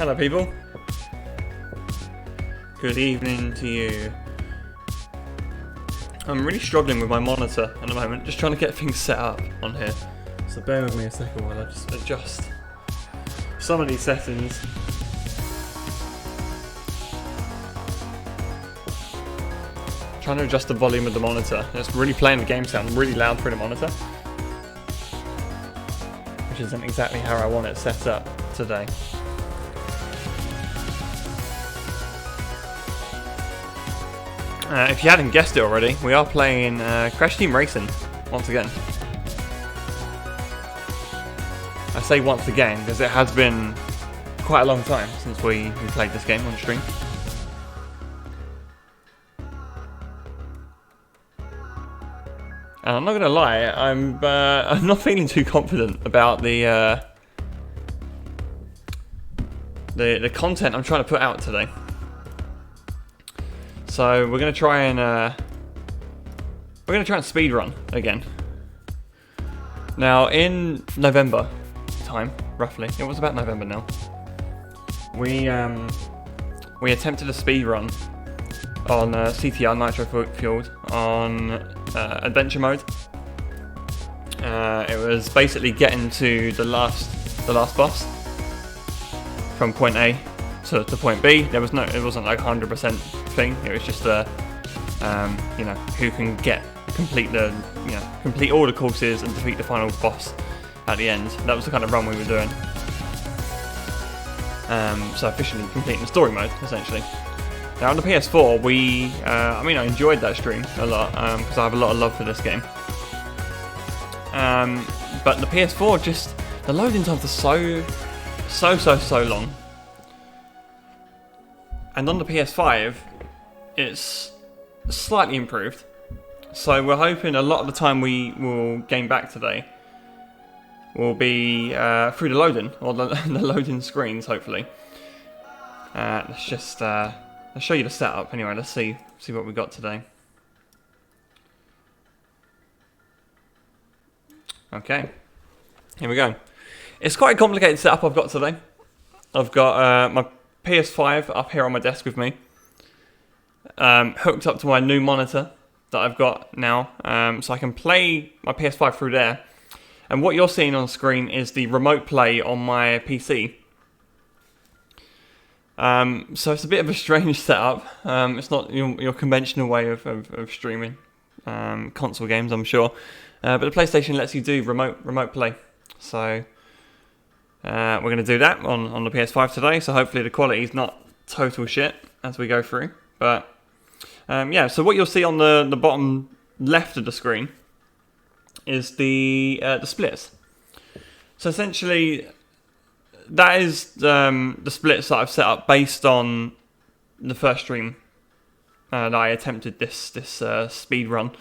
Hello people. Good evening to you. I'm really struggling with my monitor at the moment, just trying to get things set up on here. So bear with me a second while I just adjust some of these settings. Trying to adjust the volume of the monitor. It's really playing the game sound really loud through the monitor, which isn't exactly how I want it set up today. If you hadn't guessed it already, we are playing Crash Team Racing once again. I say once again because it has been quite a long time since we played this game on stream. And I'm not gonna lie, I'm not feeling too confident about the content I'm trying to put out today. So we're gonna try and speed run again. Now in November time, roughly, it was about November now. We attempted a speed run on CTR Nitro Fueled on adventure mode. It was basically getting to the last boss from point A to point B. It wasn't like 100% thing. It was just who can complete all the courses and defeat the final boss at the end. That was the kind of run we were doing. So officially completing the story mode essentially. Now on the PS4, I enjoyed that stream a lot because I have a lot of love for this game. But the PS4, the loading times are so long. And on the PS5, it's slightly improved. So we're hoping a lot of the time we will gain back today will be through the loading, or the loading screens, hopefully. Let's just I'll show you the setup anyway. Let's see what we got today. Okay, here we go. It's quite a complicated setup I've got today. I've got my PS5 up here on my desk with me, hooked up to my new monitor that I've got now, so I can play my PS5 through there. And what you're seeing on screen is the remote play on my PC. So it's a bit of a strange setup. It's not your conventional way of streaming console games, I'm sure. But the PlayStation lets you do remote play. So we're going to do that on the PS5 today. So hopefully the quality is not total shit as we go through. But so what you'll see on the bottom left of the screen is the splits. So essentially, that is the splits that I've set up based on the first stream that I attempted this speed run.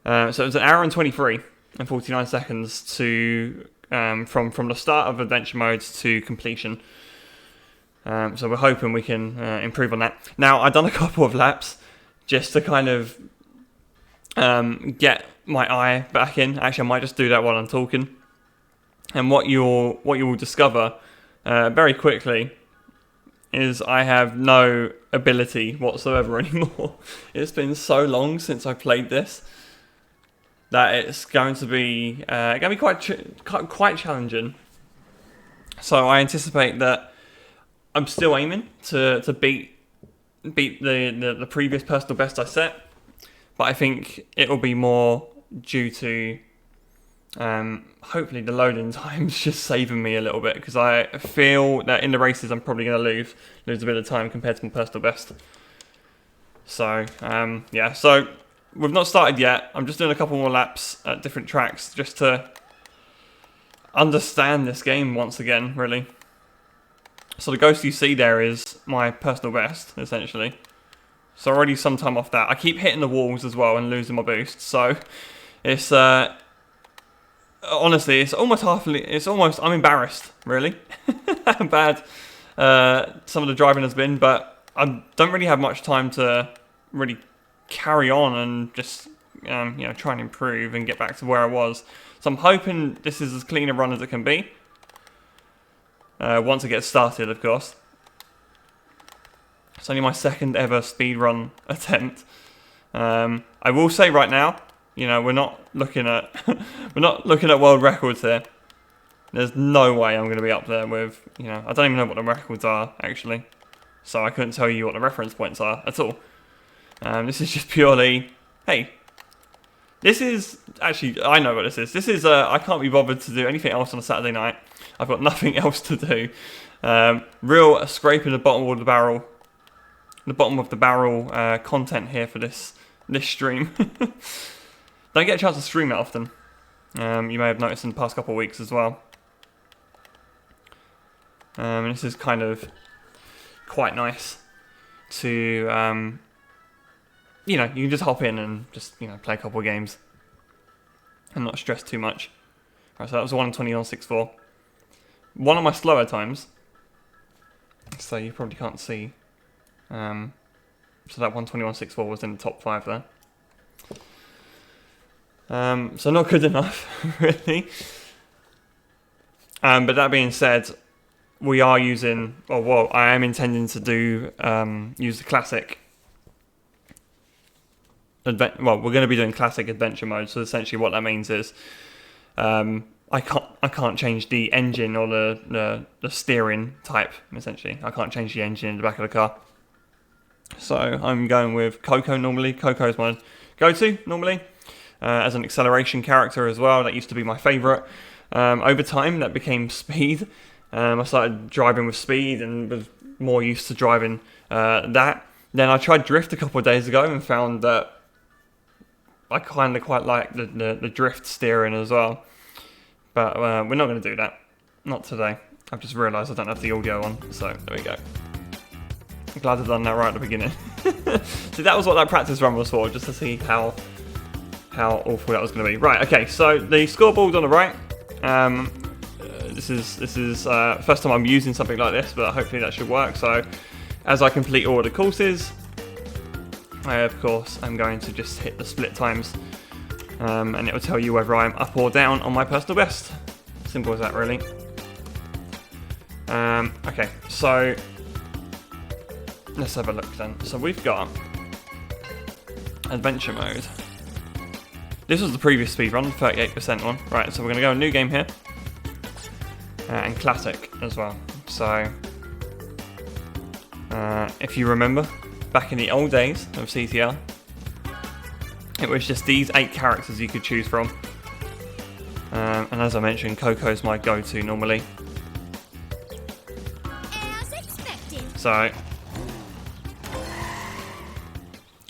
So it was an hour and 23 and 49 seconds to from the start of adventure modes to completion. So we're hoping we can improve on that. Now I've done a couple of laps just to kind of get my eye back in. Actually, I might just do that while I'm talking. And what you will discover very quickly is I have no ability whatsoever anymore. It's been so long since I played this that it's going to be quite challenging. So I anticipate that I'm still aiming to beat the previous personal best I set, but I think it will be more due to hopefully the loading time's just saving me a little bit, because I feel that in the races I'm probably going to lose a bit of time compared to my personal best. So so we've not started yet. I'm just doing a couple more laps at different tracks just to understand this game once again, really. So the ghost you see there is my personal best, essentially. So already some time off that. I keep hitting the walls as well and losing my boost. So it's honestly, it's almost I'm embarrassed, really, how bad some of the driving has been. But I don't really have much time to really carry on and just try and improve and get back to where I was. So I'm hoping this is as clean a run as it can be. once it gets started, of course. It's only my second ever speedrun attempt. I will say right now, you know, we're not looking at world records here. There's no way I'm going to be up there with, you know, I don't even know what the records are actually, so I couldn't tell you what the reference points are at all. This is just purely, hey, this is actually, I know what this is. This is I can't be bothered to do anything else on a Saturday night. I've got nothing else to do. Real scraping the bottom of the barrel. The bottom of the barrel content here for this stream. Don't get a chance to stream that often. You may have noticed in the past couple of weeks as well. And this is kind of quite nice to, you know, you can just hop in and just, you know, play a couple of games and not stress too much. Right, so that was 1:20 on 6.4. One of my slower times, so you probably can't see. So that 1:21.64 was in the top 5 there. So not good enough, really. But that being said, we are using, or well, I am intending to do use the classic. Well, we're going to be doing classic adventure mode. So essentially, what that means is, I can't change the engine or the steering type. Essentially, I can't change the engine in the back of the car. So I'm going with Coco normally. Coco is my go-to normally. As an acceleration character as well. That used to be my favourite. Over time, that became Speed. I started driving with Speed and was more used to driving that. Then I tried Drift a couple of days ago and found that I kind of quite like the Drift steering as well. But we're not going to do that. Not today. I've just realised I don't have the audio on, so there we go. I'm glad I've done that right at the beginning. See, that was what that practice run was for, just to see how awful that was going to be. Right, okay, so the scoreboard on the right. This is first time I'm using something like this, but hopefully that should work. So as I complete all the courses, I of course am going to just hit the split times, and it will tell you whether I'm up or down on my personal best. Simple as that, really. Okay, so let's have a look then. So we've got adventure mode. This was the previous speedrun, 38% one. Right, so we're going to go a new game here. And classic as well. So, if you remember, back in the old days of CTR, it was just these 8 characters you could choose from. And as I mentioned, Coco's my go-to normally. As expected. So,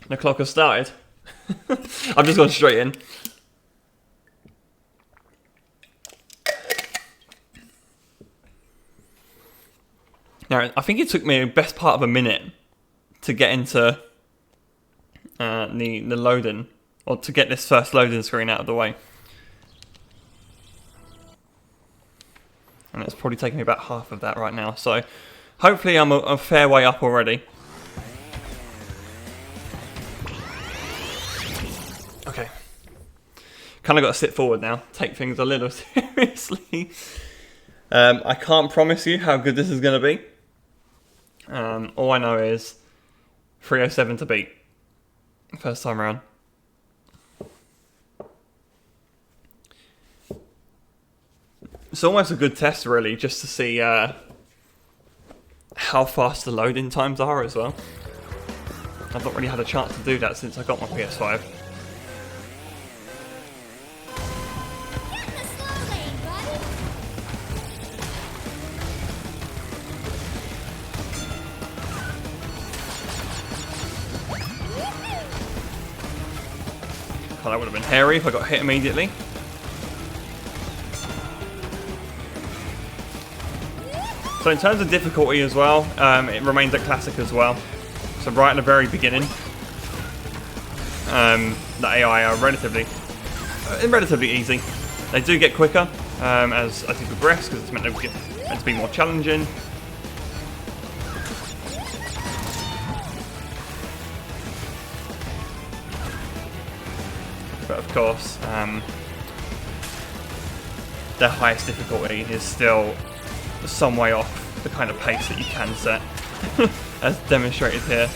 the clock has started. I've just gone straight in. Now, I think it took me the best part of a minute to get into the loading, or to get this first loading screen out of the way. And it's probably taking me about half of that right now. So, hopefully I'm a fair way up already. Okay. Kind of got to sit forward now, take things a little seriously. I can't promise you how good this is going to be. All I know is 307 to beat. First time around. It's almost a good test, really, just to see how fast the loading times are as well. I've not really had a chance to do that since I got my PS5. Oh, that would have been hairy if I got hit immediately. So in terms of difficulty as well, it remains at classic as well. So right at the very beginning, the AI are relatively easy. They do get quicker as you progress, because it's meant to be more challenging. But of course, the highest difficulty is still some way off the kind of pace that you can set, as demonstrated here.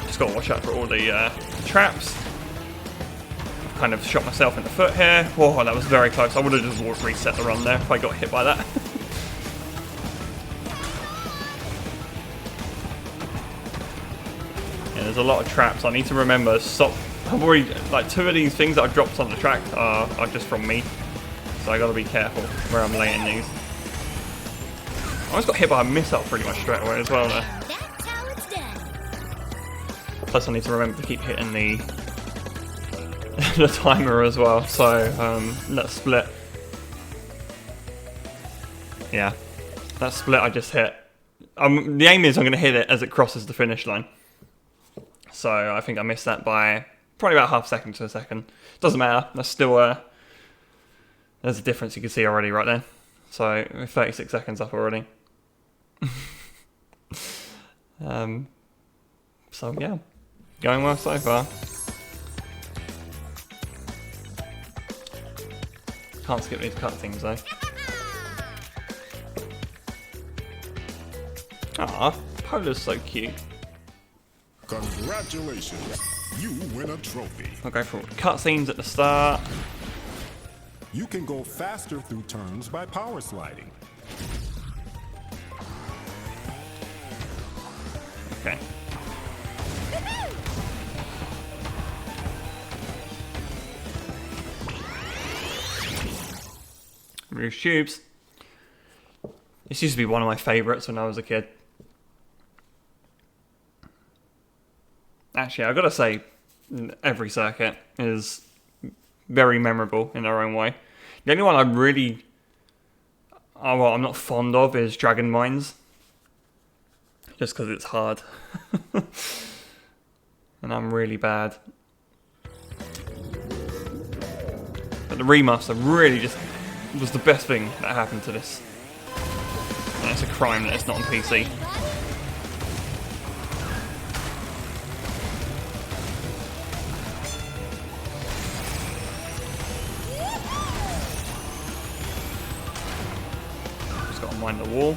Just got to watch out for all the traps. I've kind of shot myself in the foot here. Whoa, that was very close. I would have just reset the run there if I got hit by that. Yeah, there's a lot of traps. I need to remember stop. I've already, like, 2 of these things that I've dropped on the track are just from me. So I gotta be careful where I'm laying these. I almost got hit by a missile pretty much straight away as well there. That's how it's done. Plus I need to remember to keep hitting the the timer as well. So that split. Yeah. That split I just hit. The aim is I'm gonna hit it as it crosses the finish line. So I think I missed that by probably about half a second to a second. Doesn't matter. That's still there's a difference you can see already right there. So 36 seconds up already. So yeah, going well so far. Can't skip these cutscenes though. Ah, Polar's so cute. Congratulations, you win a trophy. I'll go for all the cutscenes at the start. You can go faster through turns by power sliding. Okay. Rouge Tubes. This used to be one of my favourites when I was a kid. Actually, I've got to say, every circuit is very memorable in their own way. The only one I really, I'm not fond of is Dragon Mines. Just because it's hard. And I'm really bad. But the remaster really just was the best thing that happened to this. And it's a crime that it's not on PC. Just got to mind the wall.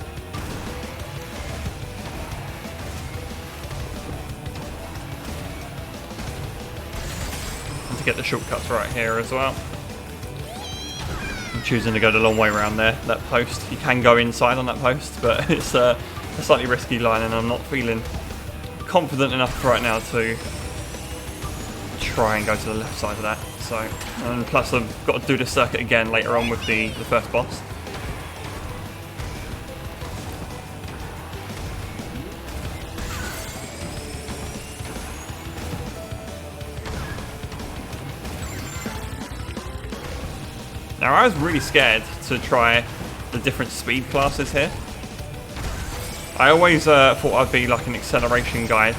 And to get the shortcuts right here as well. I'm choosing to go the long way around there, that post. You can go inside on that post, but it's a slightly risky line and I'm not feeling confident enough right now to try and go to the left side of that. So, and plus I've got to do this circuit again later on with the first boss. Now I was really scared to try the different speed classes here. I always thought I'd be like an acceleration guy,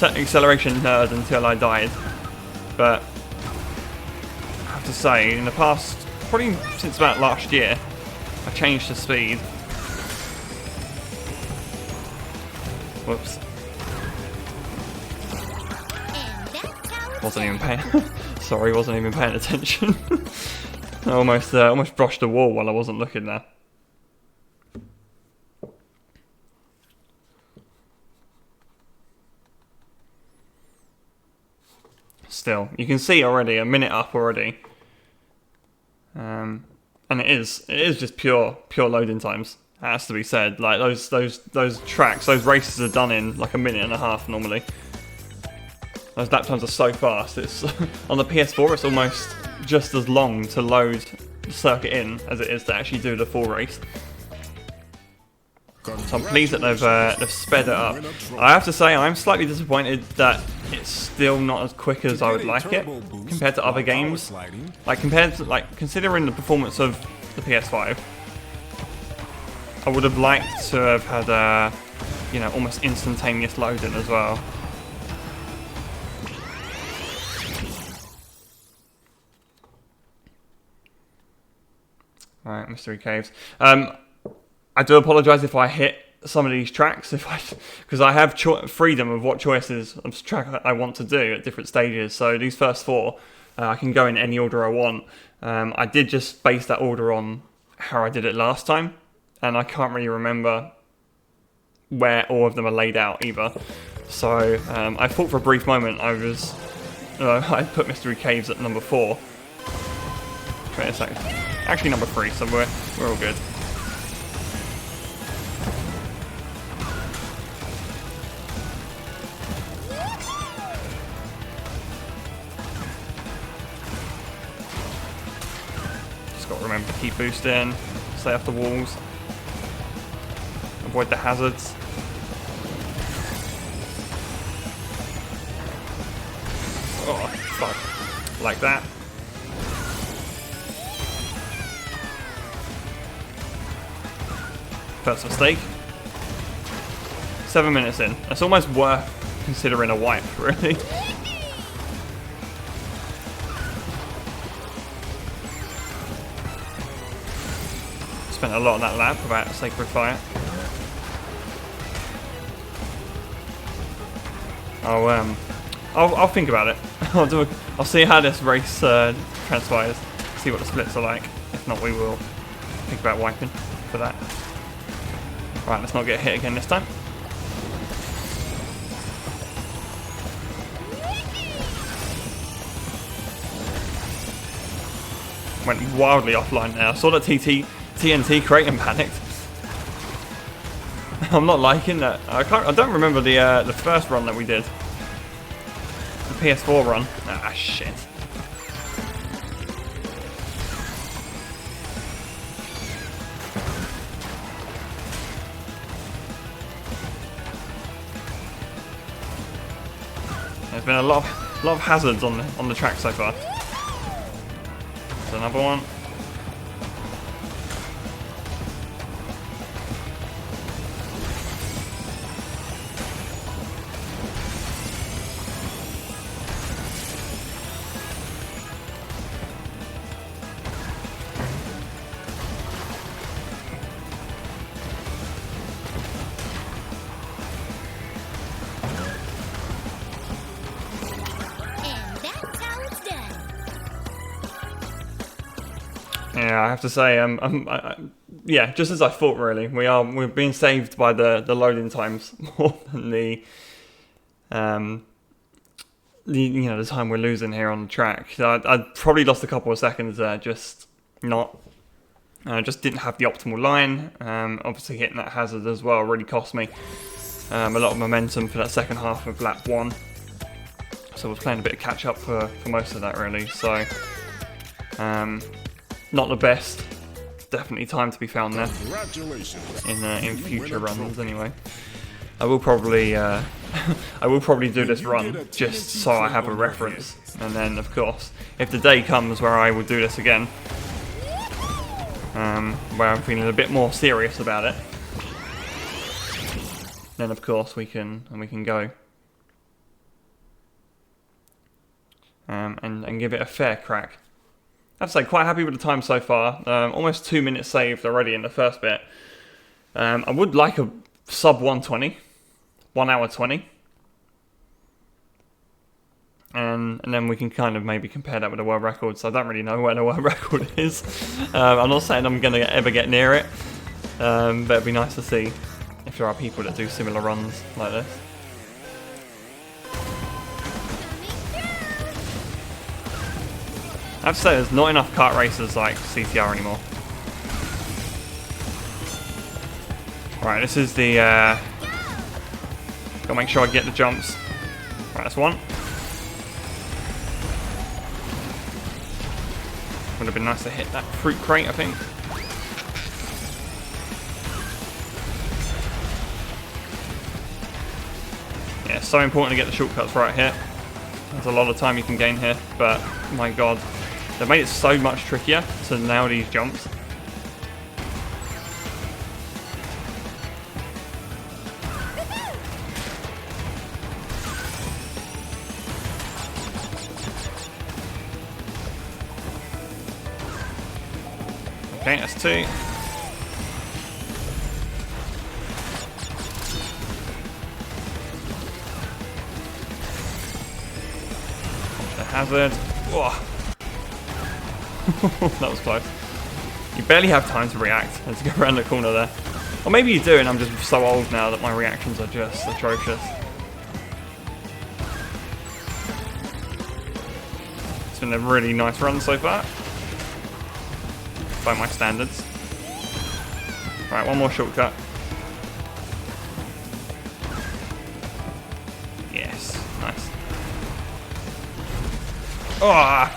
acceleration nerd until I died. But I have to say, in the past, probably since about last year, I changed the speed. Whoops. Wasn't even paying. Sorry, wasn't even paying attention. I almost brushed the wall while I wasn't looking there. Still, you can see already a minute up already, and it is just pure loading times. It has to be said. Like those tracks, those races are done in like a minute and a half normally. Those lap times are so fast. It's on the PS4. It's almost just as long to load the circuit in as it is to actually do the full race. So I'm pleased that they've sped it up. I have to say I'm slightly disappointed that it's still not as quick as I would like it compared to other games. Like considering the performance of the PS5, I would have liked to have had almost instantaneous loading as well. Alright, Mystery Caves. I do apologise if I hit some of these tracks, because I have freedom of what choices of track I want to do at different stages. So these first 4 I can go in any order I want. I did just base that order on how I did it last time, and I can't really remember where all of them are laid out either. So I thought for a brief moment I put Mystery Caves at number 4. Wait a second. Actually number 3, so we're all good. Just got to remember to keep boosting, stay off the walls, avoid the hazards. Oh, fuck. Like that. First mistake. 7 minutes in. That's almost worth considering a wipe, really. Spent a lot on that lap about Sacred Fire. I'll think about it. I'll see how this race transpires. See what the splits are like. If not, we will think about wiping for that. Right, let's not get hit again this time. Went wildly offline there. I saw that TNT crate and panicked. I'm not liking that. I don't remember the first run that we did. The PS4 run. Ah, shit. There's been a lot of hazards on the track so far. There's another one. Yeah, I have to say, yeah, just as I thought. Really, we're being saved by the loading times more than the time we're losing here on the track. So I probably lost a couple of seconds there, just didn't have the optimal line. Obviously, hitting that hazard as well really cost me a lot of momentum for that second half of lap 1. So I was playing a bit of catch up for most of that, really. So. Not the best. Definitely time to be found there. In future runs, anyway. I will probably do this run just so I have a reference, and then of course, if the day comes where I will do this again, where I'm feeling a bit more serious about it, then of course we can go and give it a fair crack. I have to say, quite happy with the time so far. Almost 2 minutes saved already in the first bit. I would like a sub 120, 1 hour 20. And then we can kind of maybe compare that with the world record. So I don't really know where the world record is. I'm not saying I'm going to ever get near it. But it'd be nice to see if there are people that do similar runs like this. I have to say, there's not enough kart racers like CTR anymore. Right, this is the... gotta make sure I get the jumps. Right, that's one. Would have been nice to hit that fruit crate, I think. Yeah, it's so important to get the shortcuts right here. There's a lot of time you can gain here, but my god. They've made it so much trickier to nail these jumps. Okay, that's 2. The hazard. Oh. That was close. You barely have time to react and to go around the corner there. Or maybe you do, and I'm just so old now that my reactions are just atrocious. It's been a really nice run so far, by my standards. Right, one more shortcut. Yes, nice. Oh! I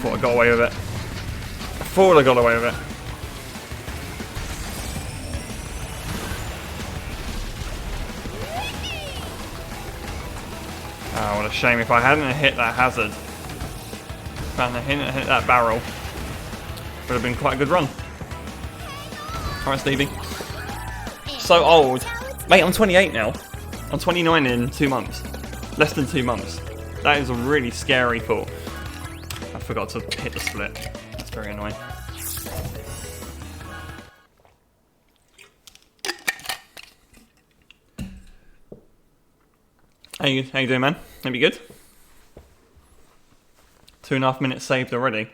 thought I got away with it. I thought I got away with it. Oh, what a shame. If I hadn't hit that hazard, if I hadn't hit that barrel, would have been quite a good run. Alright, Stevie. So old. Mate, I'm 28 now. I'm 29 in 2 months. Less than 2 months. That is a really scary thought. I forgot to hit the split. That's very annoying. How you doing, man? Hope you good? 2.5 minutes saved already.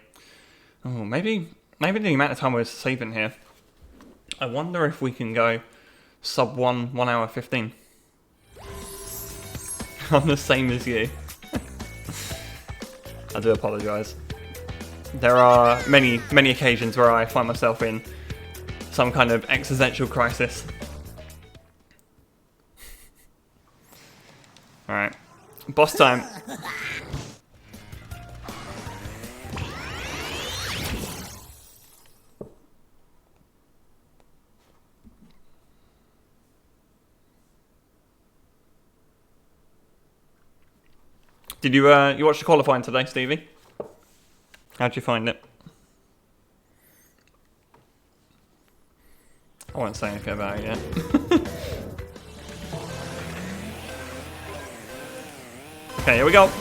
Oh, maybe the amount of time we're saving here. I wonder if we can go sub 1 hour 15. I'm the same as you. I do apologise. There are many occasions where I find myself in some kind of existential crisis. Alright. Boss time. Did you watch the qualifying today, Stevie? How'd you find it? I won't say anything about it yet. Okay, here we go.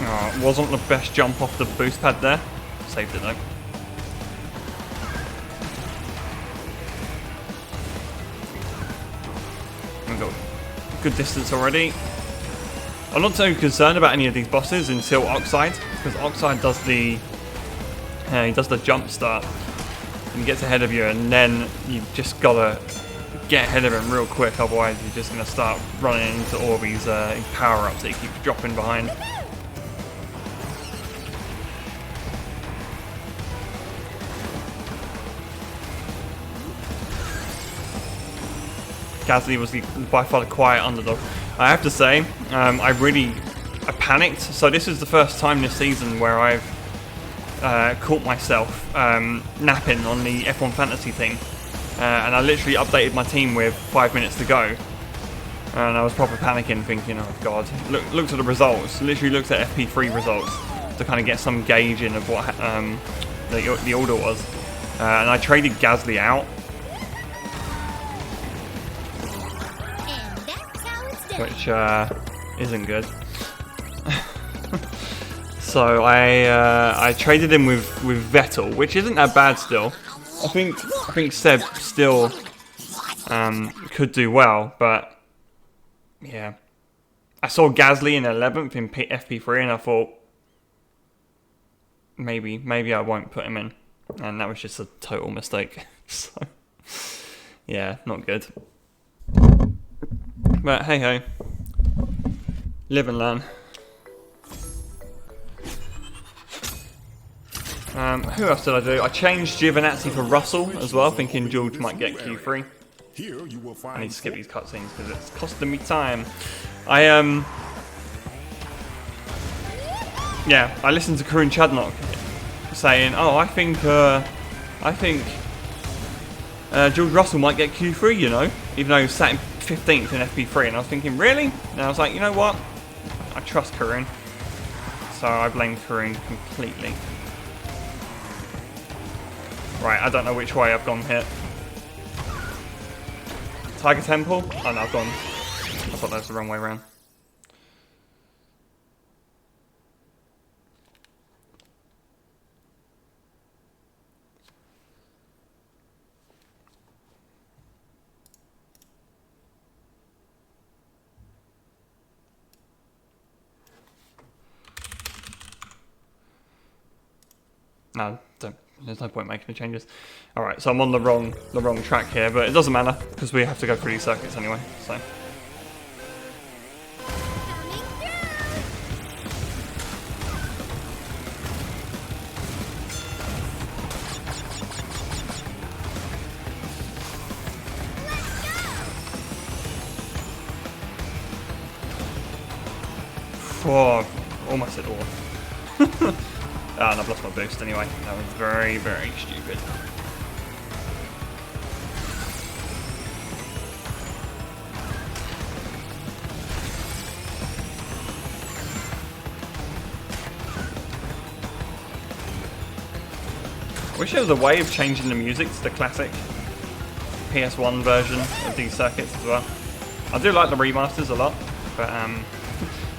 Oh, it wasn't the best jump off the boost pad there. Saved it though. We've got good distance already. I'm not so concerned about any of these bosses until Oxide, because Oxide does the jump start and he gets ahead of you, and then you've just gotta get ahead of him real quick, otherwise you're just gonna start running into all these power-ups that he keeps dropping behind. Gasly was by far the quiet underdog. I have to say, I panicked. So this is the first time this season where I've caught myself napping on the F1 Fantasy team, and I literally updated my team with 5 minutes to go, and I was proper panicking, thinking, "Oh God!" Looked at the results. Literally looked at FP3 results to kind of get some gauging of what the order was, and I traded Gasly out. Which isn't good. So I traded him with Vettel, which isn't that bad still. I think Seb still could do well, but yeah. I saw Gasly in 11th in FP3, and I thought maybe I won't put him in, and that was just a total mistake. So yeah, not good. But hey ho, live and learn. Who else did I do? I changed Giovinazzi for Russell as well, thinking George might get Q3. Here you will find I need to skip these cutscenes because it's costing me time. I listened to Karun Chadnock saying, "Oh, I think George Russell might get Q3, you know, even though he was sat in 15th in FP3," and I was thinking, really? And I was like, you know what? I trust Karun. So I blame Karun completely. Right, I don't know which way I've gone here. Tiger Temple? Oh no, I've gone. I thought that was the wrong way around. No, don't. There's no point making the changes. All right, so I'm on the wrong track here, but it doesn't matter because we have to go through these circuits anyway. So. Oh, almost hit all. And I've lost my boost anyway. That was very, very stupid. I wish there was a way of changing the music to the classic PS1 version of these circuits as well. I do like the remasters a lot, but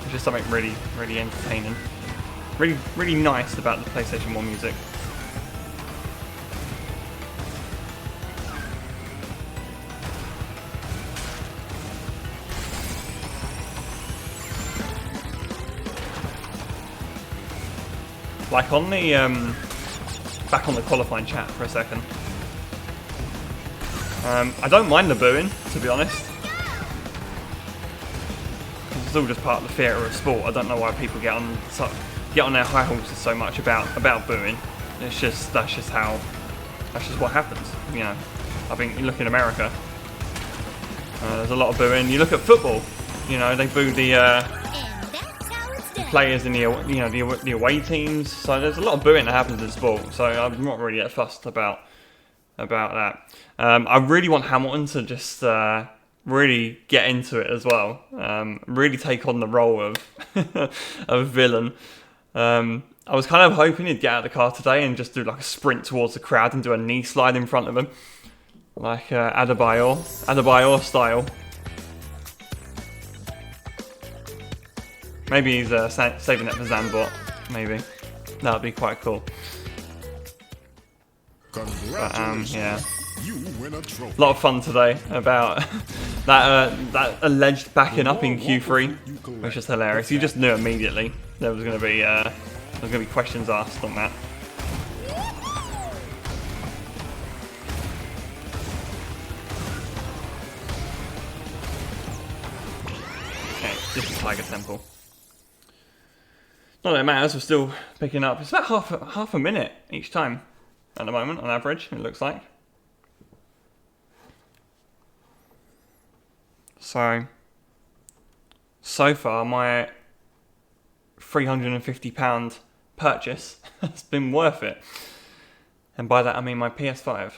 it's just something really, really entertaining. Really, really nice about the PlayStation 1 music. Like on the back on the qualifying chat for a second. I don't mind the booing, to be honest. It's all just part of the theatre of sport. I don't know why people get on their high horses so much about booing. That's just what happens. You know, I think you look in America, there's a lot of booing. You look at football, you know, they boo the players in the away teams. So there's a lot of booing that happens in sport. So I'm not really that fussed about that. I really want Hamilton to just really get into it as well. Really take on the role of of villain. I was kind of hoping he'd get out of the car today and just do like a sprint towards the crowd and do a knee slide in front of him, like Adebayor style. Maybe he's saving it for Zambot. Maybe that would be quite cool. But yeah, you win a trophy. A lot of fun today about that alleged backing up in Q3, which is hilarious. You just knew immediately there was going to be questions asked on that. Okay, this is Tiger Temple. Not that it matters. We're still picking up. It's about half a minute each time at the moment on average. It looks like. So far, my £350 purchase has been worth it. And by that I mean my PS5.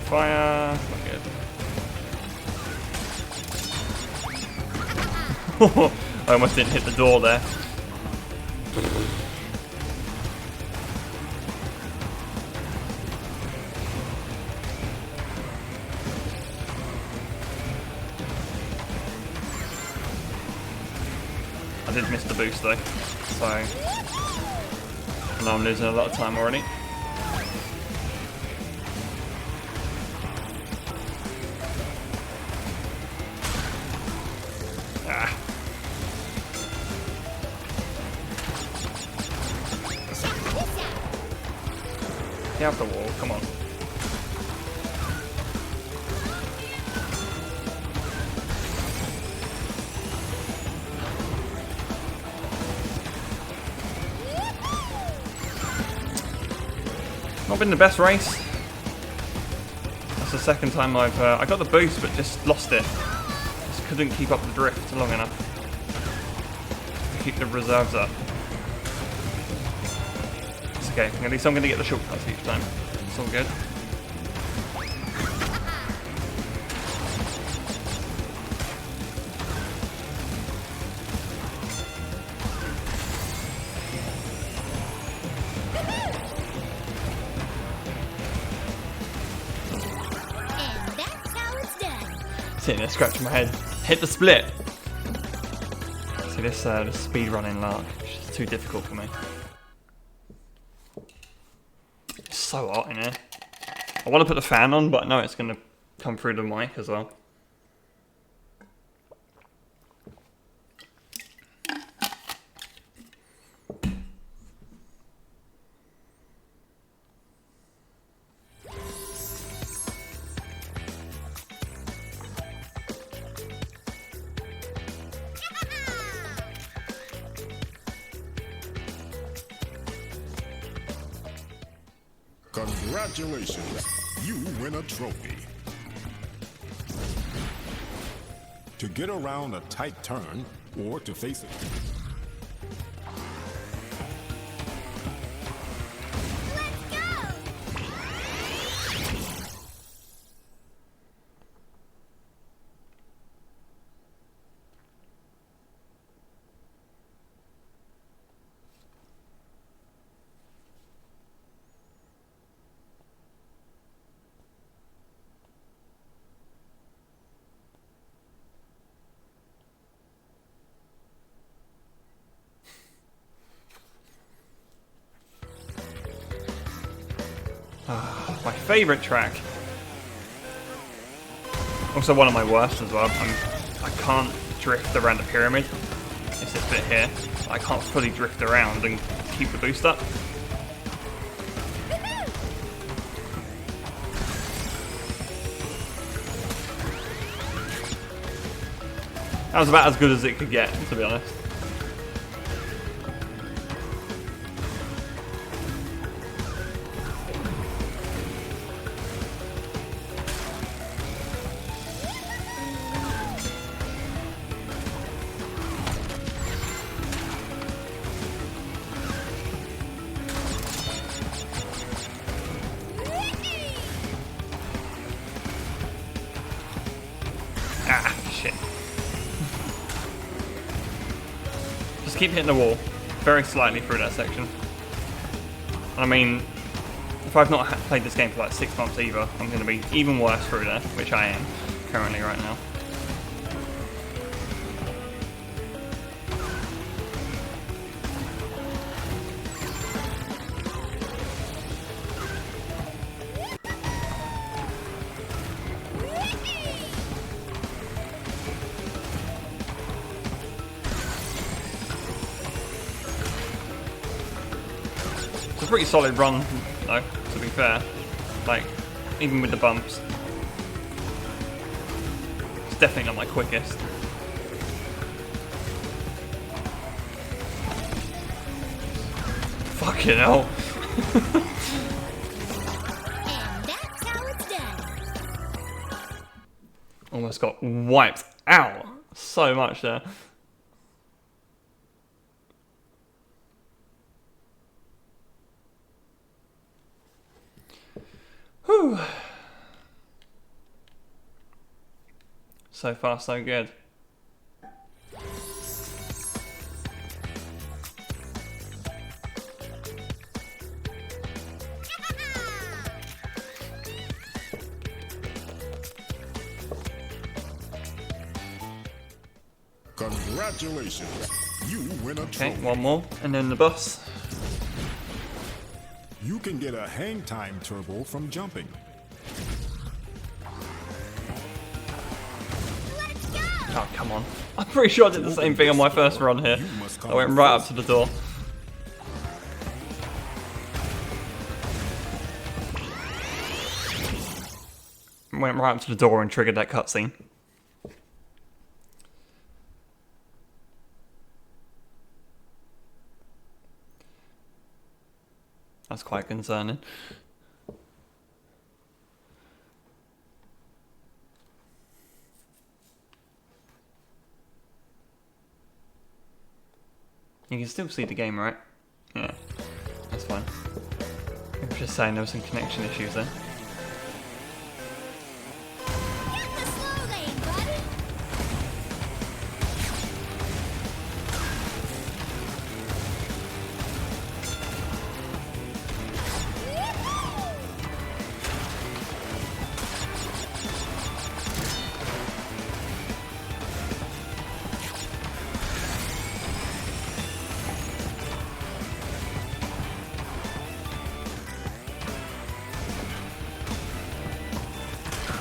Fire, not good. I almost didn't hit the door there. I did miss the boost though, so I know I'm losing a lot of time already. Get off the wall, come on. Not been the best race. That's the second time I got the boost but just lost it. Just couldn't keep up the drift long enough to keep the reserves up. Okay, at least I'm going to get the shortcuts each time. It's all good. And that's how it's done. Sitting there scratching my head. Hit the split. See this speed running lark. It's just too difficult for me. It's so hot in here. I want to put the fan on, but I know it's going to come through the mic as well. Congratulations, you win a trophy. To get around a tight turn or to face it. My favourite track. Also one of my worst as well. I can't drift around the pyramid. It's this bit here. I can't fully drift around and keep the boost up. That was about as good as it could get, to be honest. Ah, shit. Just keep hitting the wall very slightly through that section. I mean, if I've not played this game for like 6 months either, I'm going to be even worse through there, which I am currently right now. It's a pretty solid run, though, to be fair. Like, even with the bumps. It's definitely not my quickest. Fucking hell. And that's how it's done. Almost got wiped out. So much there. Whew. So far, so good. Congratulations, you win a Okay, trophy. one more, and then the boss. You can get a hang time turbo from jumping. Let's go! Oh, come on. I'm pretty sure I did the same thing on my first run here. I went right up to the door. Went right up to the door and triggered that cutscene. That's quite concerning. You can still see the game, right? Yeah, that's fine. I was just saying there were some connection issues there. Get the slow lane, buddy!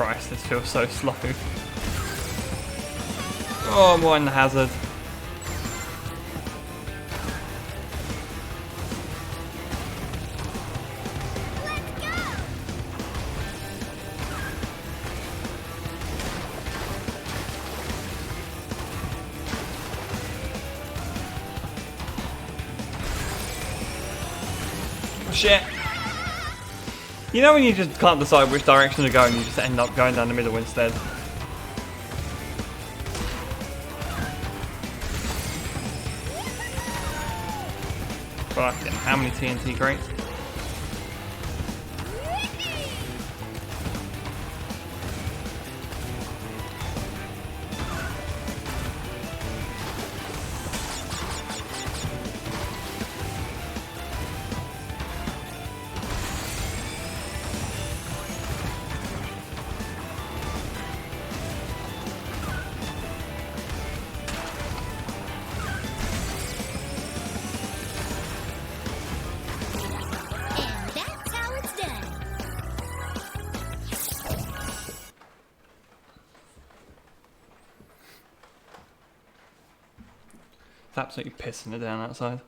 Christ, this feels so slow. Oh, I'm in the hazard. Oh, shit. You know when you just can't decide which direction to go and you just end up going down the middle instead? Fucking, how many TNT crates? And that's how it's done. It's absolutely pissing it down outside.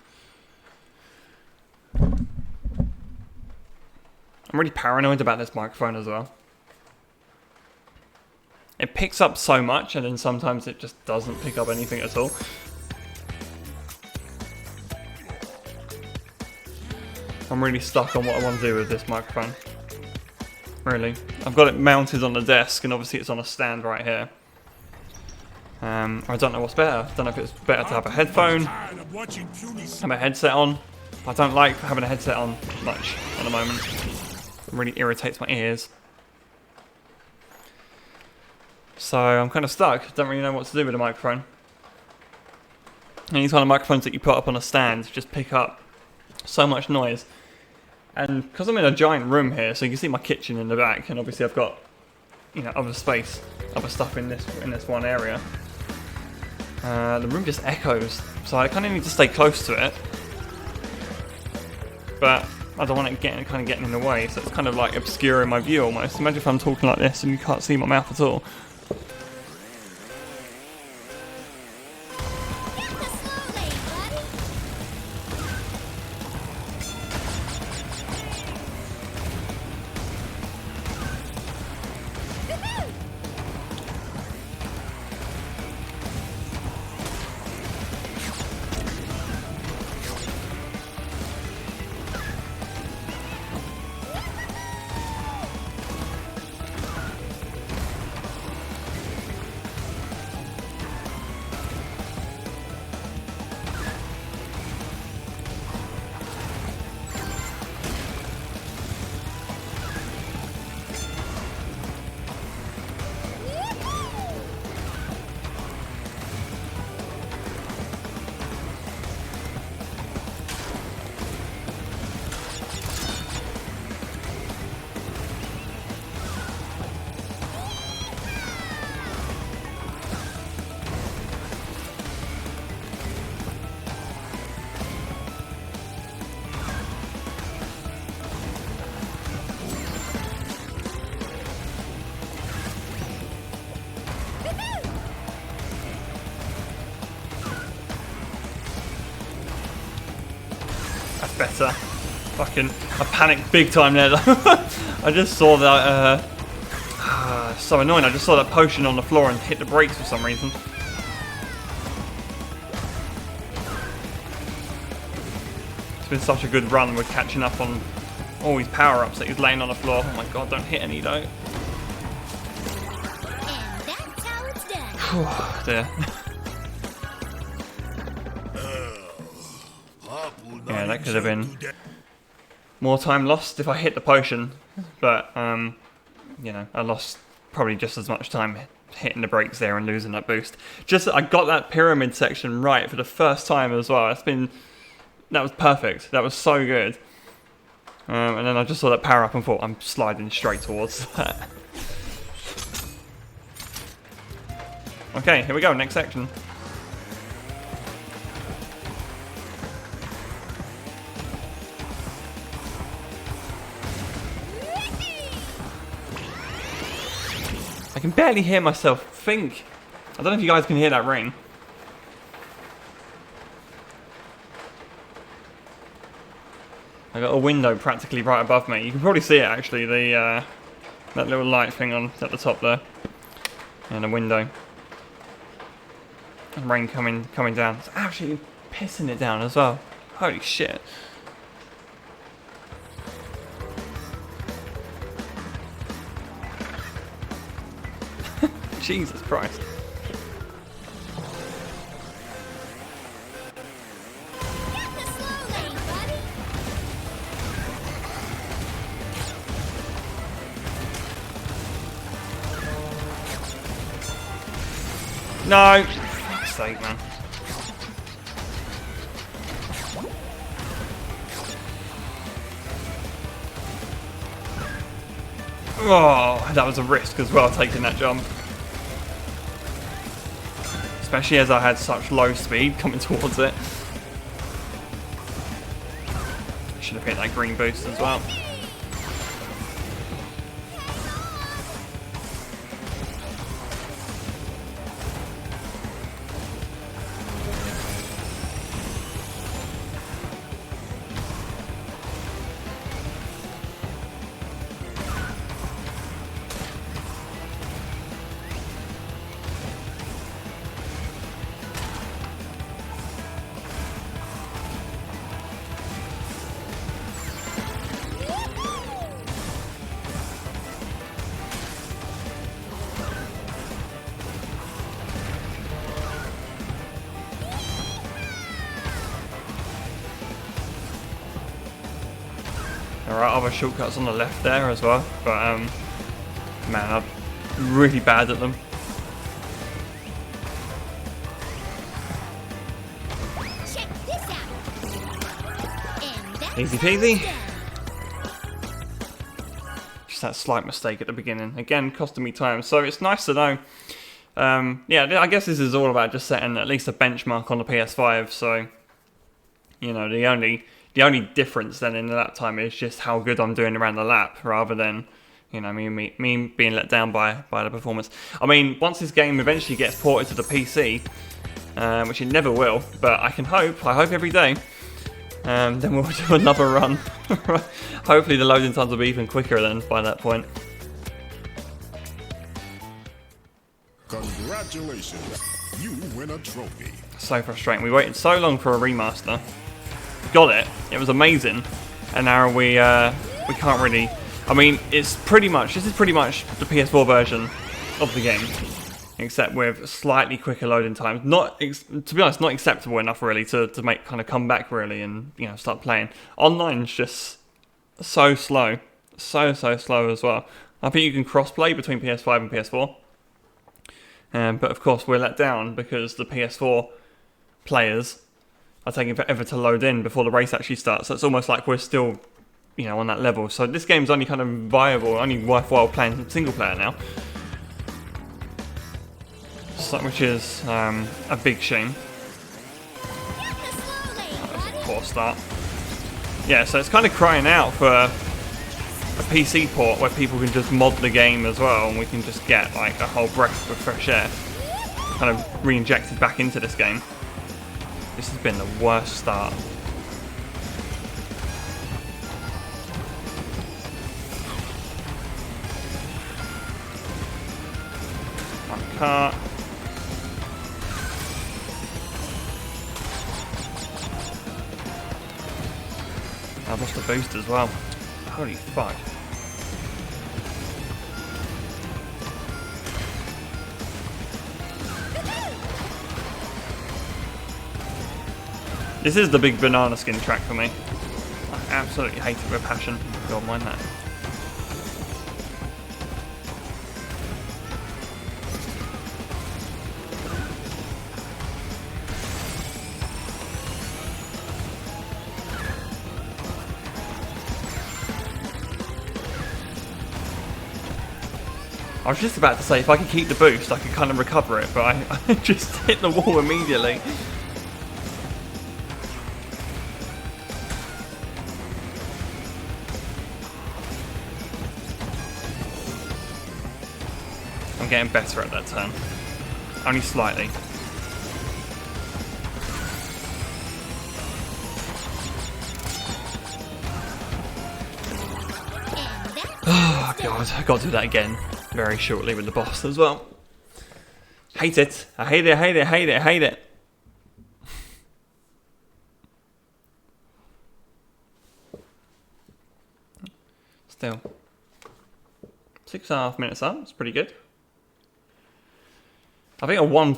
I'm really paranoid about this microphone as well. It picks up so much and then sometimes it just doesn't pick up anything at all. I'm really stuck on what I want to do with this microphone. Really. I've got it mounted on the desk and obviously it's on a stand right here. I don't know what's better. I don't know if it's better to have a headphone, have a headset on. I don't like having a headset on much at the moment. It really irritates my ears. So I'm kind of stuck. Don't really know what to do with the microphone. And these kind of microphones that you put up on a stand just pick up so much noise. And because I'm in a giant room here, so you can see my kitchen in the back, and obviously I've got, you know, other space, other stuff in this one area. The room just echoes, so I kind of need to stay close to it. But I don't want it getting in the way, so it's kind of like obscuring my view almost. Imagine if I'm talking like this and you can't see my mouth at all. Get the slow lane, buddy. Woohoo! That's better. Fucking, I panicked big time there. I just saw that, so annoying, I just saw that potion on the floor and hit the brakes for some reason. It's been such a good run with catching up on all these power-ups that he's laying on the floor. Oh my god, don't hit any though. And that's how it's done. Oh dear. Yeah, that could have been more time lost if I hit the potion, but you know, I lost probably just as much time hitting the brakes there and losing that boost. Just I got that pyramid section right for the first time as well. That was perfect. That was so good. And then I just saw that power up and thought I'm sliding straight towards that. Okay, here we go. Next section. I can barely hear myself think. I don't know if you guys can hear that ring. I got a window practically right above me. You can probably see it actually, the that little light thing on at the top there. And a window. And rain coming down. It's absolutely pissing it down as well. Holy shit. Jesus Christ. Get the slow lane, buddy. No! For fuck's sake, man. Oh, that was a risk as well, taking that jump. Especially as I had such low speed coming towards it. Should have hit that green boost as well. There are other shortcuts on the left there as well, but man, I'm really bad at them. Check this out. And that's Easy how peasy. it's done. Just that slight mistake at the beginning. Again, costing me time, so it's nice to know. Yeah, I guess this is all about just setting at least a benchmark on the PS5, so, you know, the only difference then in the lap time is just how good I'm doing around the lap, rather than, you know, me being let down by the performance. I mean, once this game eventually gets ported to the PC, which it never will, but I hope every day, then we'll do another run. Hopefully the loading times will be even quicker then by that point. Congratulations, you win a trophy. So frustrating. We waited so long for a remaster. Got it. It was amazing, and now we can't really. I mean, this is pretty much the PS4 version of the game, except with slightly quicker loading times. To be honest, not acceptable enough really to make kind of come back really and, you know, start playing. Online's just so slow, so slow as well. I think you can cross-play between PS5 and PS4, but of course we're let down because the PS4 players are taking forever to load in before the race actually starts. So it's almost like we're still, you know, on that level. So this game's only kind of viable, only worthwhile playing single player now. So, which is a big shame. Get the slow lane, buddy. Poor start. Yeah, so it's kind of crying out for a PC port where people can just mod the game as well, and we can just get like a whole breath of fresh air kind of re-injected back into this game. This has been the worst start. One car. I've lost the boost as well. Holy fuck. This is the big banana skin track for me. I absolutely hate it with passion. God, mind that. I was just about to say if I could keep the boost I could kind of recover it, but I just hit the wall immediately. I'm getting better at that turn. Only slightly. Oh god, I got to do that again very shortly with the boss as well. Hate it. I hate it, hate it, hate it, hate it. Still. 6.5 minutes up, it's pretty good. I think a 1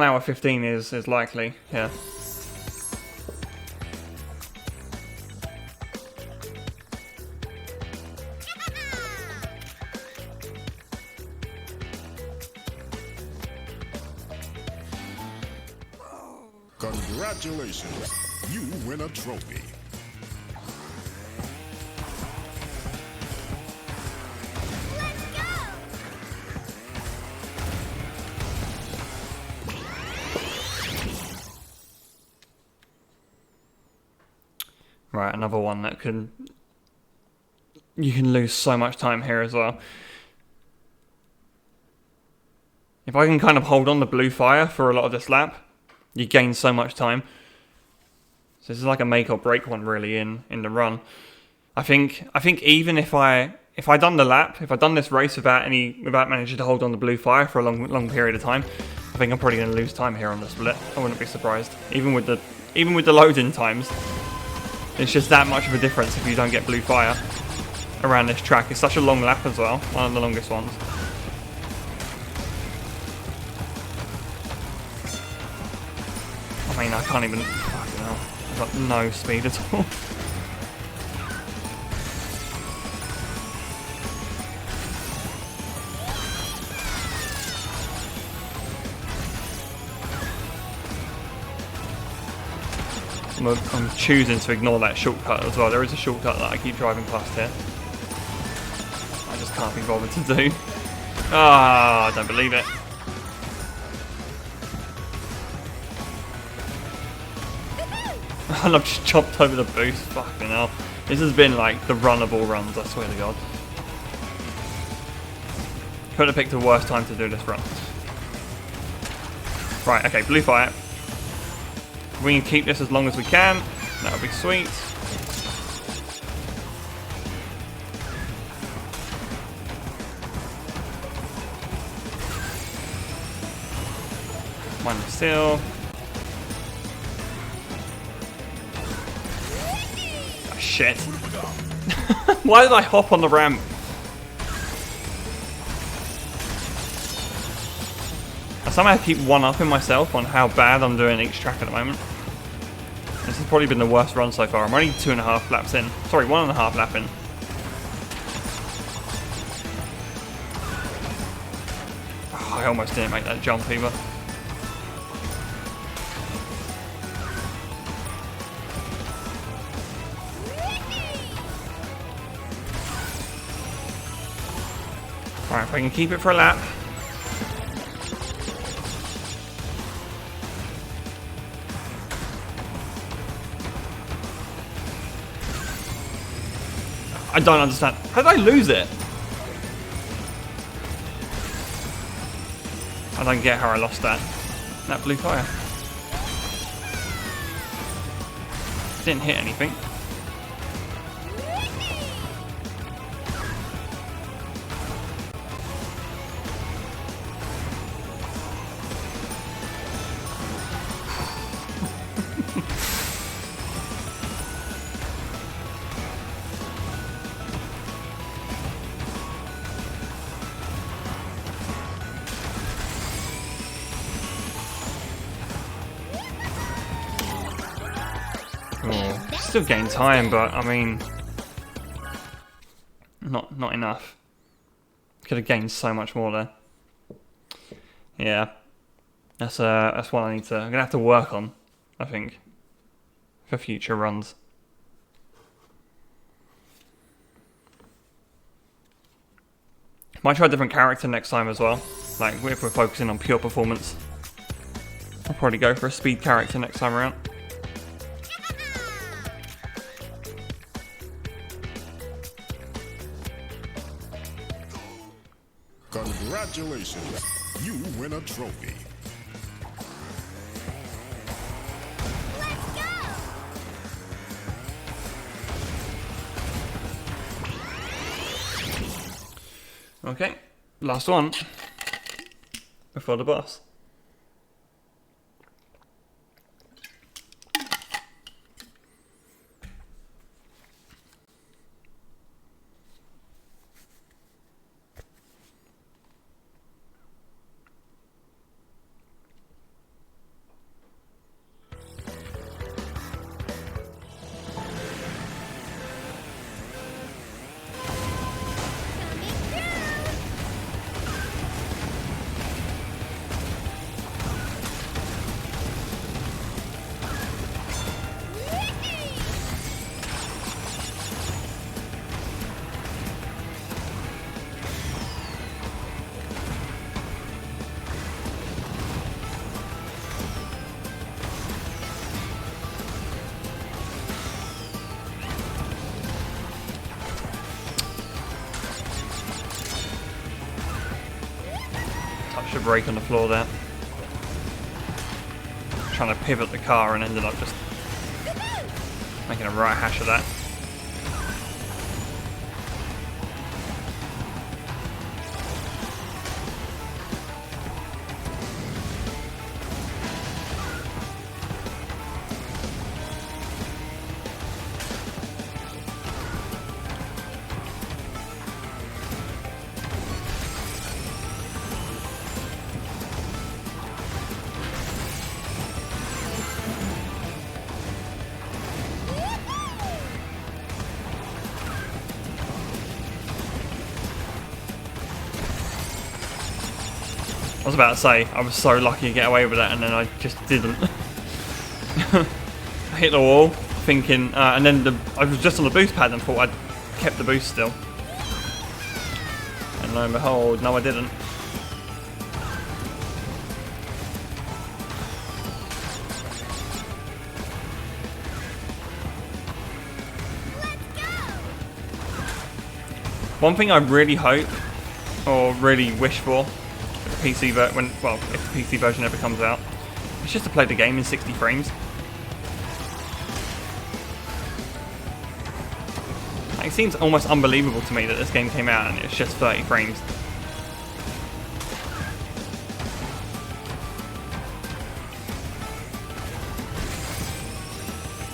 hour 15 is likely, yeah. Congratulations, you win a trophy. Right, another one that you can lose so much time here as well. If I can kind of hold on to blue fire for a lot of this lap, you gain so much time. So this is like a make or break one really in the run. I think even if I done the lap, if I done this race without managing to hold on to blue fire for a long period of time, I think I'm probably going to lose time here on the split. I wouldn't be surprised. Even with the loading times, it's just that much of a difference if you don't get blue fire around this track. It's such a long lap as well, one of the longest ones. I mean, I can't even, fucking hell, I've got no speed at all. I'm choosing to ignore that shortcut as well. There is a shortcut that I keep driving past here. I just can't be bothered to do. Ah, I don't believe it. And I've just chopped over the boost. Fucking hell. This has been like the runnable runs, I swear to God. Couldn't have picked the worst time to do this run. Right, okay, blue fire. We can keep this as long as we can. That would be sweet. One still. Oh, shit. Why did I hop on the ramp? I somehow keep one-upping myself on how bad I'm doing each track at the moment. This has probably been the worst run so far. I'm only 2.5 laps in. Sorry, 1.5 lap in. Oh, I almost didn't make that jump either. Alright, if I can keep it for a lap. I don't understand. How did I lose it? I don't get how I lost that. That blue fire. Didn't hit anything. Still gain time, but I mean, not enough. Could have gained so much more there. Yeah, that's what I need to. I'm gonna have to work on, I think, for future runs. Might try a different character next time as well. Like if we're focusing on pure performance, I'll probably go for a speed character next time around. Congratulations, you win a trophy. Let's go! Okay, last one before the boss. Touched a brake on the floor there. Trying to pivot the car and ended up just making a right hash of that. I was about to say, I was so lucky to get away with that, and then I just didn't. I hit the wall, thinking, and then I was just on the boost pad and thought I'd kept the boost still. And lo and behold, no I didn't. One thing I really hope, or really wish for, if the PC version ever comes out, it's just to play the game in 60 frames. It seems almost unbelievable to me that this game came out and it's just 30 frames.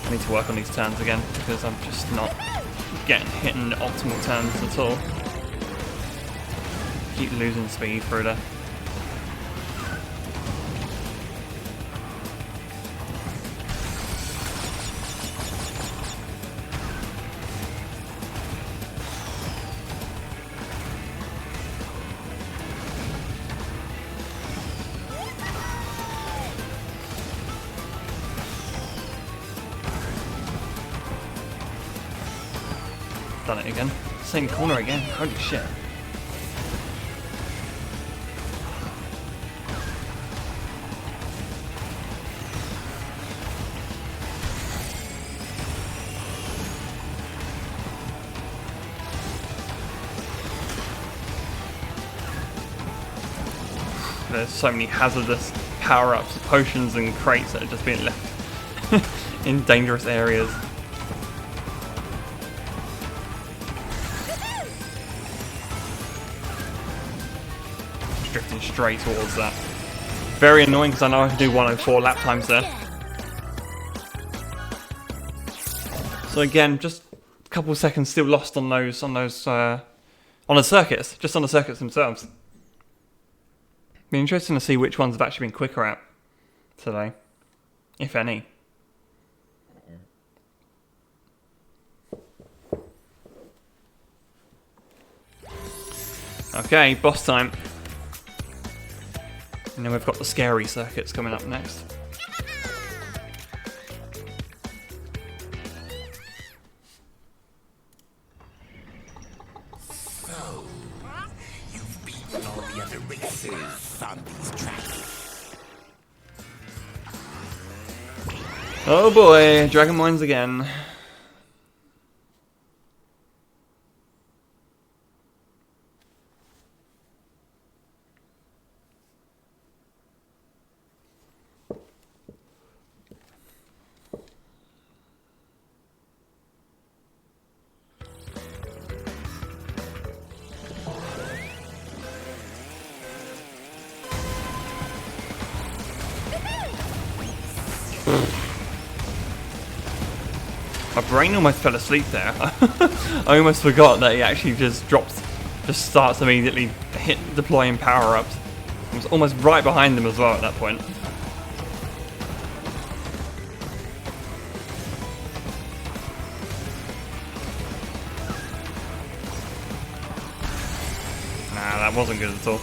I need to work on these turns again because I'm just not getting hit in the optimal turns at all. Keep losing speed through there. Done it again. Same corner again. Holy shit. There's so many hazardous power-ups, potions and crates that are just being left in dangerous areas. Drifting straight towards that. Very annoying because I know I can do 104 lap times there. So again, just a couple of seconds still lost on the circuits, just on the circuits themselves. Be interesting to see which ones have actually been quicker at today, if any. Okay, boss time. And then we've got the scary circuits coming up next. So, you've beaten all the other races on these tracks. Oh boy, Dragon Mines again. My brain almost fell asleep there. I almost forgot that he actually just starts immediately deploying power-ups. I was almost right behind him as well at that point. Nah, that wasn't good at all.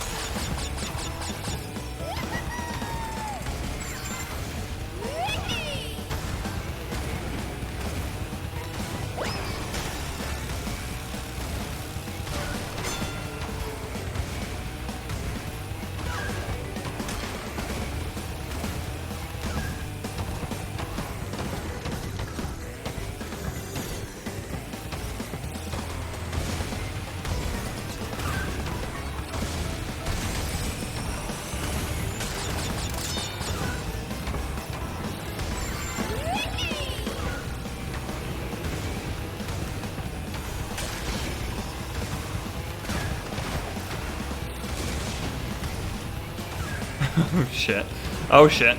Oh shit. Oh shit.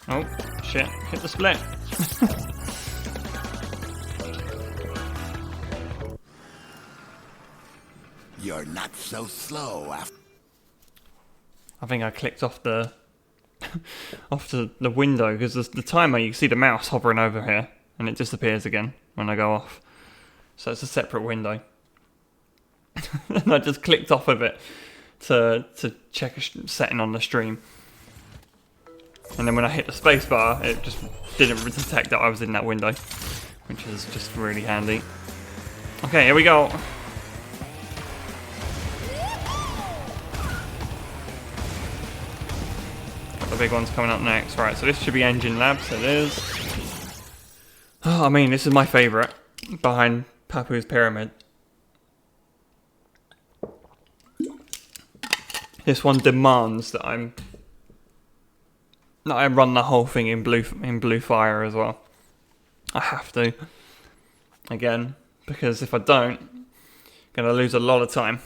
Oh shit. Hit the split. You're not so slow after. I think I clicked off the the window because the timer, you can see the mouse hovering over here and it disappears again when I go off. So it's a separate window. And I just clicked off of it to check a setting on the stream. And then when I hit the space bar, it just didn't detect that I was in that window, which is just really handy. Okay, here we go. The big one's coming up next. Right, so this should be Engine Lab, so it is. Oh, I mean, this is my favourite, behind Papu's Pyramid. This one demands that I run the whole thing in blue fire as well. I have to. Again, because if I don't, I'm gonna lose a lot of time.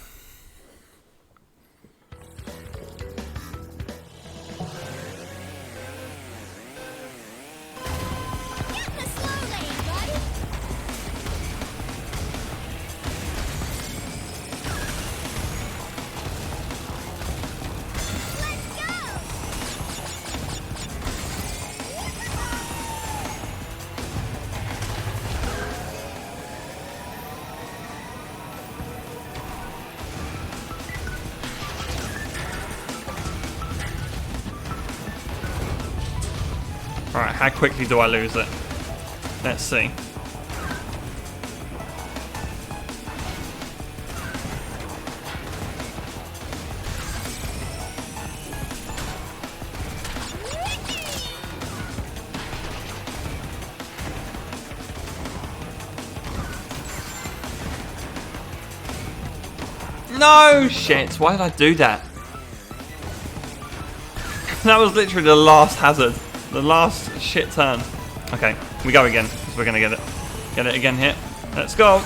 Alright, how quickly do I lose it? Let's see. No shit, why did I do that? That was literally the last hazard. The last shit turn. Okay, we go again, because we're gonna get it. Get it again here. Let's go.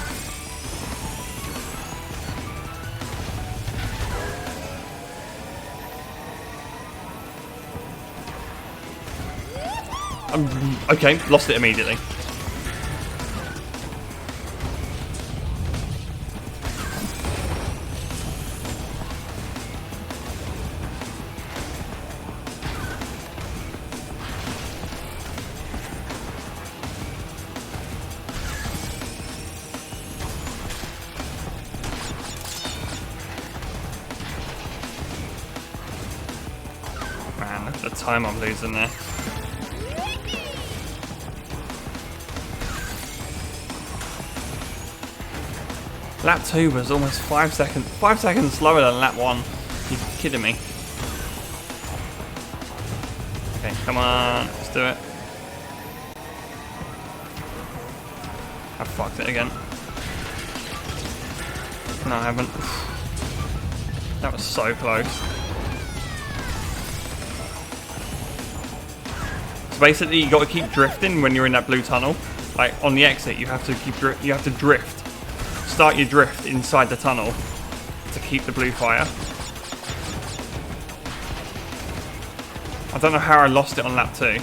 Okay, lost it immediately. Man, look at the time I'm losing there. Lap 2 was almost 5 seconds slower than lap 1. You're kidding me. Okay, come on, let's do it. I fucked it again. No, I haven't. That was so close. So basically, you got to keep drifting when you're in that blue tunnel. Like on the exit, you have to drift. Start your drift inside the tunnel to keep the blue fire. I don't know how I lost it on lap 2.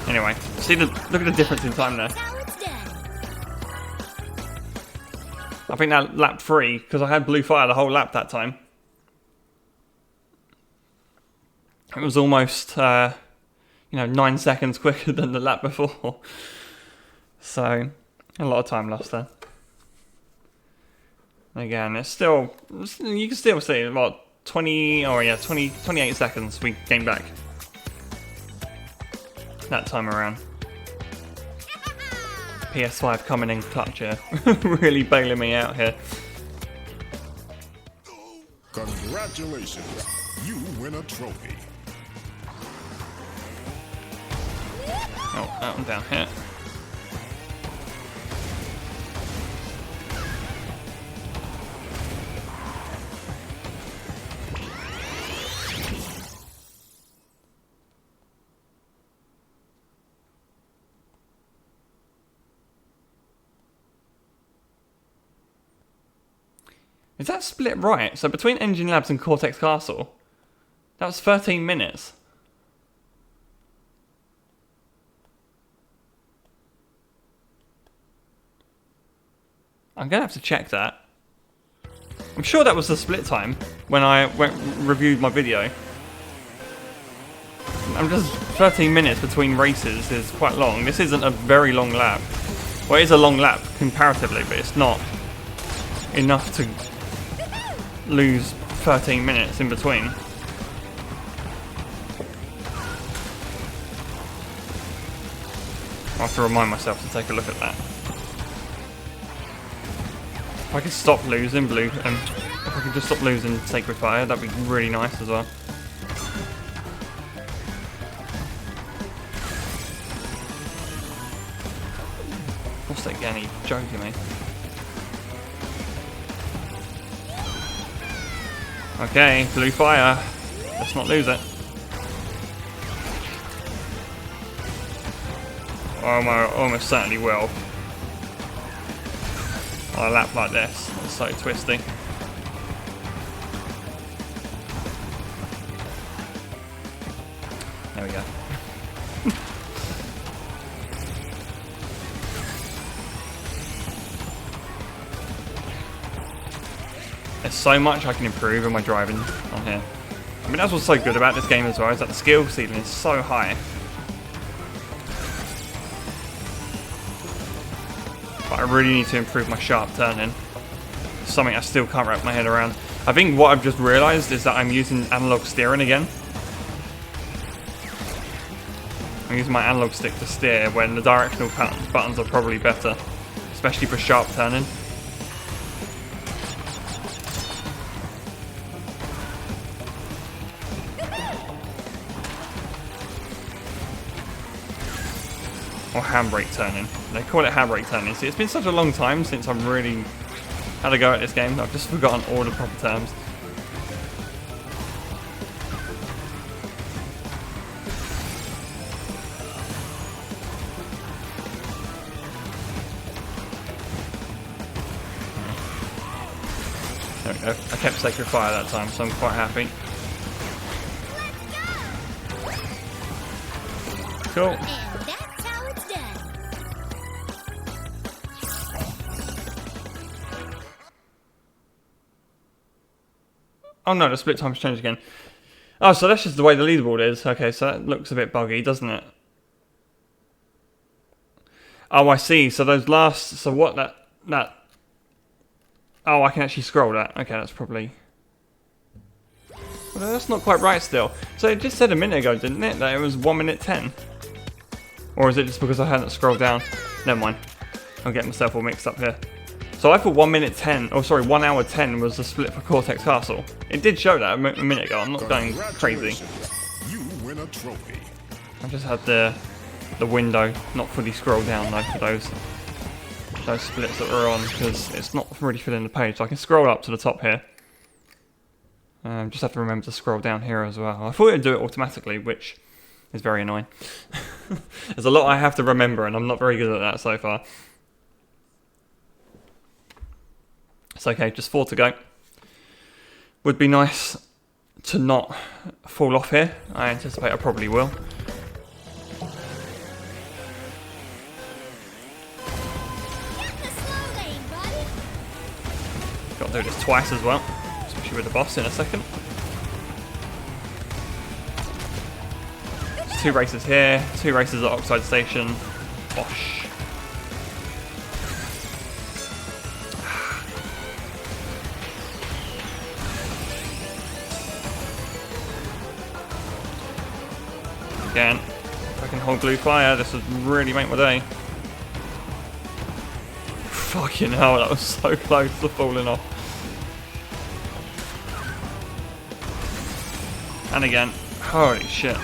Anyway, look at the difference in time there. That's how it's done. I think that lap 3, because I had blue fire the whole lap that time. It was almost, 9 seconds quicker than the lap before. So, a lot of time lost there. Again, you can still see about 28 seconds we came back. That time around. PS5 coming in clutch here. Really bailing me out here. Congratulations, you win a trophy. Oh, that one down here. Is that split right? So between Engine Labs and Cortex Castle, that was 13 minutes. I'm going to have to check that. I'm sure that was the split time when I reviewed my video. I'm just 13 minutes between races is quite long. This isn't a very long lap. Well, it is a long lap comparatively, but it's not enough to lose 13 minutes in between. I have to remind myself to take a look at that. If I could stop losing blue, and if I could just stop losing Sacred Fire, that'd be really nice as well. What's that again? Are you joking me? Okay, blue fire. Let's not lose it. Oh, I almost certainly will. On a lap like this, it's so twisty. There we go. There's so much I can improve in my driving on here. I mean, that's what's so good about this game as well, is that the skill ceiling is so high. But I really need to improve my sharp turning. Something I still can't wrap my head around. I think what I've just realised is that I'm using analog steering again. I'm using my analog stick to steer when the directional buttons are probably better, especially for sharp turning. Or handbrake turning. They call it handbrake turning. See, it's been such a long time since I've really had a go at this game. I've just forgotten all the proper terms. There we go. I kept Sacred Fire that time, so I'm quite happy. Cool. And that's how it's done. Oh no, the split time's changed again. Oh, so that's just the way the leaderboard is. Okay, so that looks a bit buggy, doesn't it? Oh, I see. So those last... So what that... Oh, I can actually scroll that. Okay, that's probably... Well, that's not quite right still. So it just said a minute ago, didn't it? That it was 1 minute 10. Or is it just because I hadn't scrolled down? Never mind. I'm getting myself all mixed up here. So I thought 1 minute 10, oh sorry, 1 hour 10 was the split for Cortex Castle. It did show that a minute ago, I'm not going crazy. You win a trophy. I just had the window not fully scrolled down though for those splits that were on, because it's not really filling the page. So I can scroll up to the top here. Just have to remember to scroll down here as well. I thought it would do it automatically, which is very annoying. There's a lot I have to remember, and I'm not very good at that so far. It's okay, just 4 to go. Would be nice to not fall off here. I anticipate I probably will. Get in the slow lane, buddy. Got to do this twice as well, especially with the boss in a second. 2 races here, 2 races at Oxide Station. Bosh. Again, if I can hold blue fire, this would really make my day. Fucking hell, that was so close to falling off. And again, holy shit.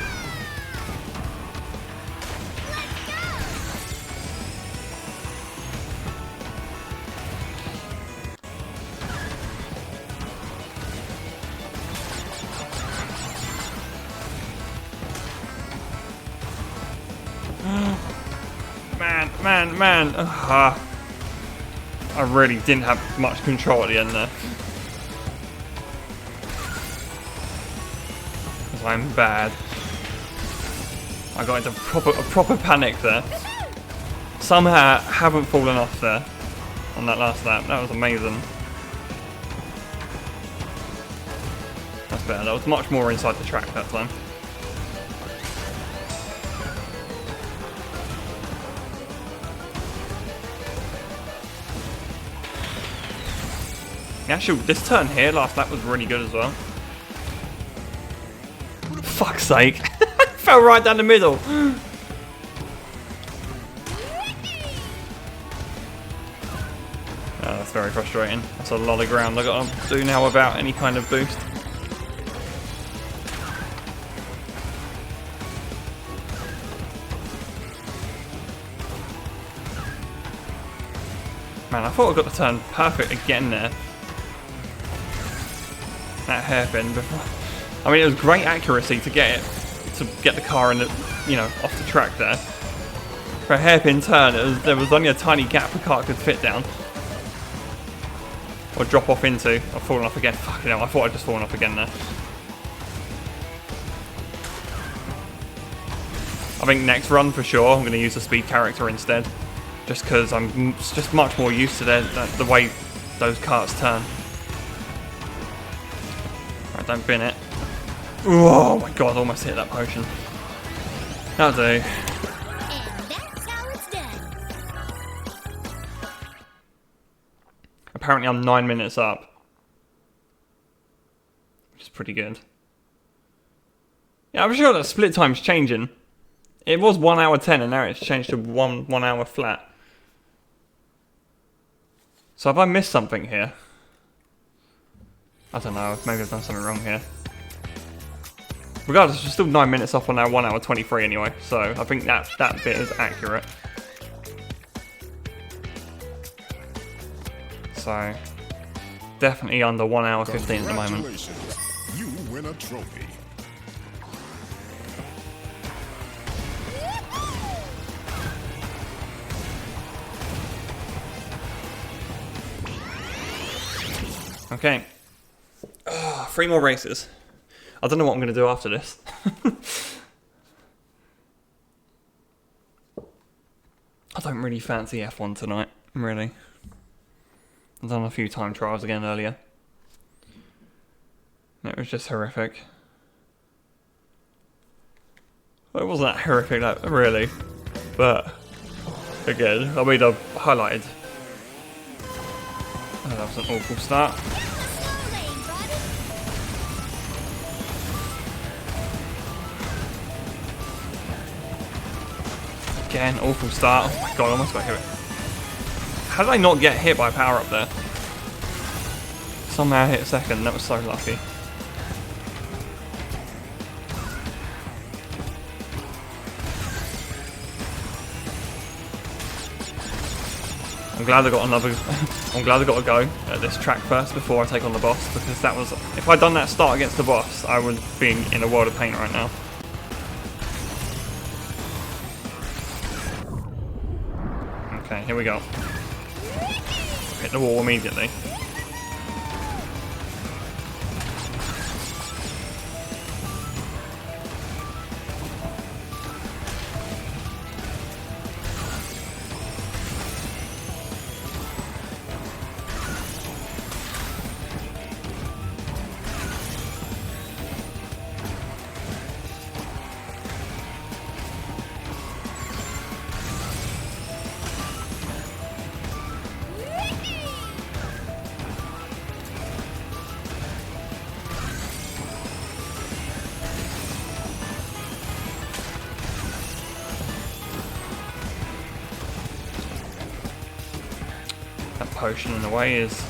Man. I really didn't have much control at the end there. Because I'm bad. I got into a proper panic there. Somehow haven't fallen off there on that last lap. That was amazing. That's better. That was much more inside the track that time. Actually, this turn here, last lap, was really good as well. Fuck's sake. Fell right down the middle. Oh, that's very frustrating. That's a lot of ground I've got to do now without any kind of boost. Man, I thought I got the turn perfect again there. That hairpin before. I mean, it was great accuracy to get the car in the, off the track there. For a hairpin turn, there was only a tiny gap the car could fit down. Or drop off into. I've fallen off again. Fucking hell, I thought I'd just fallen off again there. I think next run for sure, I'm going to use the speed character instead. Just because I'm just much more used to the way those karts turn. Right, don't bin it. Oh my god, I almost hit that potion. That'll do. And that's how it's done. Apparently I'm 9 minutes up. Which is pretty good. Yeah, I'm sure that split time's changing. It was 1 hour 10 and now it's changed to 1 hour flat. So have I missed something here? I don't know, maybe I've done something wrong here. Regardless, we're still 9 minutes off on our 1 hour 23 anyway, so I think that bit is accurate. So, definitely under 1 hour 15 at the moment. Congratulations. You win a trophy. Okay. 3 more races. I don't know what I'm going to do after this. I don't really fancy F1 tonight, really. I've done a few time trials again earlier. It was just horrific. Well, it wasn't that horrific, really. But, again, I mean, I've highlighted. Oh, that was an awful start. Again, awful start. Oh my god, I almost got hit. How did I not get hit by power up there? Somehow I hit second, that was so lucky. I'm glad I got another. I'm glad I got to go at this track first before I take on the boss, because that was. If I'd done that start against the boss, I would be in a world of pain right now. here we go. Hit the wall immediately. That potion in the way is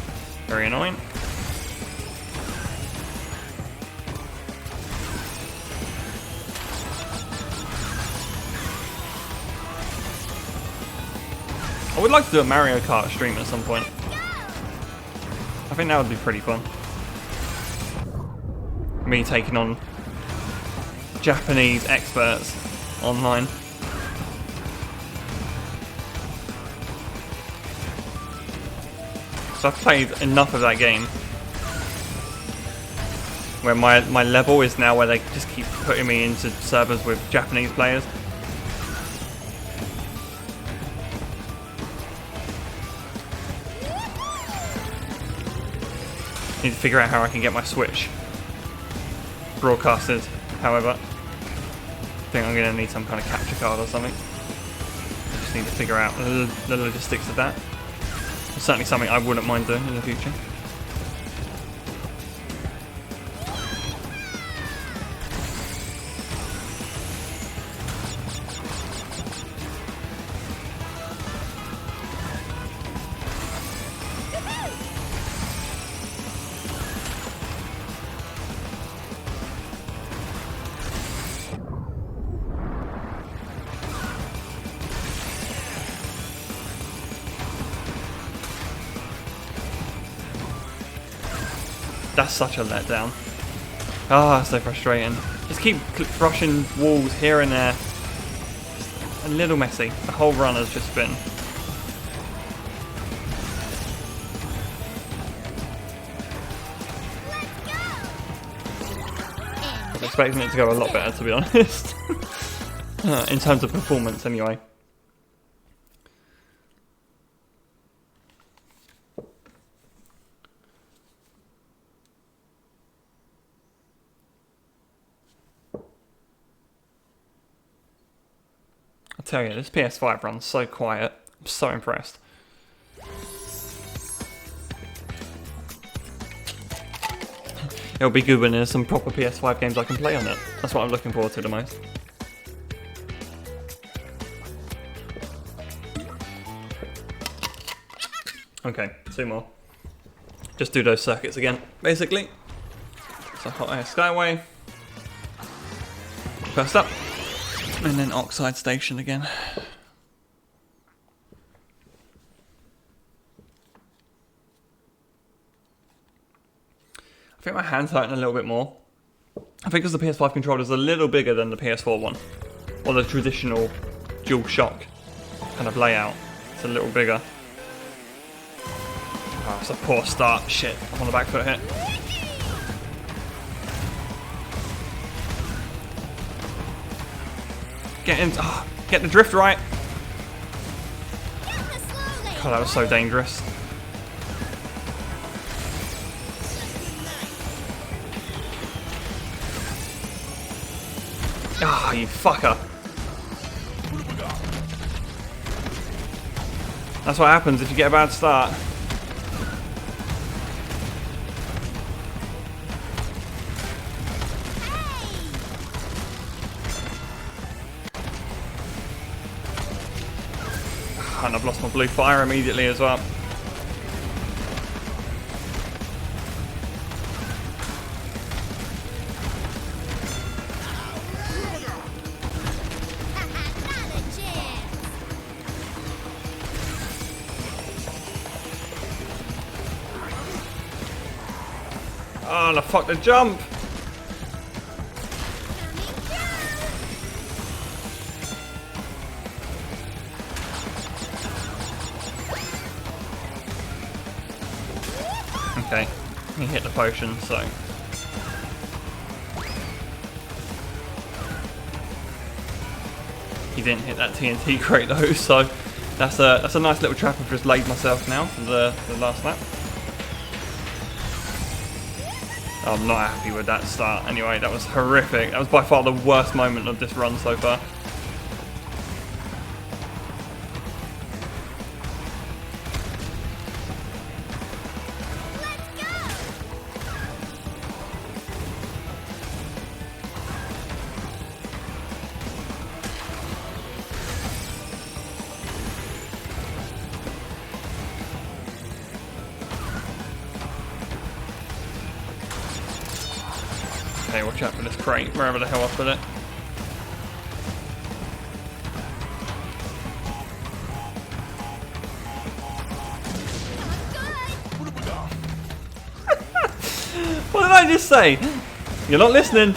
very annoying. I would like to do a Mario Kart stream at some point. I think that would be pretty fun. Me taking on Japanese experts online. So I've played enough of that game where my level is now where they just keep putting me into servers with Japanese players. Need to figure out how I can get my Switch broadcasted, however. I think I'm going to need some kind of capture card or something. I just need to figure out the logistics of that. It's certainly something I wouldn't mind doing in the future. That's such a letdown. Ah, so frustrating. Just keep brushing walls here and there. Just a little messy. The whole run has just been. I was expecting it to go a lot better, to be honest. In terms of performance, anyway. I tell you, this PS5 runs so quiet. I'm so impressed. It'll be good when there's some proper PS5 games I can play on it. That's what I'm looking forward to the most. Okay, 2 more. Just do those circuits again, basically. So Hot Air Skyway. First up. And then Oxide Station again. I think my hand's hurting a little bit more. I think because the PS5 controller is a little bigger than the PS4 one. Or the traditional DualShock kind of layout. It's a little bigger. Oh, it's a poor start. Shit, I'm on the back foot here. Get in. Oh, get the drift right. God, that was so dangerous. Ah, you fucker. That's what happens if you get a bad start. And I've lost my blue fire immediately as well. Oh, the fuck the jump! okay. He hit the potion, so. He didn't hit that TNT crate though, so that's a nice little trap I've just laid myself now for the last lap. I'm not happy with that start. Anyway, that was horrific. That was by far the worst moment of this run so far. Okay, watch out for this crate, wherever the hell I put it. What did I just say? You're not listening.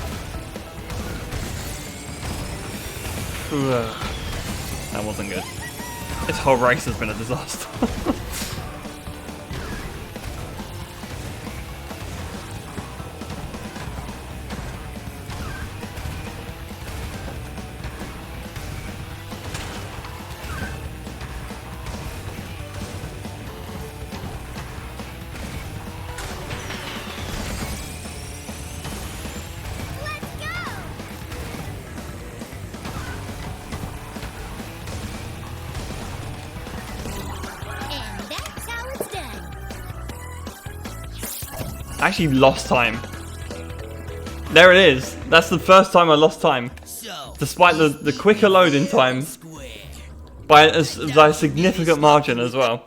That wasn't good. This whole race has been a disaster. And that's how it's done. I actually lost time. There it is. That's the first time I lost time. So, Despite the quicker loading time square. by a significant margin as well.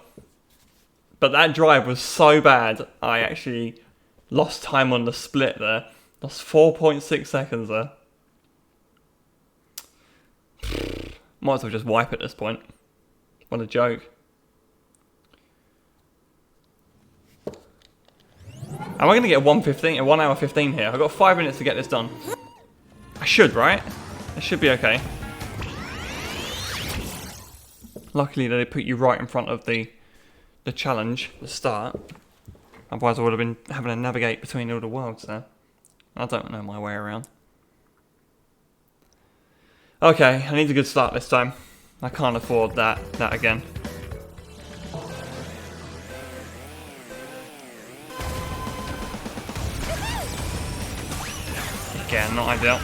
But that drive was so bad, I actually lost time on the split there. Lost 4.6 seconds there. Might as well just wipe at this point. What a joke. Am I going to get a 1 hour 15 here? I've got 5 minutes to get this done. I should, right? It should be okay. Luckily they put you right in front of the challenge, the start. Otherwise I would have been having to navigate between all the worlds there. I don't know my way around. Okay, I need a good start this time. I can't afford that again. Again, not ideal.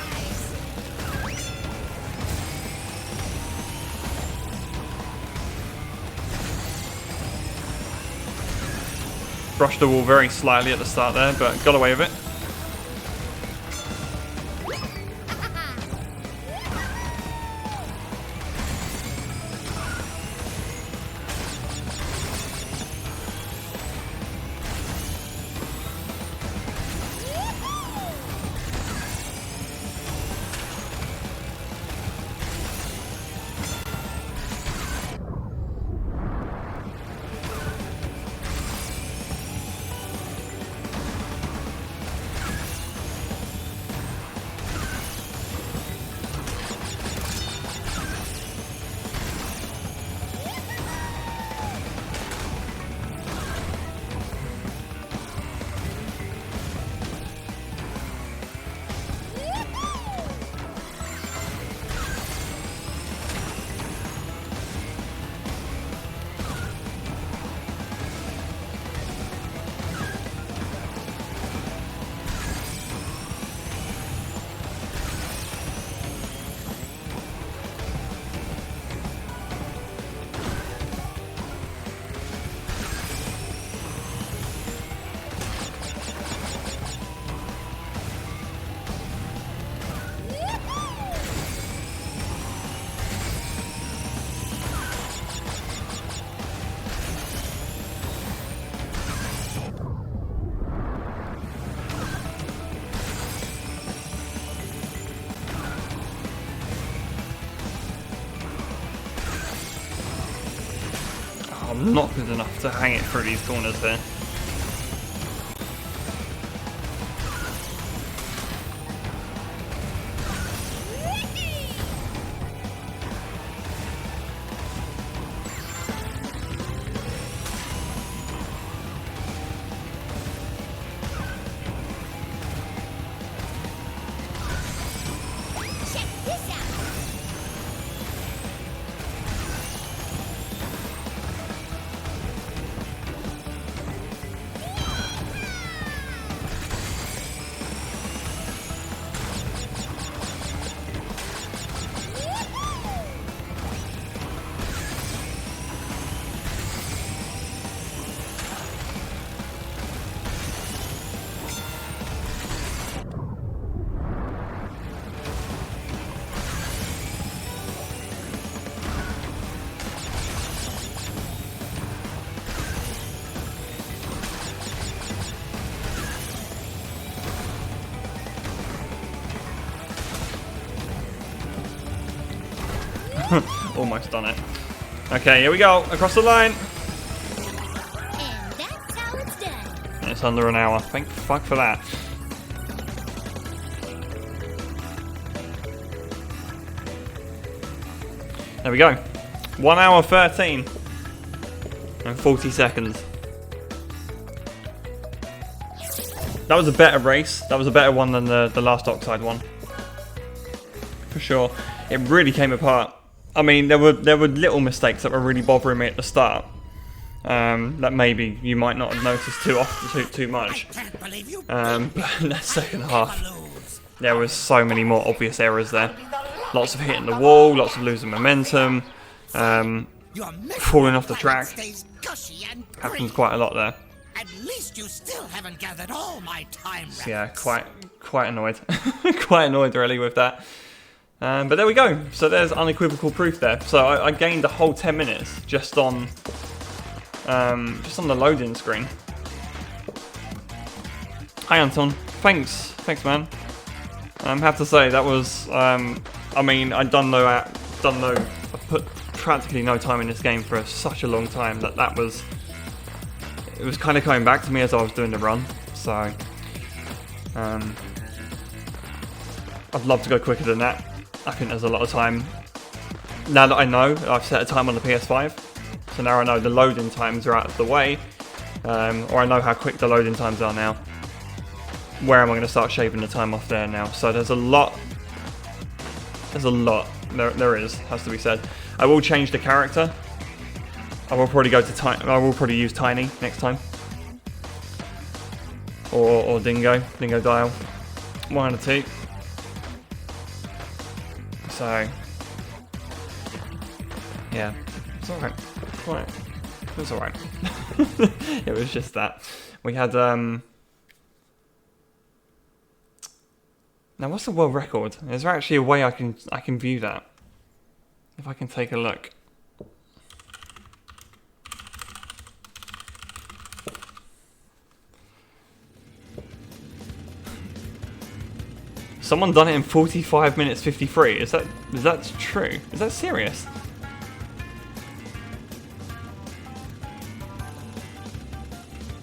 Brushed the wall very slightly at the start there, but got away with it. I'm not good enough to hang it through these corners here. Almost done it. Okay, here we go. Across the line. And that's how it's done. It's under an hour. Thank fuck for that. There we go. 1 hour 13 and 40 seconds. That was a better race. That was a better one than the last Oxide one. For sure. It really came apart. I mean, there were little mistakes that were really bothering me at the start. That maybe you might not have noticed too much. Can't believe you But in the second half, there was so many more obvious errors there. Lots of hitting the wall, lots of losing momentum, falling off the track. Happens quite a lot there. At least you still haven't gathered all my time. So yeah, quite annoyed. Quite annoyed really with that. But there we go. So there's unequivocal proof there. So I gained a whole 10 minutes just on the loading screen. Hi Anton, thanks man. I have to say that was, I mean, I put practically no time in this game for such a long time it was kind of coming back to me as I was doing the run. So, I'd love to go quicker than that. I think there's a lot of time. Now that I know, I've set a time on the PS5, so now I know the loading times are out of the way, or I know how quick the loading times are now. Where am I going to start shaving the time off there now? So there's a lot. There has to be said. I will change the character. I will probably use Tiny next time, or Dingo Dial, one of the two. So yeah, it's alright. It was alright. It was just that we had Now what's the world record? Is there actually a way I can view that? If I can take a look. Someone done it in 45 minutes 53. Is that true? Is that serious?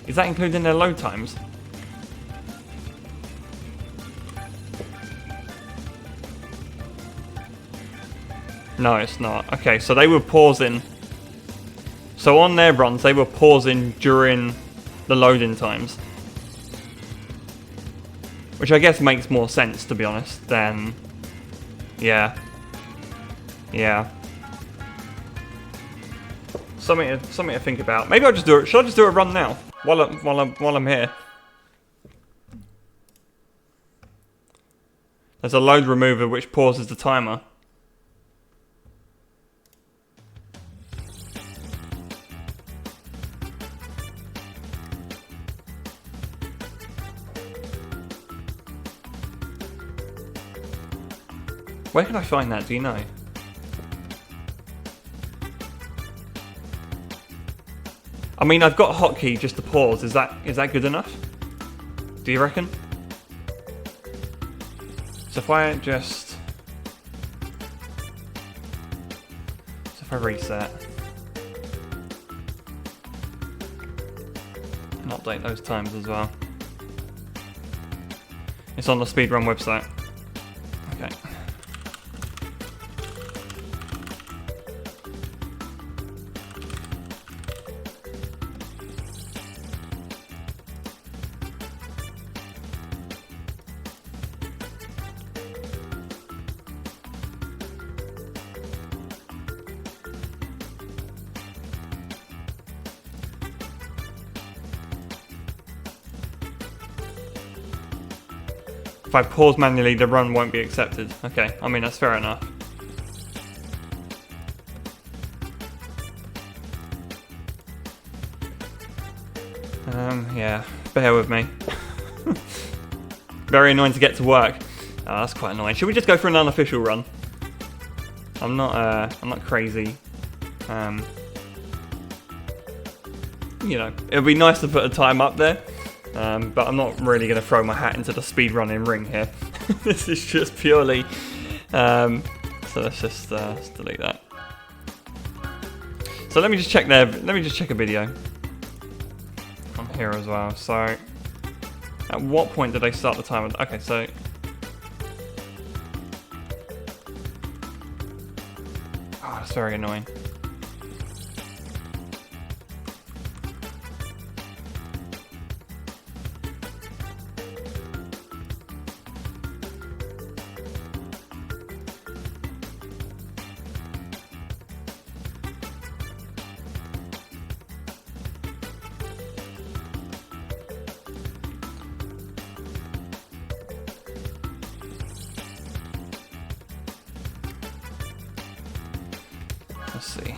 Is that including their load times? No, it's not. Okay, so they were pausing. So on their runs, they were pausing during the loading times. Which I guess makes more sense, to be honest, than... Yeah. Yeah. Something to think about. Maybe I'll just do it. Should I just do a run now? While I'm here? There's a load remover which pauses the timer. Where can I find that? Do you know? I mean, I've got a hotkey just to pause. Is that good enough? Do you reckon? So if I reset and update those times as well. It's on the speedrun website. Okay. If I pause manually, the run won't be accepted. Okay, I mean, that's fair enough. Yeah, bear with me. Very annoying to get to work. Oh, that's quite annoying. Should we just go for an unofficial run? I'm not crazy. You know, it would be nice to put a time up there. But I'm not really going to throw my hat into the speedrunning ring here. This is just purely So let's just delete that. So let me just check there. Let me just check a video on here as well. So at what point did they start the timer? Okay, so oh, that's very annoying. Let's see.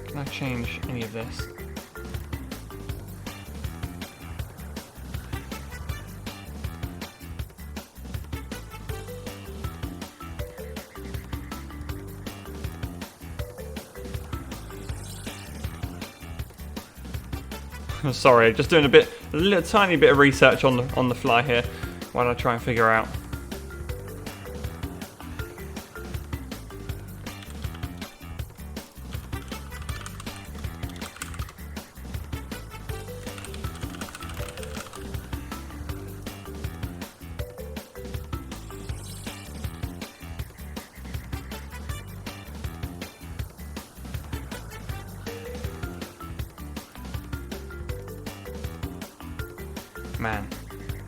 Can I change any of this? Sorry, just doing a little tiny bit of research on the fly here while I try and figure out. Man.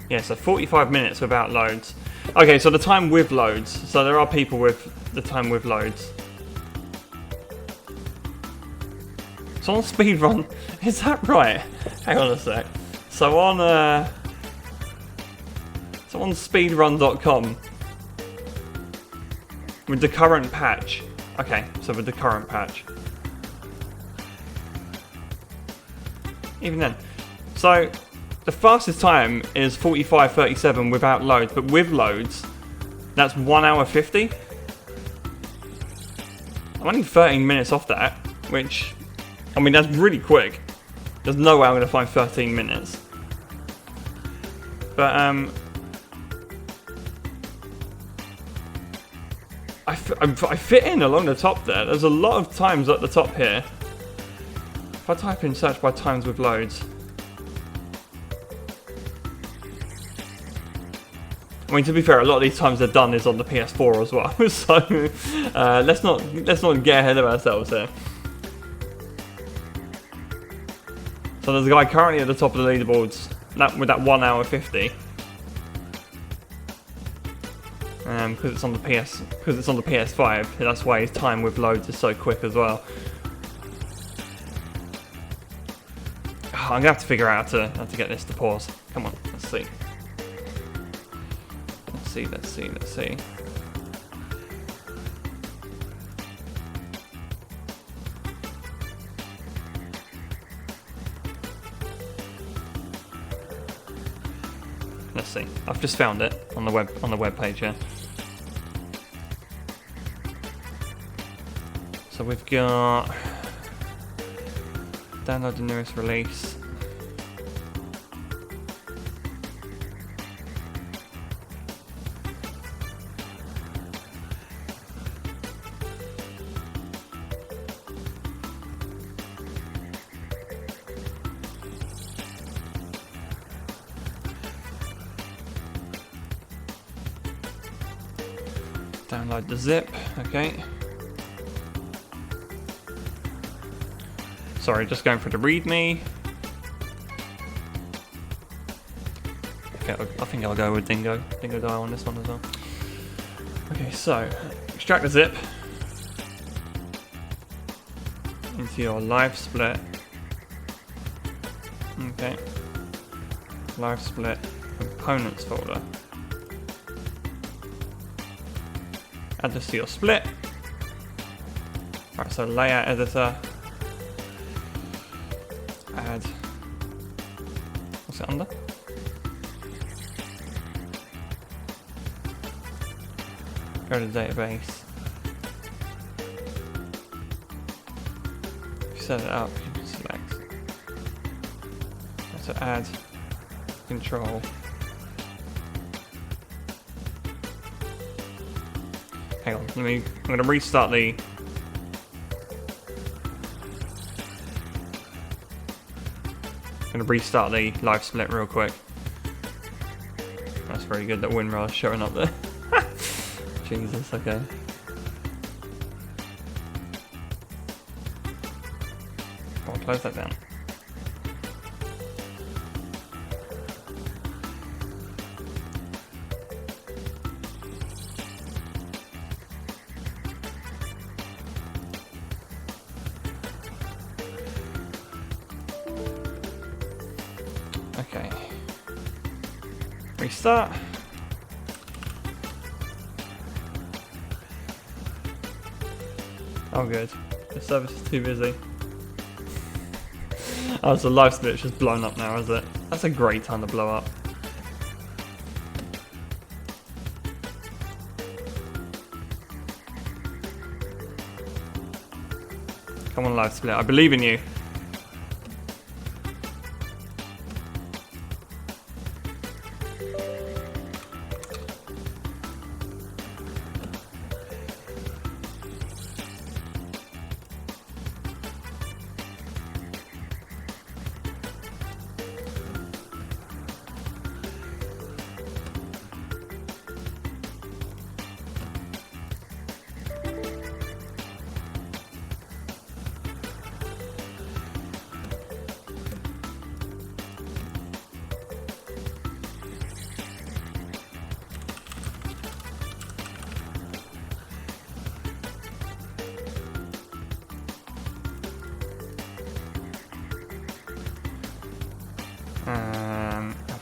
Yeah, so 45 minutes without loads. Okay, so the time with loads. So there are people with the time with loads. So on speedrun, is that right? Hang on a sec. So on speedrun.com with the current patch. Okay, so with the current patch. Even then. So the fastest time is 45:37 without loads, but with loads, that's 1 hour 50. I'm only 13 minutes off that, which, I mean, that's really quick. There's no way I'm going to find 13 minutes. But, I fit in along the top there. There's a lot of times at the top here. If I type in search by times with loads. I mean, to be fair, a lot of these times they're done is on the PS4 as well. So let's not get ahead of ourselves here. So there's a guy currently at the top of the leaderboards with that 1 hour 50. Because it's on the PS5. That's why his time with loads is so quick as well. I'm gonna have to figure out how to get this to pause. Come on, let's see. Let's see. Let's see. I've just found it on the web page here. So we've got download the newest release. Download the zip, okay. Sorry, just going for the readme. Okay, I think I'll go with Dingo Dial on this one as well. Okay, so extract the zip into your live split. Okay, live split components folder. Add this to your split. Right, so layout editor. Add. What's it under? Go to database. If you set it up, you can select. So add control. Hang on, I'm gonna restart the. I'm gonna restart the live split real quick. That's very good that WinRAR's showing up there. Jesus, okay. I'll close that down. Okay. Restart. Oh good. The service is too busy. Oh, so live split's just blown up now, is it? That's a great time to blow up. Come on, live split. I believe in you.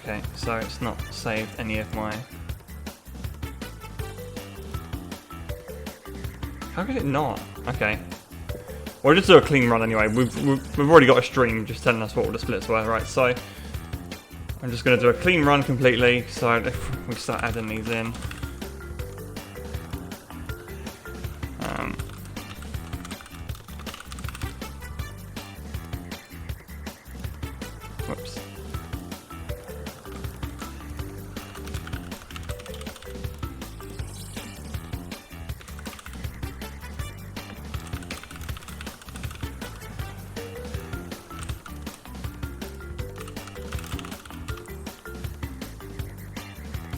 Okay, so it's not saved any of my... How could it not? Okay. We'll just do a clean run anyway. We've already got a stream just telling us what all the splits were, right? So I'm just going to do a clean run completely. So if we start adding these in. Whoops.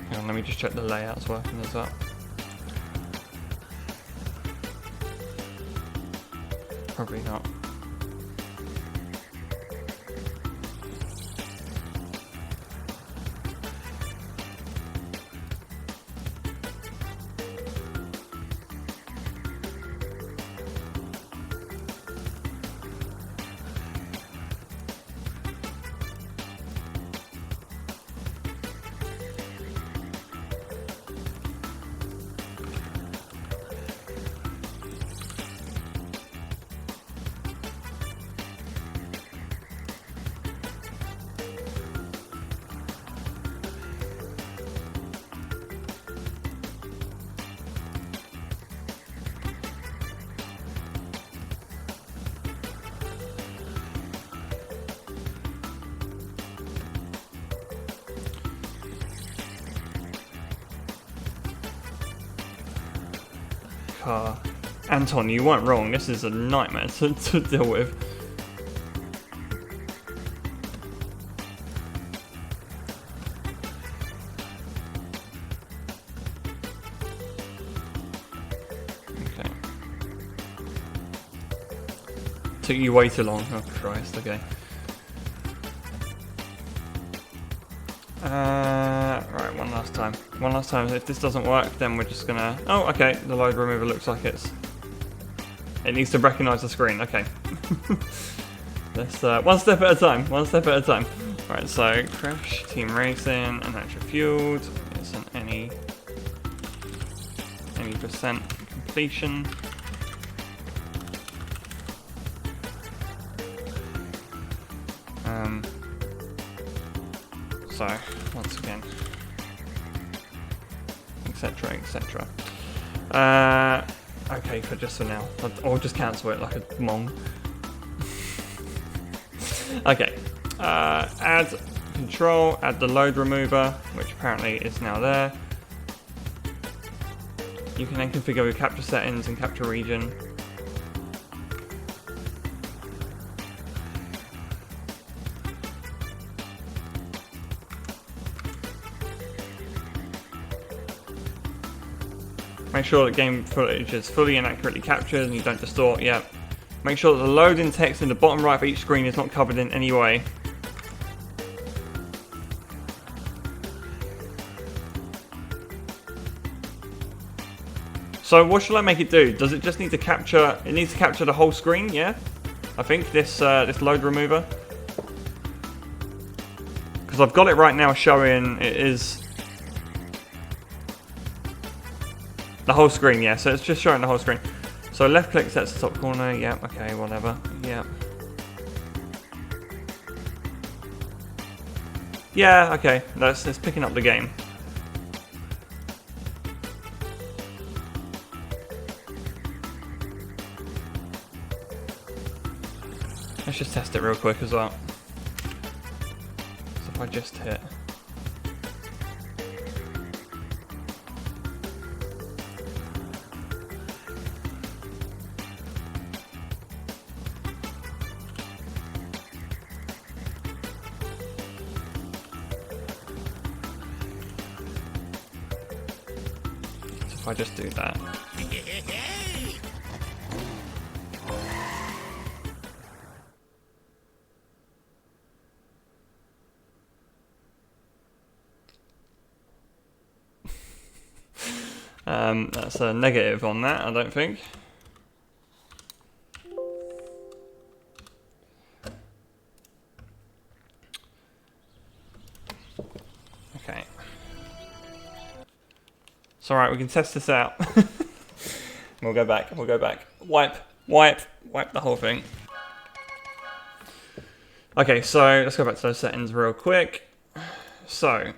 Hang on, let me just check the layout's working as well. Probably not. Anton, you weren't wrong. This is a nightmare to deal with. Okay. Took you way too long. Oh Christ. Okay. Right, one last time. One last time. If this doesn't work, then we're just gonna... Oh, okay. The load remover looks like it needs to recognise the screen. Okay. Let's one step at a time. One step at a time. Right. So crash, team racing, and extra fueled. It's an any percent completion. So once again, etc., etc. Okay, for just for now, I'll just cancel it like a mong. Okay, add control, add the load remover, which apparently is now there. You can then configure your capture settings and capture region. Make sure that game footage is fully and accurately captured and you don't distort. Yep. Make sure that the loading text in the bottom right of each screen is not covered in any way. So what should I make it do? Does it just need to capture? It needs to capture the whole screen, yeah? I think this this load remover. Because I've got it right now showing it is the whole screen, yeah. So it's just showing the whole screen. So left click sets the top corner. Yep. Okay. Whatever. Yep. Yeah. Okay. It's picking up the game. Let's just test it real quick as well. So if I just hit. So if I just do that. That's a negative on that, I don't think. Okay. It's alright, we can test this out. We'll go back, Wipe the whole thing. Okay, so let's go back to those settings real quick. So,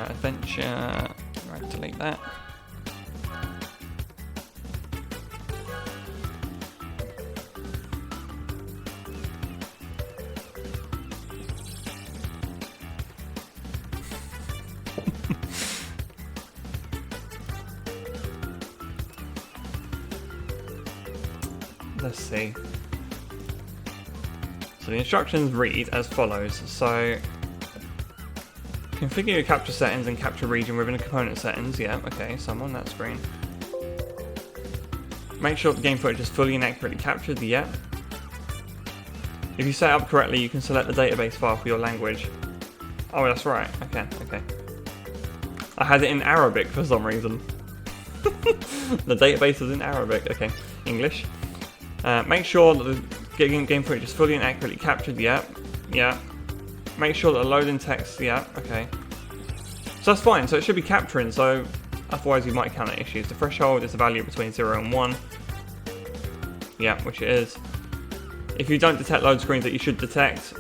adventure, right, delete that. Let's see. So the instructions read as follows. So configure your capture settings and capture region within the component settings. Yeah, okay, so I'm on that screen. Make sure the game footage is fully and accurately captured. Yeah. If you set it up correctly, you can select the database file for your language. Oh, that's right. Okay. I had it in Arabic for some reason. The database is in Arabic. Okay, English. Make sure that the game footage is fully and accurately captured. Yeah. Make sure that the loading text. Yeah. Okay. So that's fine. So it should be capturing. So otherwise, you might encounter issues. The threshold is a value between 0 and 1. Yeah, which it is. If you don't detect load screens that you should detect,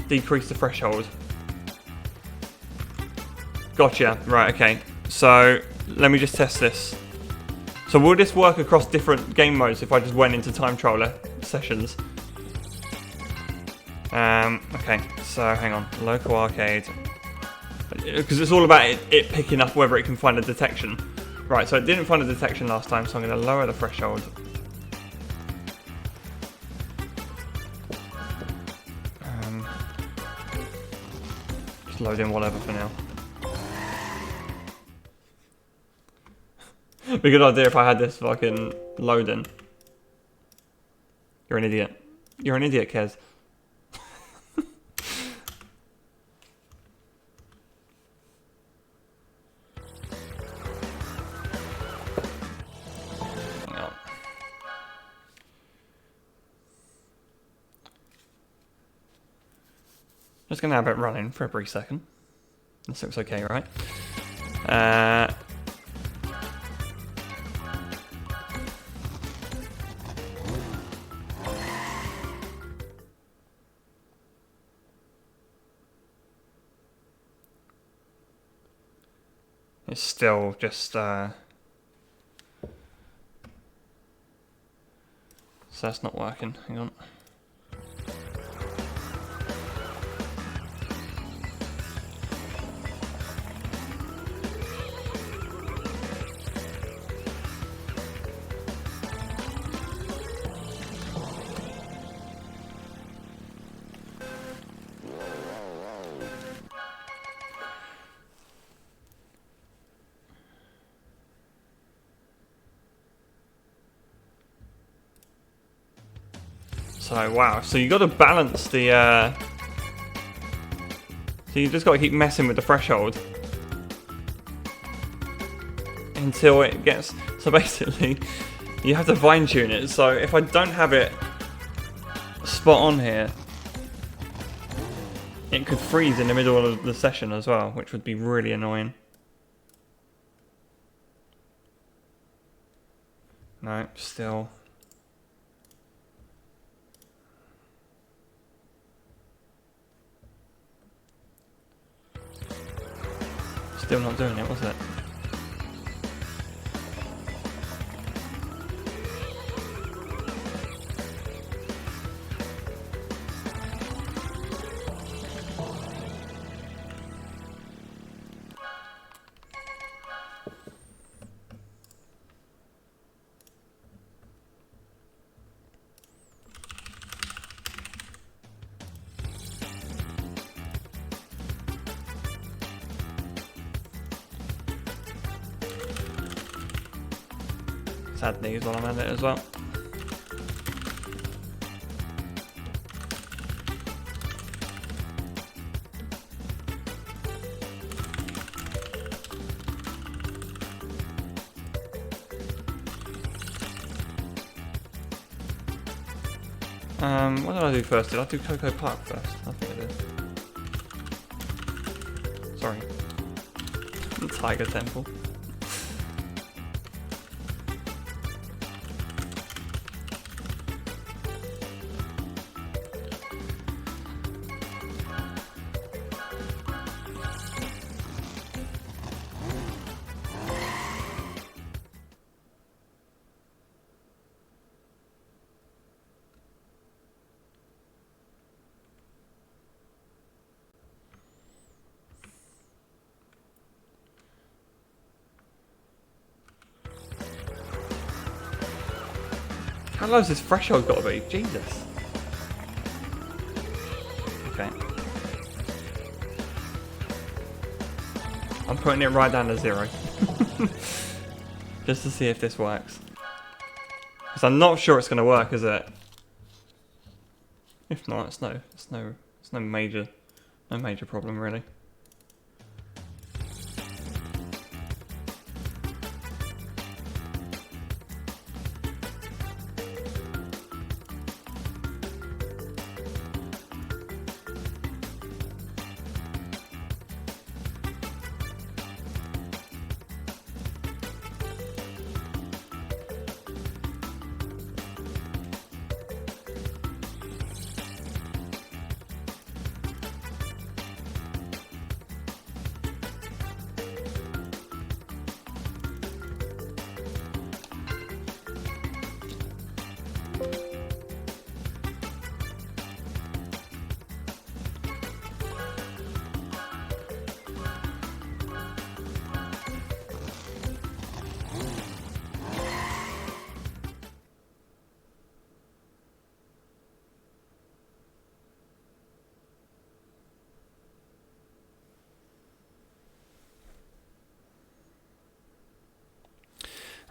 decrease the threshold. Gotcha. Right. Okay. So let me just test this. So will this work across different game modes if I just went into time trial sessions? Okay, so hang on, local arcade. Because it's all about it picking up whether it can find a detection. Right, so it didn't find a detection last time, so I'm going to lower the threshold. Just load in whatever for now. Be a good idea if I had this fucking loading. You're an idiot. You're an idiot, Kez. Hang on. Just gonna have it running for a brief second. This looks okay, right? It's still just so that's not working. Hang on. So wow, so you got to balance the. So you just got to keep messing with the threshold until it gets. So basically, you have to fine tune it. So if I don't have it spot on here, it could freeze in the middle of the session as well, which would be really annoying. No, still. Still not doing it, was it? Let's add these while I'm at it as well. What did I do first? Did I do Cocoa Park first? I think I did. Sorry. The Tiger Temple. How low's this threshold got to be? Jesus. Okay. I'm putting it right down to 0. Just to see if this works. Because I'm not sure it's going to work, is it? If not, it's no major problem really.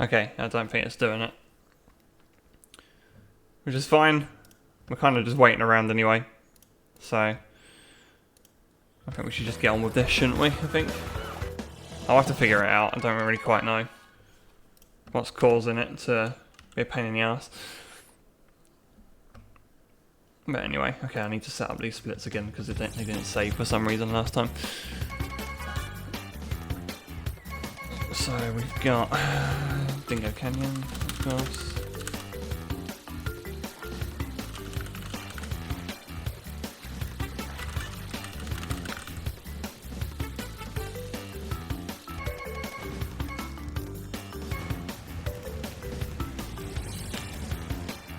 Okay, I don't think it's doing it. Which is fine. We're kind of just waiting around anyway. So, I think we should just get on with this, shouldn't we? I think. I'll have to figure it out. I don't really quite know what's causing it to be a pain in the ass. But anyway, okay, I need to set up these splits again because they didn't save for some reason last time. So we've got Dingo Canyon, of course.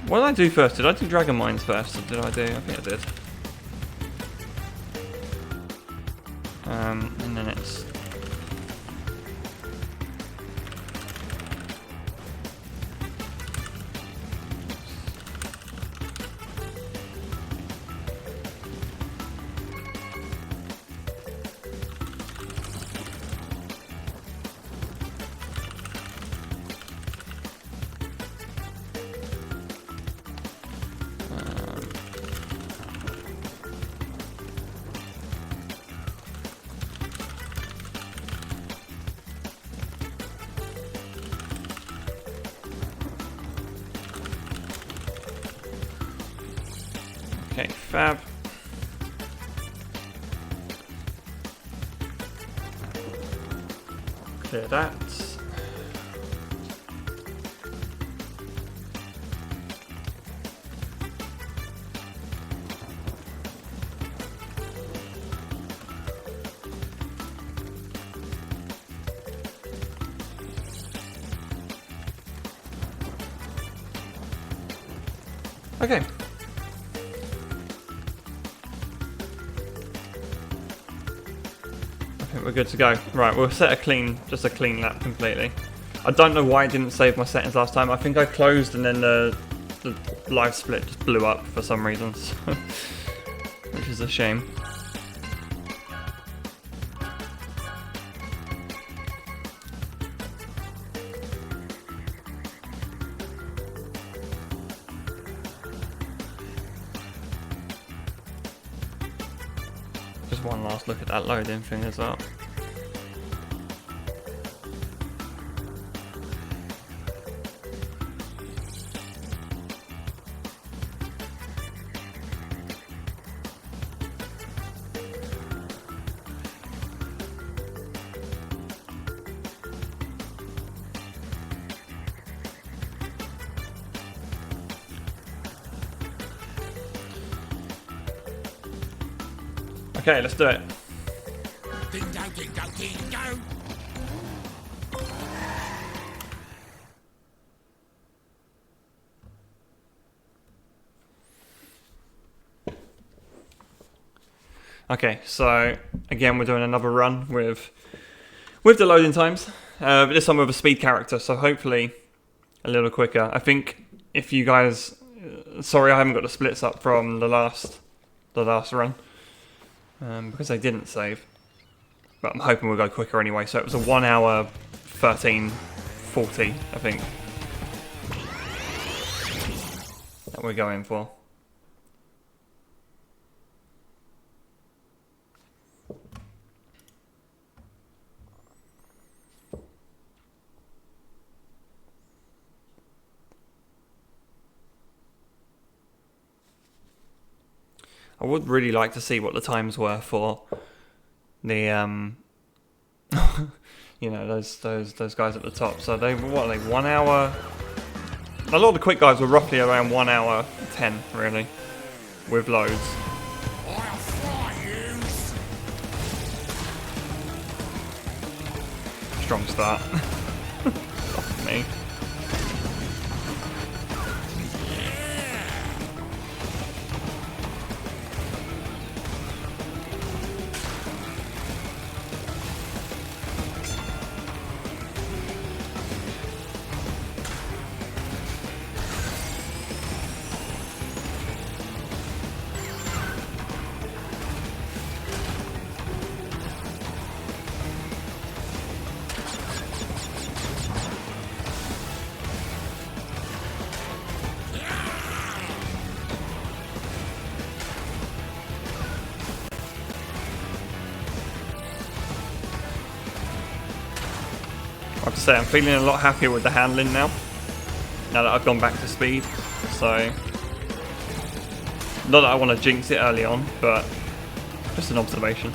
What did I do first? Did I do Dragon Mines first? Or did I do? I think I did. And then it's... Okay, fab. Clear that. Okay. We're good to go. Right, we'll set just a clean lap completely. I don't know why I didn't save my settings last time. I think I closed and then the live split just blew up for some reason, so which is a shame. Just one last look at that loading thing as well. Okay, let's do it. Dingo, dingo, dingo. Okay, so again we're doing another run with the loading times, but this time with a speed character, so hopefully a little quicker. I think if you guys, sorry I haven't got the splits up from the last run, because they didn't save, but I'm hoping we'll go quicker anyway. So it was a 1 hour 13:40, I think, that we're going for. I would really like to see what the times were for the you know, those guys at the top. So they were, what are they, 1 hour? A lot of the quick guys were roughly around 1 hour 10, really, with loads. I'll fry you. Strong start. Fuck me. I have to say, I'm feeling a lot happier with the handling now that I've gone back to speed. So Not that I want to jinx it early on, but just an observation.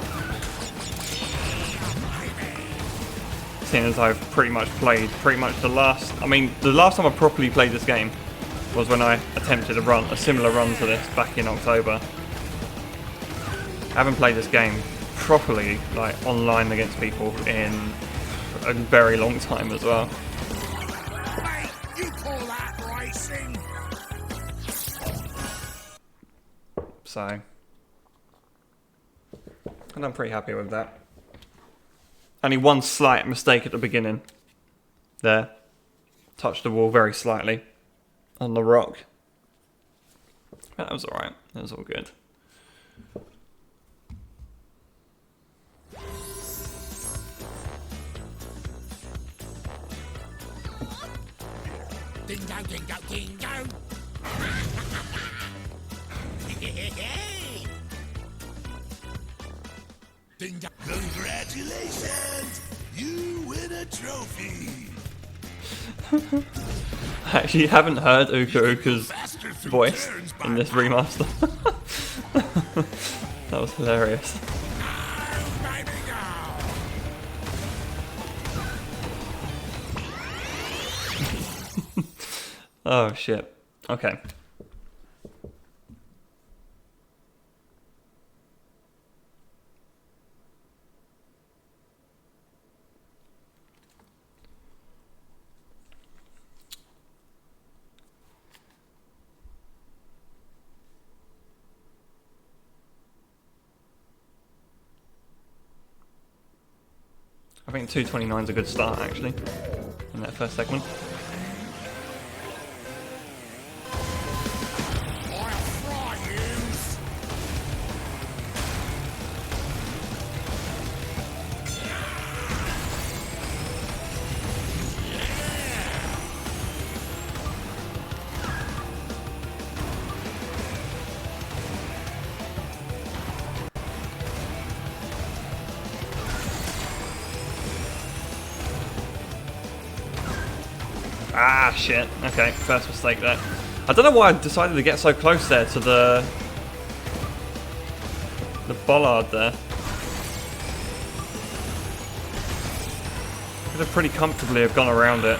Seeing as I've pretty much played the last time I properly played this game was when I attempted a similar run to this back in October. I haven't played this game properly, like online against people, in a very long time as well. Hey, you call that racing? So, and I'm pretty happy with that. Only one slight mistake at the beginning. There. Touched the wall very slightly. On the rock. That was alright. That was all good. Dingo, dingo, dingo. Dingo. Congratulations! You win a trophy! I actually haven't heard Uka Uka's voice in this remaster. That was hilarious. Oh shit. Okay. I think 229 is a good start actually in that first segment. I'll fry yous! Ah, shit. Okay, first mistake there. I don't know why I decided to get so close there to the bollard there. Could have pretty comfortably have gone around it.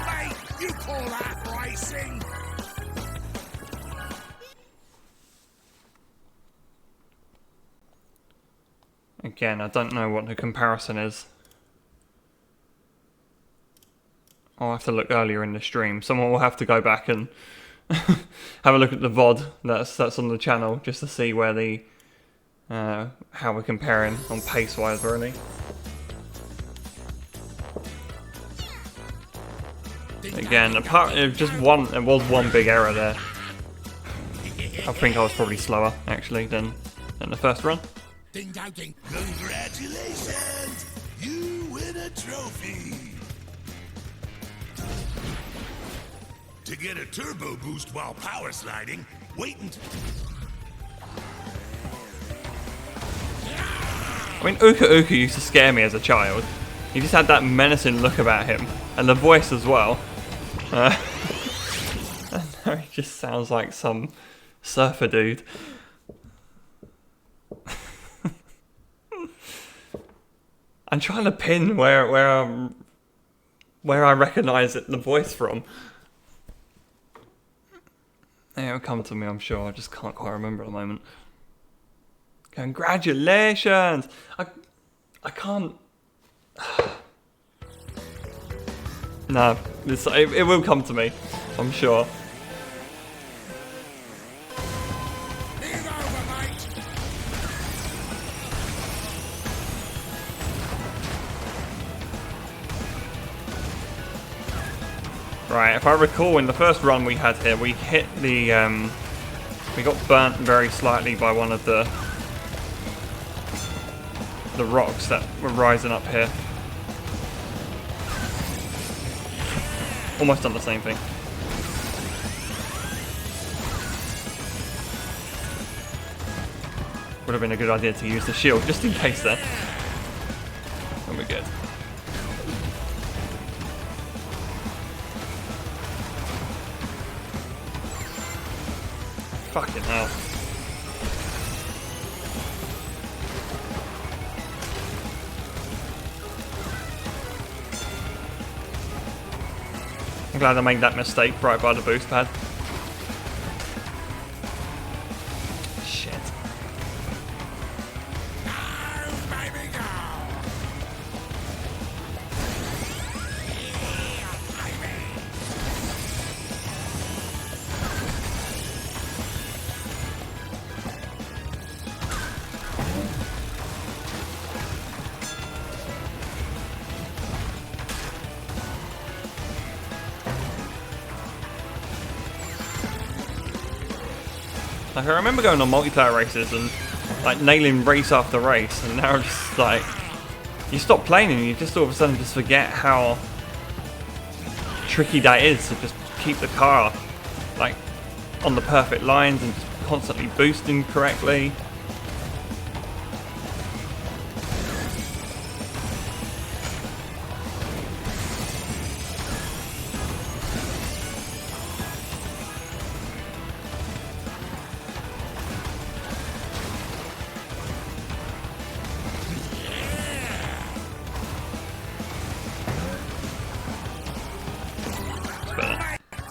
Hey, you call that racing? Again, I don't know what the comparison is. I'll have to look earlier in the stream. Someone will have to go back and have a look at the VOD that's on the channel just to see where the how we're comparing on pace wise really. Again, apart there was one big error there. I think I was probably slower actually than the first run. Ding dong ding. Congratulations! You win a trophy! To get a turbo boost while power sliding, wait until... I mean, Uka Uka used to scare me as a child. He just had that menacing look about him, and the voice as well. And now he just sounds like some surfer dude. I'm trying to pin where I recognise the voice from. It'll come to me, I'm sure. I just can't quite remember at the moment. Congratulations! I can't. No, it will come to me, I'm sure. Move over, mate! Right, if I recall, in the first run we had here, we hit the, we got burnt very slightly by one of the rocks that were rising up here. Almost done the same thing. Would have been a good idea to use the shield, just in case then. And we're good. Fucking hell. I'm glad I made that mistake right by the boost pad. Shit. Like, I remember going on multiplayer races and like nailing race after race, and now just like you stop playing and you just all of a sudden just forget how tricky that is to just keep the car like on the perfect lines and just constantly boosting correctly.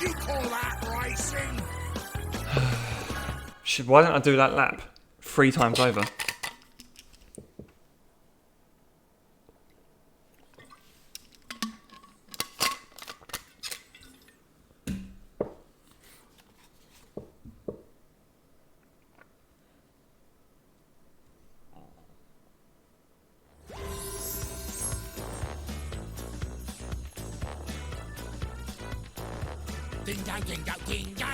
You call that racing? Shit, why don't I do that lap 3 times over? Dingo, dingo, dingo.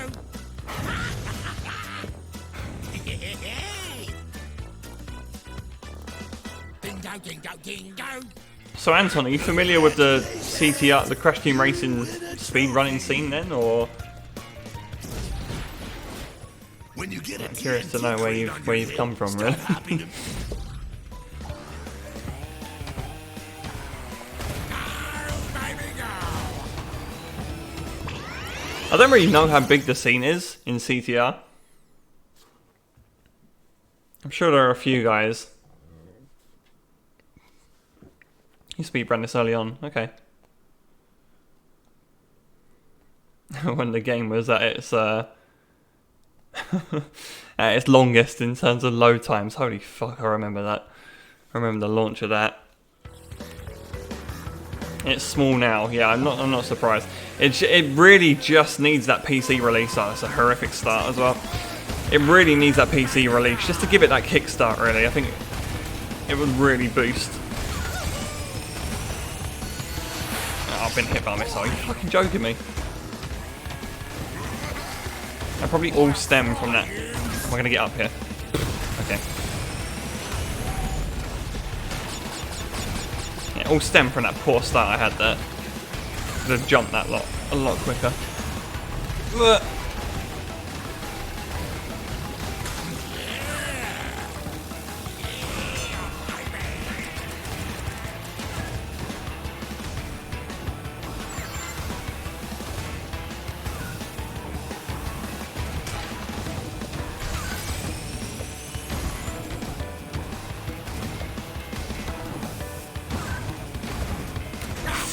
Dingo, dingo, dingo. So Anton, are you familiar with the CTR, the Crash Team Racing speed running scene then, or? When you get I'm curious to know where you've come from, really. I don't really know how big the scene is in CTR. I'm sure there are a few guys. You speedrun this early on, okay. When the game was at its longest in terms of load times. Holy fuck, I remember that. I remember the launch of that. It's small now, yeah, I'm not surprised. It really just needs that PC release. Oh, it's a horrific start as well. It really needs that PC release just to give it that kickstart, really. I think it would really boost. Oh, I've been hit by a missile. Are you fucking joking me? That probably all stem from that. Am I gonna get up here? Okay. Yeah, all stem from that poor start I had there. Could have jumped that a lot quicker. Ugh.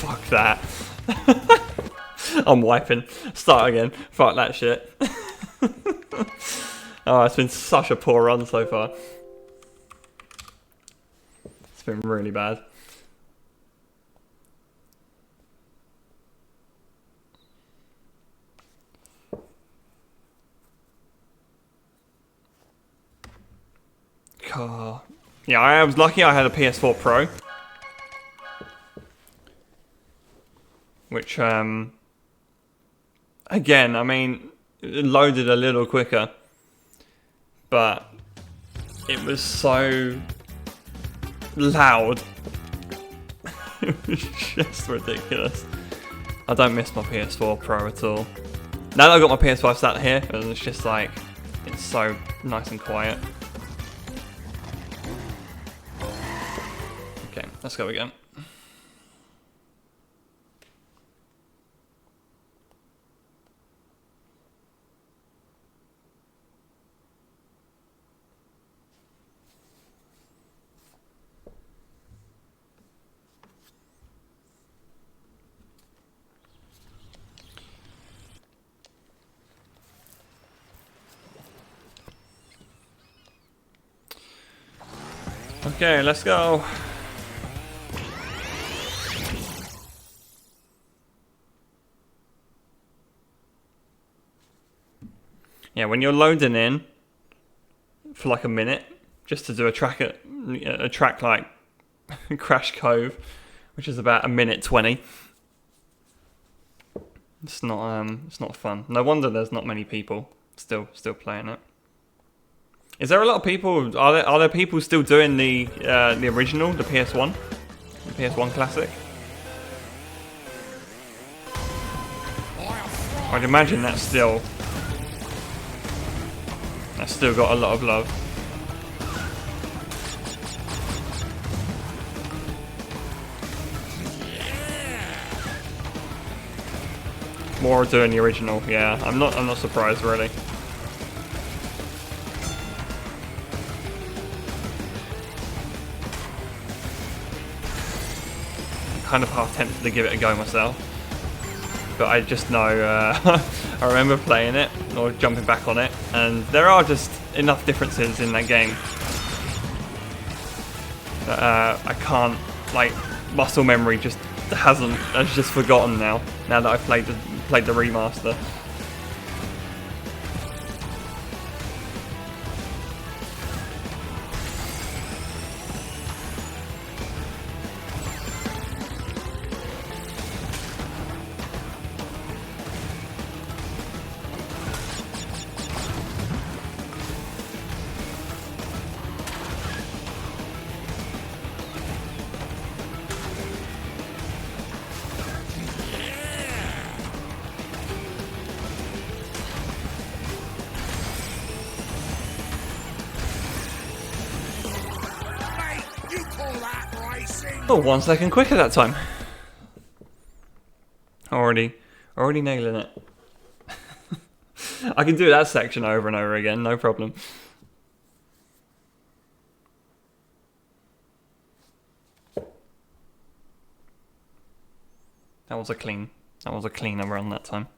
Fuck that. I'm wiping. Start again. Fuck that shit. Oh, it's been such a poor run so far. It's been really bad. God. Yeah, I was lucky I had a PS4 Pro. Which again, I mean, it loaded a little quicker, but it was so loud. It was just ridiculous. I don't miss my PS4 Pro at all. Now that I've got my PS5 sat here, it's just like, it's so nice and quiet. Okay, let's go again. Okay, let's go. Yeah, when you're loading in for like a minute just to do a track like Crash Cove, which is about a minute 20. It's not fun. No wonder there's not many people still playing it. Is there a lot of people? Are there people still doing the original, the PS1 classic? I'd imagine that's still got a lot of love. More doing the original, yeah. I'm not surprised really. Kind of half tempted to give it a go myself, but I just know I remember playing it or jumping back on it, and there are just enough differences in that game that I can't, like, muscle memory just has just forgotten now that I've played the remaster. Oh, 1 second quicker that time. Already nailing it. I can do that section over and over again, no problem. That was a clean run that time.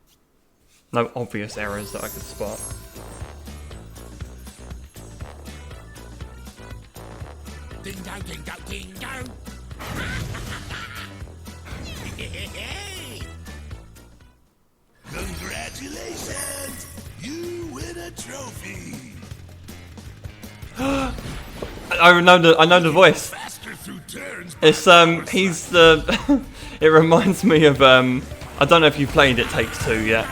No obvious errors that I could spot. Ding dong, ding dong, ding dong. Congratulations! You win a trophy. I know the voice. Faster through turns. It's he's the. It reminds me of I don't know if you played It Takes Two yet,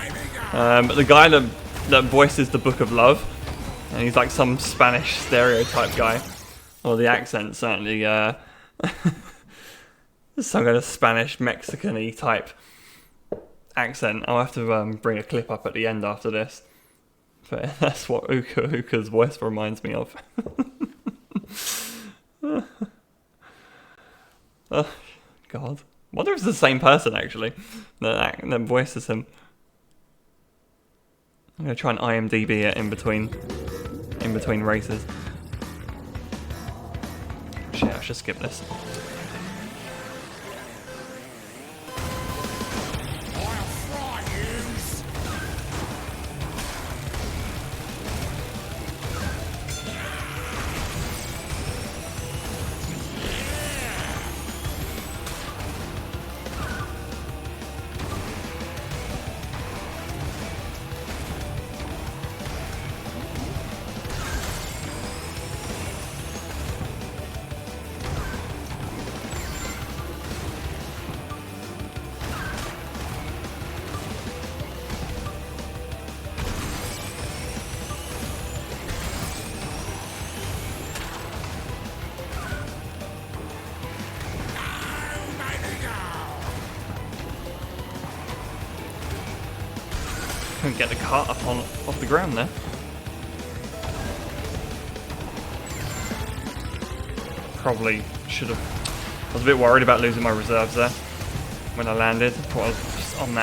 but the guy that voices the Book of Love, and he's like some Spanish stereotype guy, or the accent certainly some kind of Spanish Mexican-y type accent. I'll have to bring a clip up at the end after this, but that's what Uka's voice reminds me of. Oh, God. I wonder if it's the same person actually that voices him. I'm gonna try and IMDb it in between races. Shit, I should skip this. Couldn't get the cart up on off the ground there. Probably should have. I was a bit worried about losing my reserves there when I landed. I thought I was just on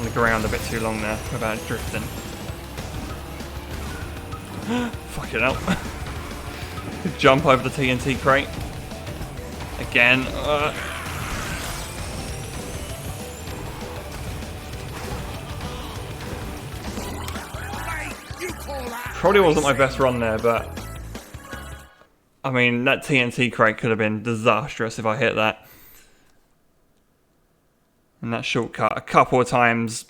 the ground a bit too long there without drifting. Fucking hell. Jump over the TNT crate. Again. Probably wasn't my best run there, but I mean, that TNT crate could have been disastrous if I hit that. And that shortcut a couple of times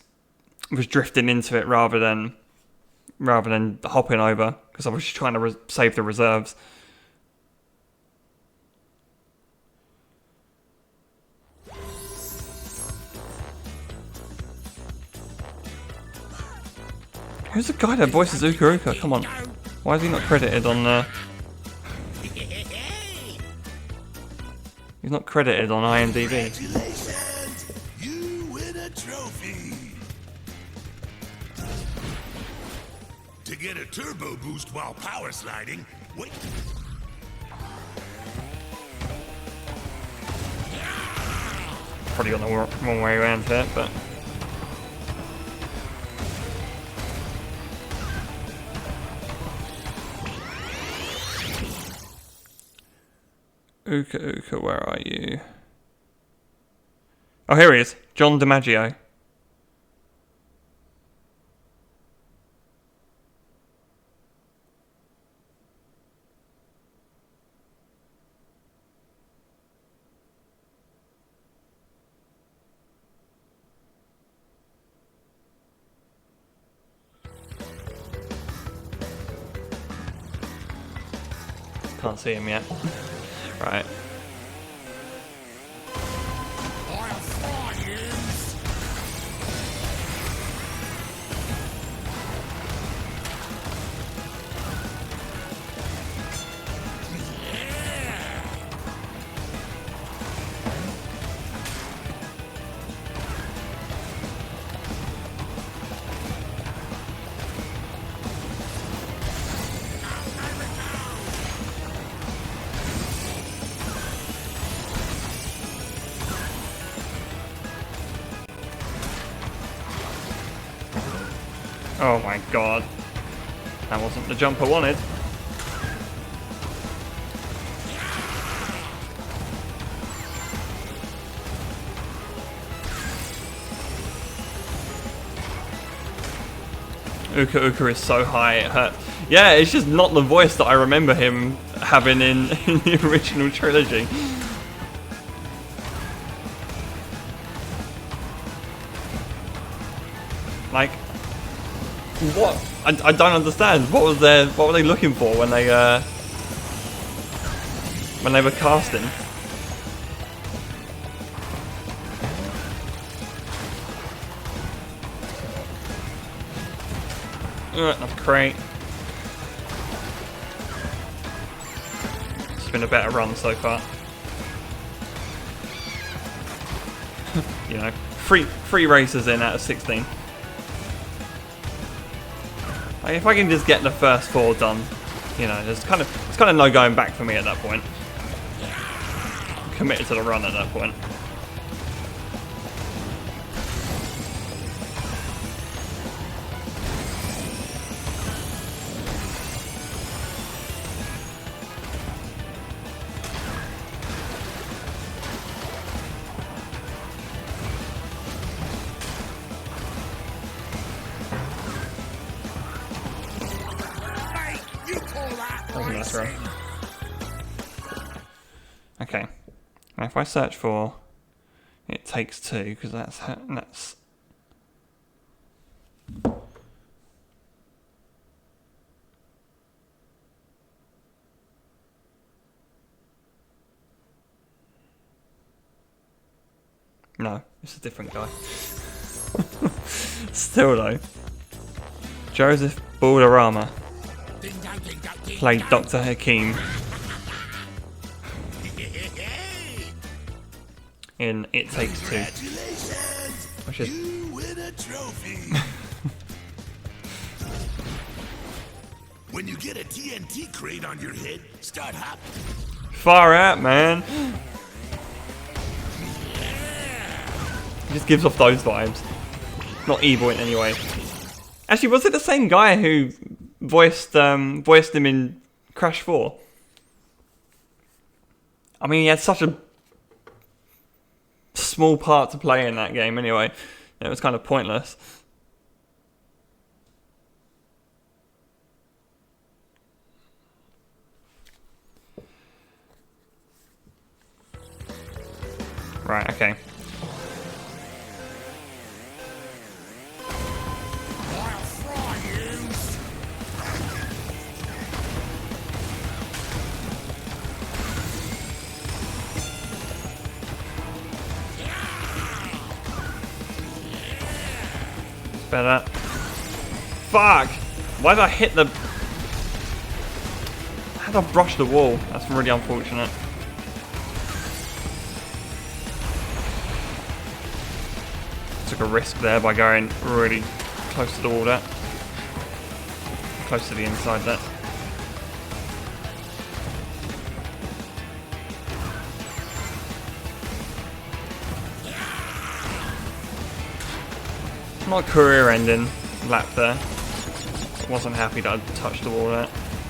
was drifting into it rather than hopping over, because I was just trying to save the reserves. Who's the guy that voices Uka Uka? Come on. Why is he not credited on He's not credited on IMDb. Congratulations! You win a trophy! To get a turbo boost while power sliding, wait. Probably got the wrong way around here, but Uka Uka, where are you? Oh, here he is. John DiMaggio. Can't see him yet. Right. Oh my god. That wasn't the jump I wanted. Uka Uka is so high it hurt. Yeah, it's just not the voice that I remember him having in the original trilogy. Like, what? I don't understand. What were they looking for when they were casting? Another crate. It's been a better run so far. You know, three races in out of 16. Like, if I can just get the first 4 done, you know, it's kind of no going back for me at that point. I'm committed to the run at that point. Okay, now if I search for It Takes Two, because that's no, it's a different guy. Still though, Joseph Balderrama played Dr. Hakim in It Takes Two, which is the trophy. When you get a TNT crate on your head, start hopping. Far out, man. He just gives off those vibes. Not evil in any way. Actually, was it the same guy who voiced him in Crash 4? I mean, he had such a small part to play in that game anyway. It was kind of pointless. Right, okay. I'll fry you. Better. Fuck! Why did I hit the... How did I brush the wall? That's really unfortunate. Took a risk there by going really close to the wall there. Close to the inside there. Not career-ending lap there. Wasn't happy that I touched the wall there.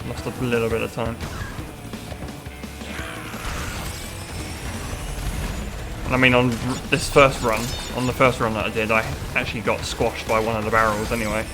Lost a little bit of time. And I mean, on this first run, on the first run that I did, I actually got squashed by one of the barrels anyway.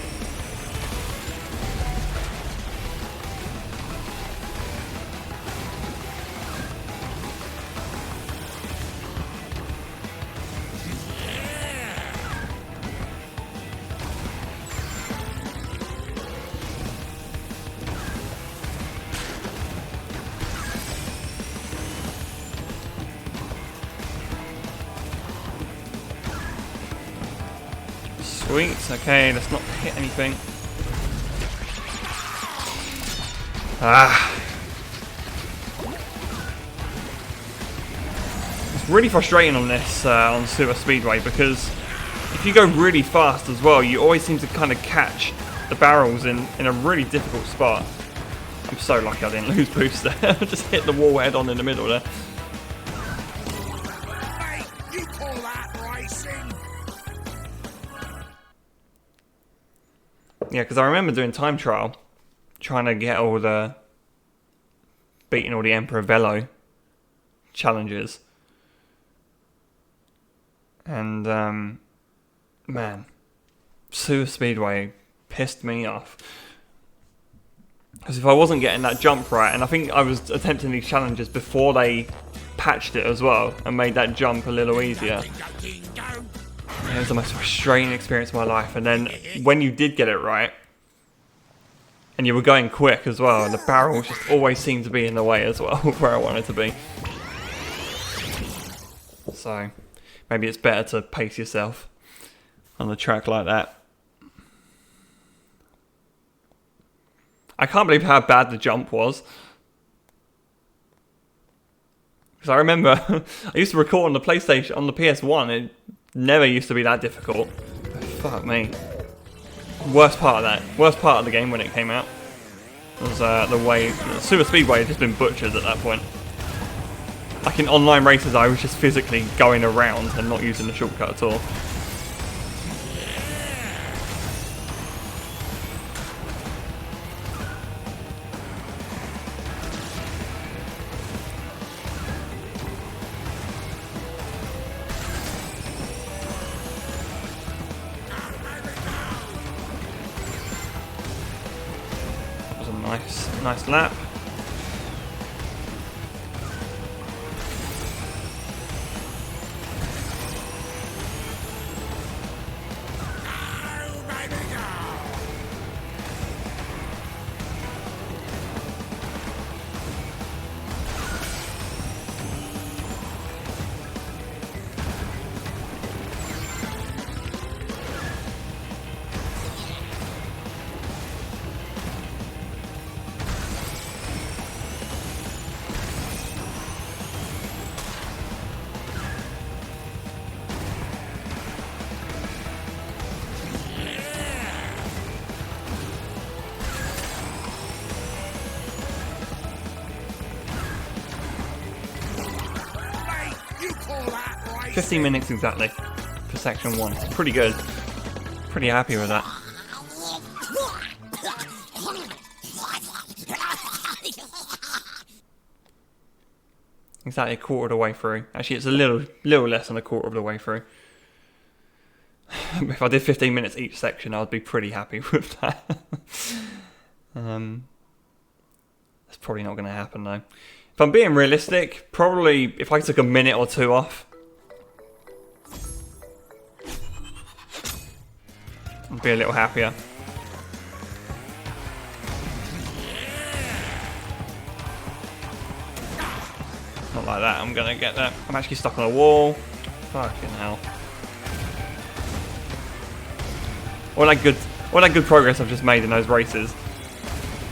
Sweet, okay, let's not hit anything. Ah. It's really frustrating on this, on Super Speedway, because if you go really fast as well, you always seem to kind of catch the barrels in a really difficult spot. I'm so lucky I didn't lose boost there. I just hit the wall head on in the middle there. Hey, you call that racing? Yeah, because I remember doing time trial, trying to get all the... beating all the Emperor Velo challenges. And, man, Super Speedway pissed me off. Because if I wasn't getting that jump right, and I think I was attempting these challenges before they patched it as well, and made that jump a little easier. It was the most frustrating experience of my life. And then when you did get it right, and you were going quick as well, the barrels just always seemed to be in the way as well, where I wanted to be. So, maybe it's better to pace yourself on the track like that. I can't believe how bad the jump was. Because I remember, I used to record on the PlayStation, on the PS1, it never used to be that difficult. Fuck me. Worst part of the game when it came out was the way Super Speedway had just been butchered at that point. Like in online races, I was just physically going around and not using the shortcut at all. Nice lap. call that racing? 15 minutes exactly for section 1. It's pretty good. Pretty happy with that. Exactly a quarter of the way through. Actually, it's a little less than a quarter of the way through. If I did 15 minutes each section, I'd be pretty happy with that. That's probably not going to happen though. If I'm being realistic, probably if I took a minute or two off, I'd be a little happier. Not like that, I'm gonna get that. I'm actually stuck on a wall. Fucking hell. All that good progress I've just made in those races.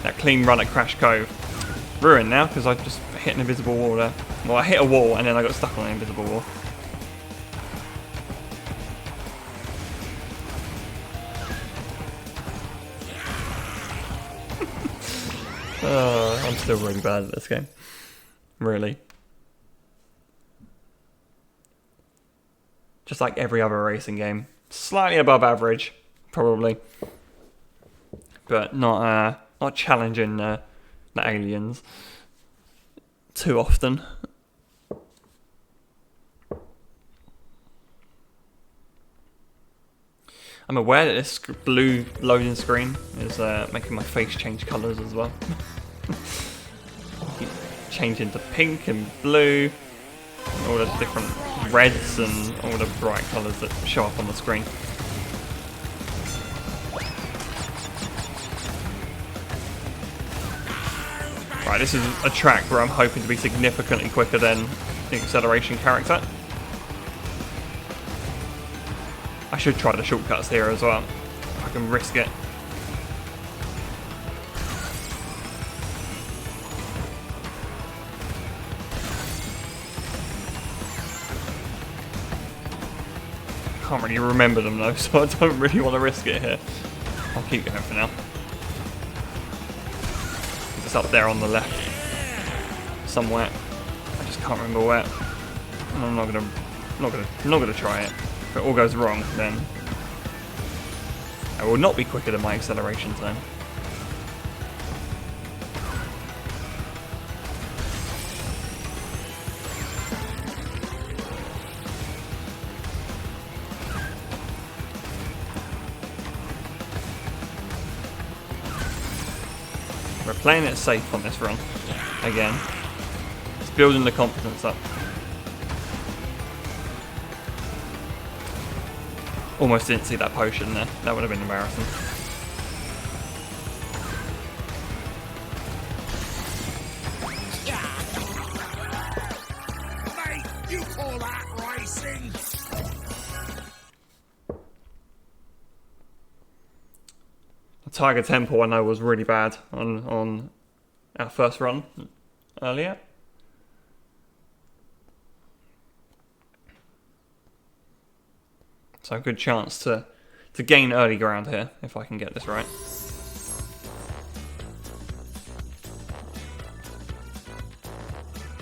That clean run at Crash Cove. Ruined now, because I just hit an invisible wall there. Well, I hit a wall and then I got stuck on an invisible wall. Oh, I'm still really bad at this game. Really. Just like every other racing game. Slightly above average, probably. But not challenging the aliens too often. I'm aware that this blue loading screen is making my face change colours as well. Keep changing to pink and blue, all the different reds and all the bright colours that show up on the screen. Right, this is a track where I'm hoping to be significantly quicker than the acceleration character. I should try the shortcuts here as well, if I can risk it. Can't really remember them though, so I don't really want to risk it here. I'll keep going for now. It's up there on the left, somewhere. I just can't remember where. And I'm not gonna try it. If it all goes wrong, then I will not be quicker than my acceleration time. We're playing it safe on this run. Again. It's building the confidence up. Almost didn't see that potion there. That would have been embarrassing. Mate, you call that racing? The Tiger Temple I know was really bad on our first run earlier. So a good chance to gain early ground here, if I can get this right.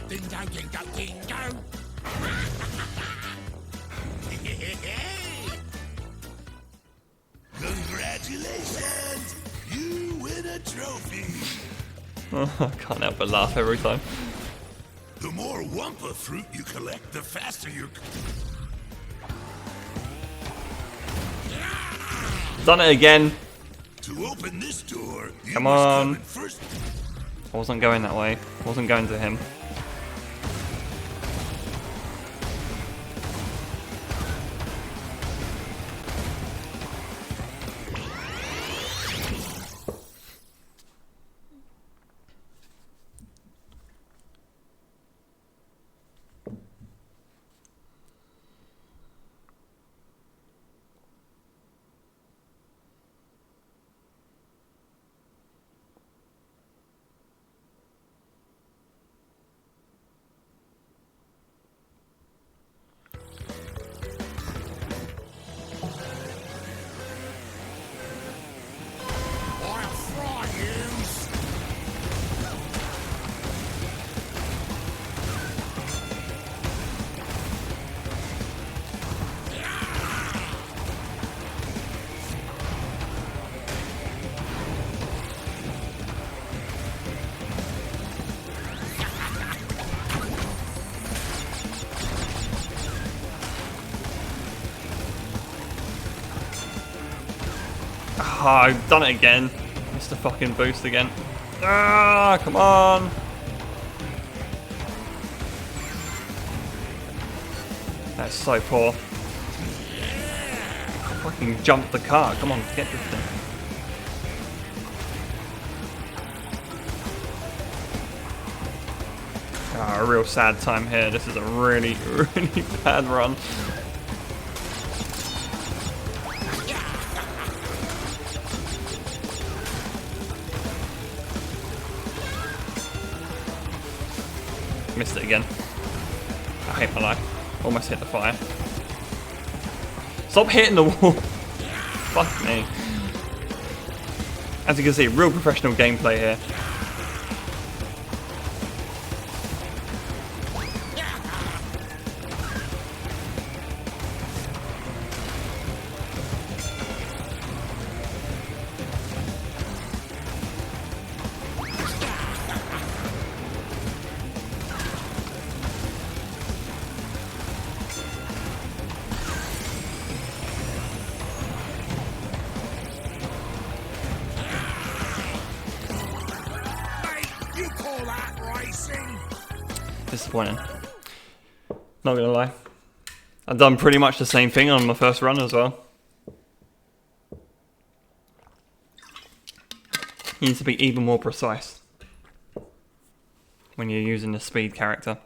Ding dong, ding dong, ding dong. Congratulations! You win a trophy! Oh, I can't help but laugh every time. The more Wumpa fruit you collect, the faster you... Done it again. To open this door, you Come must on. come in first. I wasn't going that way. I wasn't going to him. Ah, I've done it again. Missed the fucking boost again. Ah, come on. That's so poor. Fucking jump the car. Come on, get this thing. Ah, a real sad time here. This is a really, really bad run. Missed it again. I hate my life. Almost hit the fire. Stop hitting the wall. Fuck me. As you can see, real professional gameplay here. Disappointing. Not gonna lie. I've done pretty much the same thing on my first run as well. You need to be even more precise when you're using the speed character.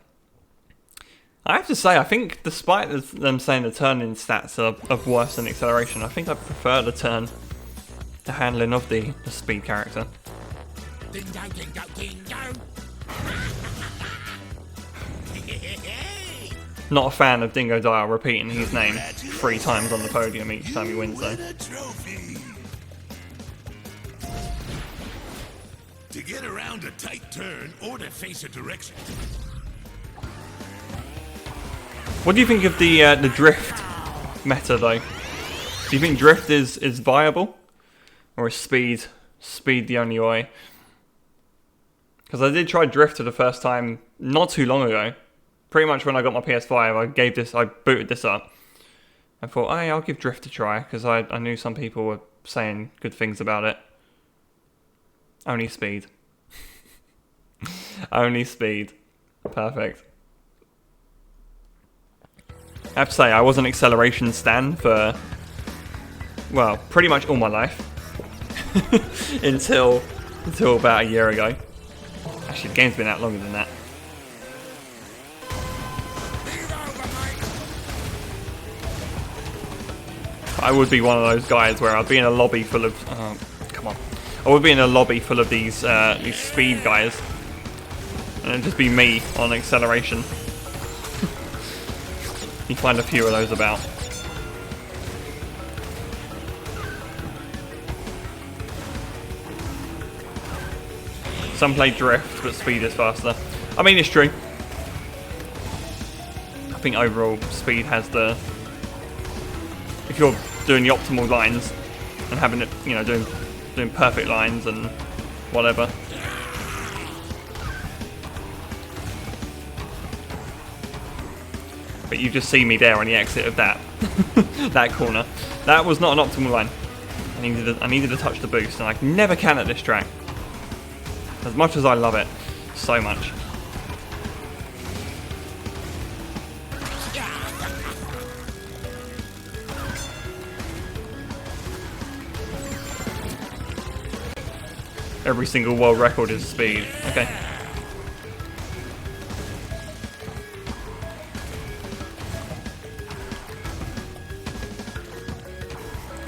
I have to say, I think despite them saying the turning stats are worse than acceleration, I think I prefer the handling of the speed character. Ding dong, ding dong, ding dong. Not a fan of Dingo Dial repeating his name 3 times on the podium each time he wins though. To get around a tight turn or to face a direction. What do you think of the drift meta though? Do you think drift is viable, or is speed the only way? Because I did try drift for the first time not too long ago. Pretty much when I got my PS5, I booted this up. I thought, hey, I'll give drift a try because I knew some people were saying good things about it. Only speed. Only speed. Perfect. I have to say, I was an acceleration stan for, well, pretty much all my life. until about a year ago. Actually, the game's been out longer than that. I would be one of those guys where I'd be in a lobby full of, come on. I would be in a lobby full of these speed guys. And it'd just be me on acceleration. You find a few of those about. Some play drift, but speed is faster. I mean, it's true. I think overall speed has the... If you're doing the optimal lines and having it, you know, doing perfect lines and whatever. But you just see me there on the exit of that that corner. That was not an optimal line. I needed to touch the boost, and I never can at this track. As much as I love it so much. Every single world record is speed. Okay.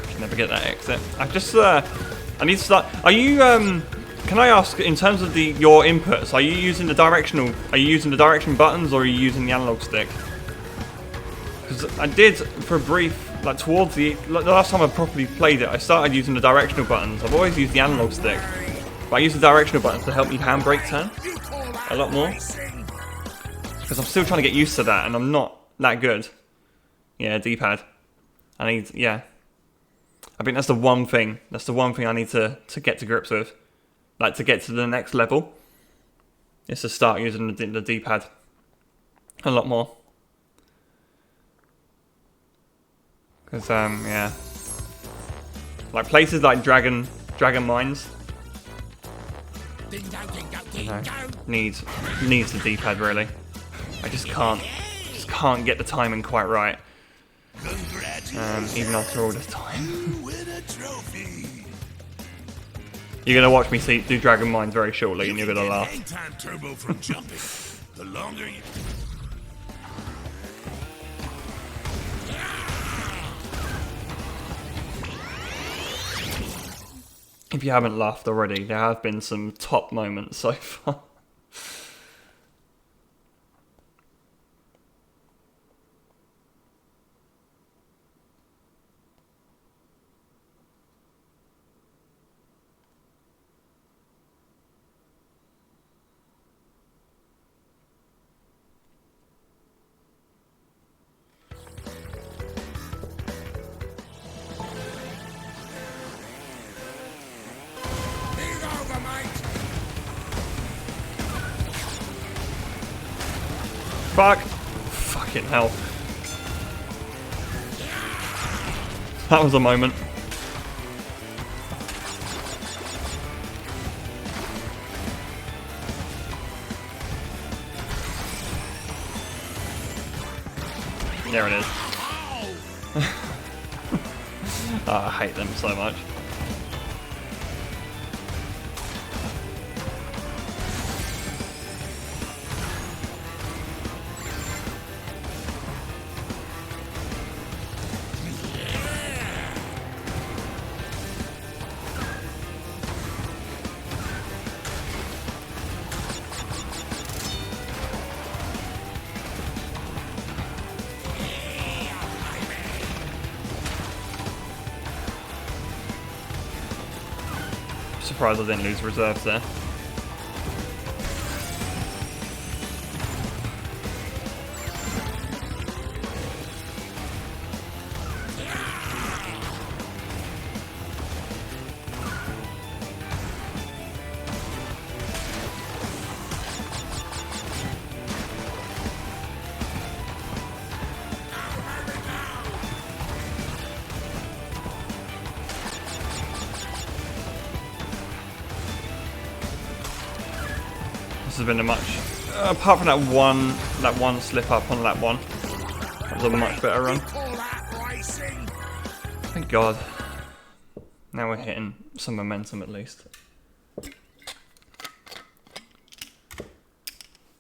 Can never get that exit. I need to start. Are you can I ask, in terms of your inputs, are you using the direction buttons or are you using the analog stick? Because I did for a brief, like towards the last time I properly played it, I started using the directional buttons. I've always used the analog stick. But I use the directional buttons to help me handbrake turn a lot more. Because I'm still trying to get used to that and I'm not that good. Yeah, D-pad. I think that's the one thing. That's the one thing I need to get to grips with. Like to get to the next level. Is to start using the D-pad a lot more. Because, yeah. Like places like Dragon Mines, Ding dong, ding dong, you ding know, dong. needs the D-pad really. I just can't get the timing quite right, even after all this time. You win a trophy. You're gonna watch me do Dragon Mines very shortly, and you're gonna Get laugh. hang time turbo from jumping. The longer you... If you haven't laughed already, there have been some top moments so far. Move over, mate. Fuck! Fucking hell. That was a moment. There it is. Oh, I hate them so much. Surprised I didn't lose reserves there. This has been a much, apart from that one slip up on that one, that was a much better run. Call that racing. Thank God. Now we're hitting some momentum at least.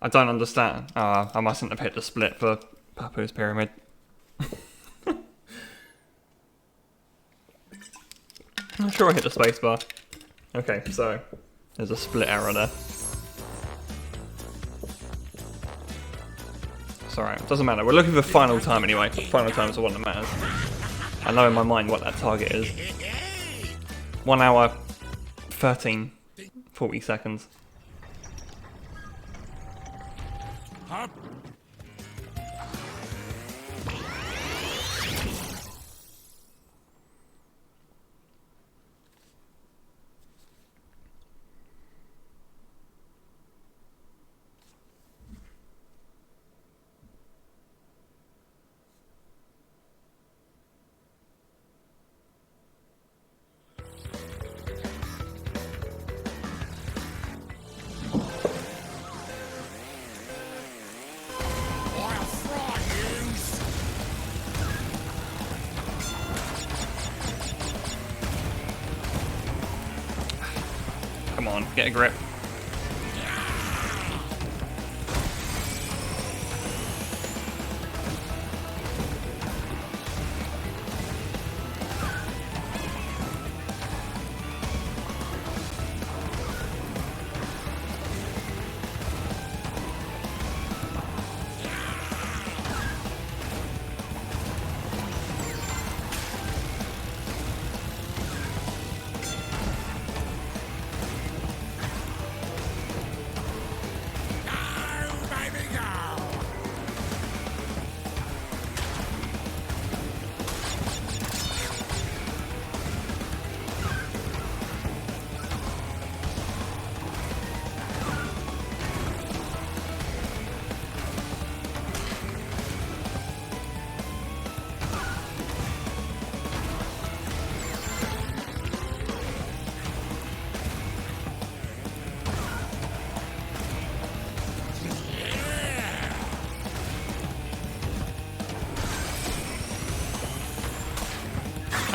I don't understand. I mustn't have hit the split for Papu's Pyramid. I'm sure I hit the spacebar. Okay, so there's a split error there. It's alright, it doesn't matter. We're looking for final time anyway. Final time is the one that matters. I know in my mind what that target is. 1 hour, 40 seconds. Huh? I'll fry yous. Come on, get a grip.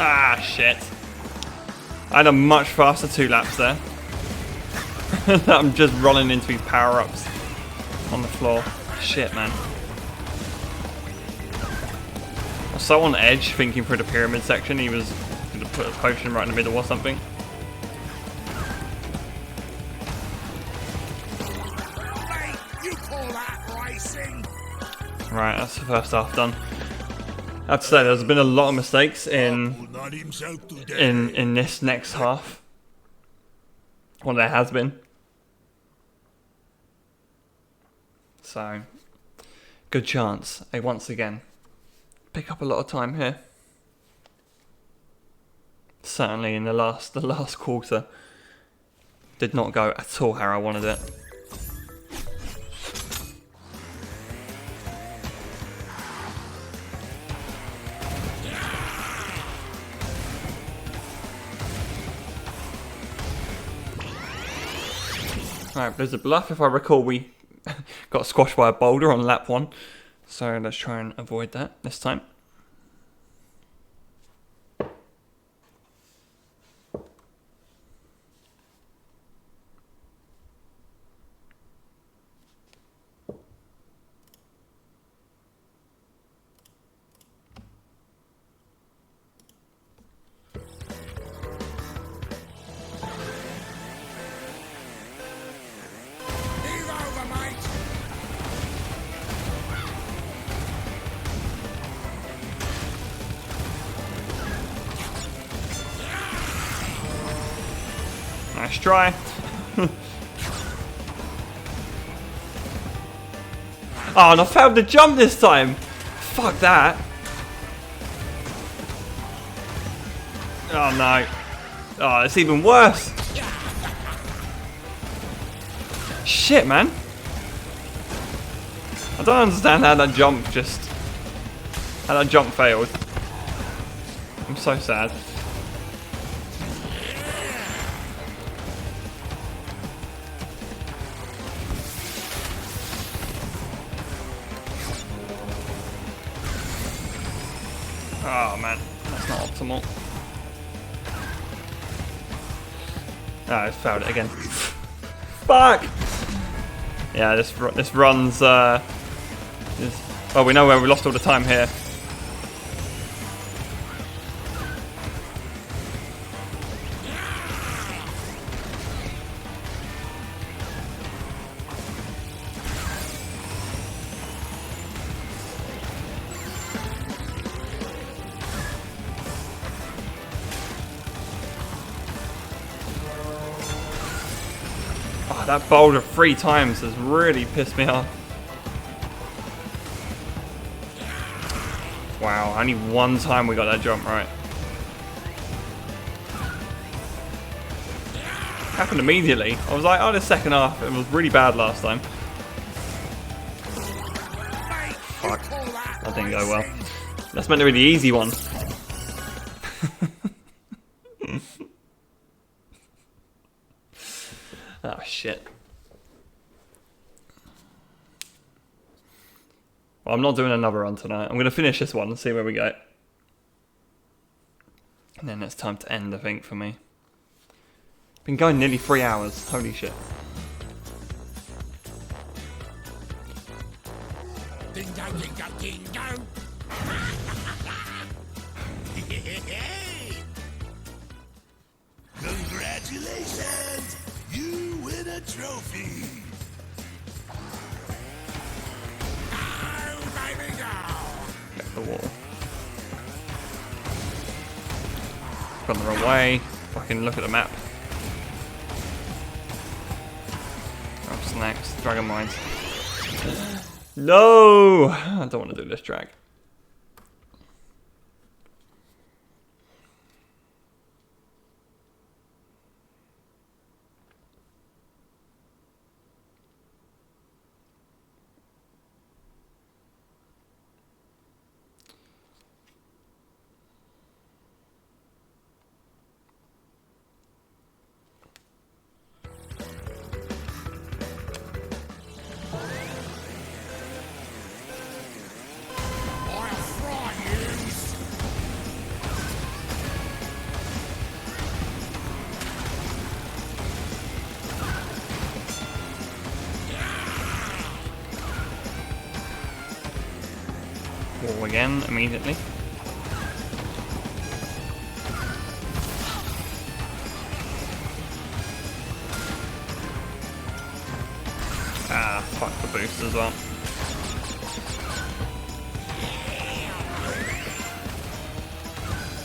Ah, shit. I had a much faster 2 laps there. I'm just rolling into these power-ups on the floor. Shit, man. I was so on edge thinking through the pyramid section he was going to put a potion right in the middle or something. Hey, you call that racing? Right, that's the first half done. I have to say, there's been a lot of mistakes Will not himself today. in this next half. Well, there has been. So, good chance they once again pick up a lot of time here. Certainly in the last quarter, did not go at all how I wanted it. Alright, Blizzard Bluff, if I recall, we got squashed by a boulder on lap 1. So let's try and avoid that this time. He's over, mate. Nice try. Oh, and I failed the jump this time. Fuck that. Oh no. Oh, it's even worse. Shit, man. I don't understand how that jump failed. I'm so sad. Oh man, that's not optimal. Oh, I failed it again. Fuck! Yeah, this runs. Well, we know where we lost all the time here. Oh, that boulder 3 times has really pissed me off. Wow, only 1 time we got that jump right. Happened immediately. I was like, oh, the second half, it was really bad last time. Fuck, that didn't go well. That's meant to be the easy one. Oh shit. Well, I'm not doing another run tonight. I'm going to finish this one and see where we go. And then it's time to end, I think, for me. Been going nearly 3 hours. Holy shit. Ding dong, ding dong, ding dong. Congratulations! You win a trophy! Oh, baby, go! Back the wall. Gone the wrong way. Fucking look at the map. Oh, snacks. Dragon mines. No! I don't want to do this track. Wall again immediately. Ah, fuck the boost as well.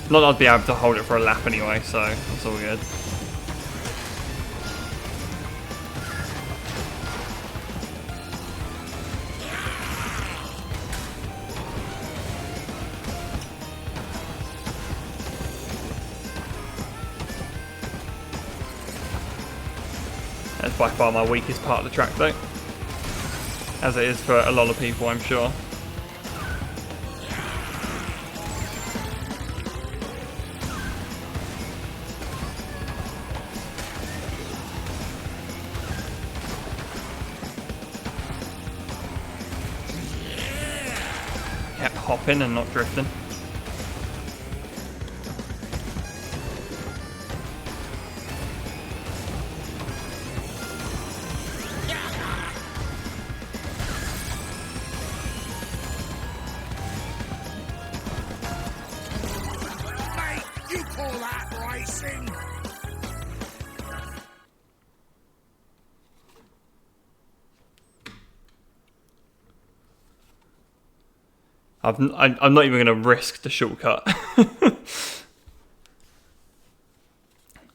Not that I'd be able to hold it for a lap anyway, so it's all good. That's by far my weakest part of the track though. As it is for a lot of people, I'm sure. Kept hopping and not drifting. You call that racing? I'm not even going to risk the shortcut.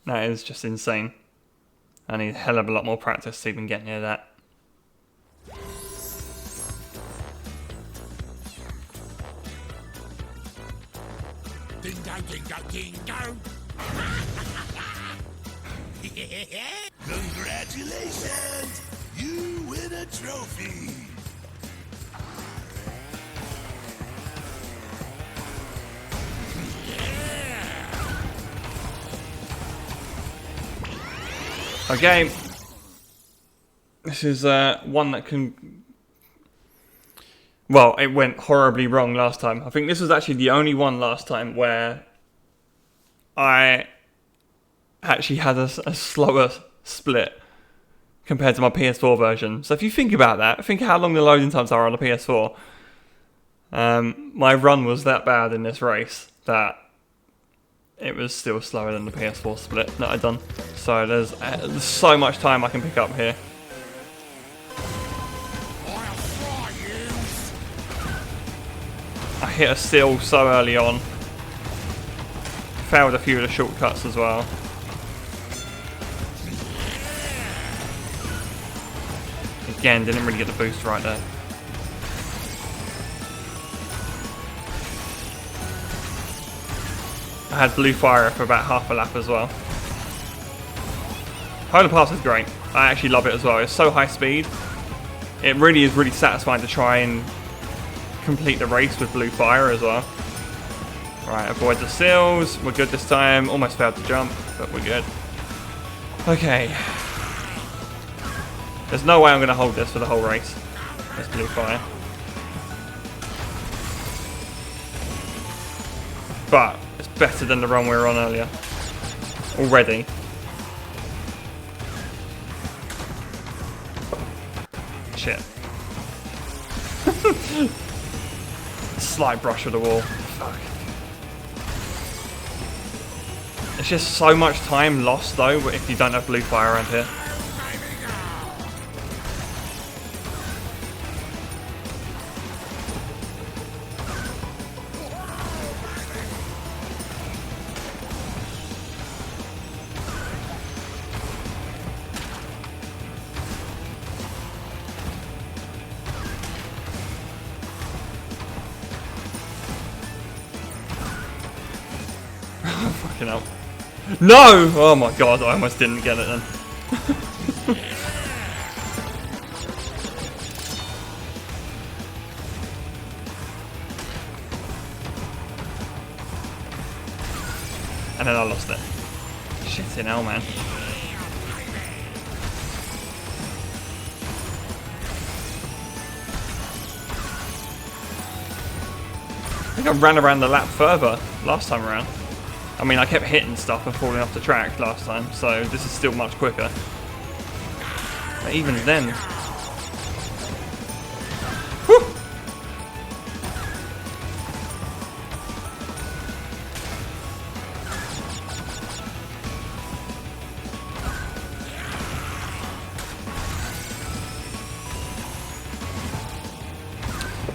That is just insane. I need a hell of a lot more practice to even get near that. Ding dong, ding dong, ding dong. Congratulations! You win a trophy! Okay. This is one that can... Well, it went horribly wrong last time. I think this was actually the only one last time where I actually had a slower split compared to my PS4 version. So if you think about that, think how long the loading times are on the PS4. My run was that bad in this race that it was still slower than the PS4 split that I'd done. So there's so much time I can pick up here. I'll fry you! I hit a seal so early on. Failed a few of the shortcuts as well. Again, didn't really get the boost right there. I had blue fire for about half a lap as well. Polar Pass is great. I actually love it as well. It's so high speed. It really is really satisfying to try and complete the race with blue fire as well. Right, avoid the seals. We're good this time. Almost failed to jump, but we're good. Okay. There's no way I'm going to hold this for the whole race. This blue fire. But it's better than the run we were on earlier. Already. Shit. Slight brush with the wall. Fuck. It's just so much time lost though if you don't have blue fire around here. Fucking hell. No! Oh my god, I almost didn't get it then. And then I lost it. Shit in hell, man. I think I ran around the lap further last time around. I mean, I kept hitting stuff and falling off the track last time, so this is still much quicker. But even then... Whew!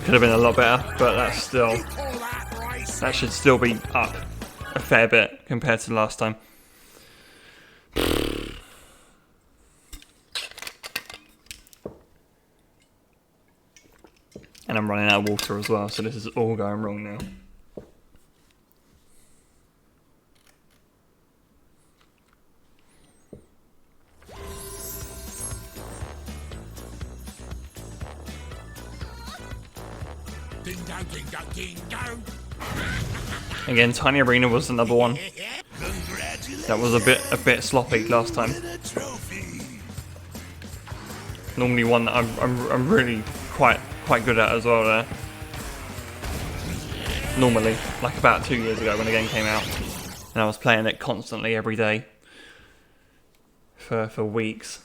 Could have been a lot better, but that's still, All that race. that should still be up a fair bit compared to last time. And I'm running out of water as well, so this is all going wrong now. Ding dong, ding dong, ding dong. Again, Tiny Arena was another one Congratulations. that was a bit sloppy last time. A trophy. Normally one that I'm really quite good at as well there. Normally, like about 2 years ago when the game came out, and I was playing it constantly every day for weeks.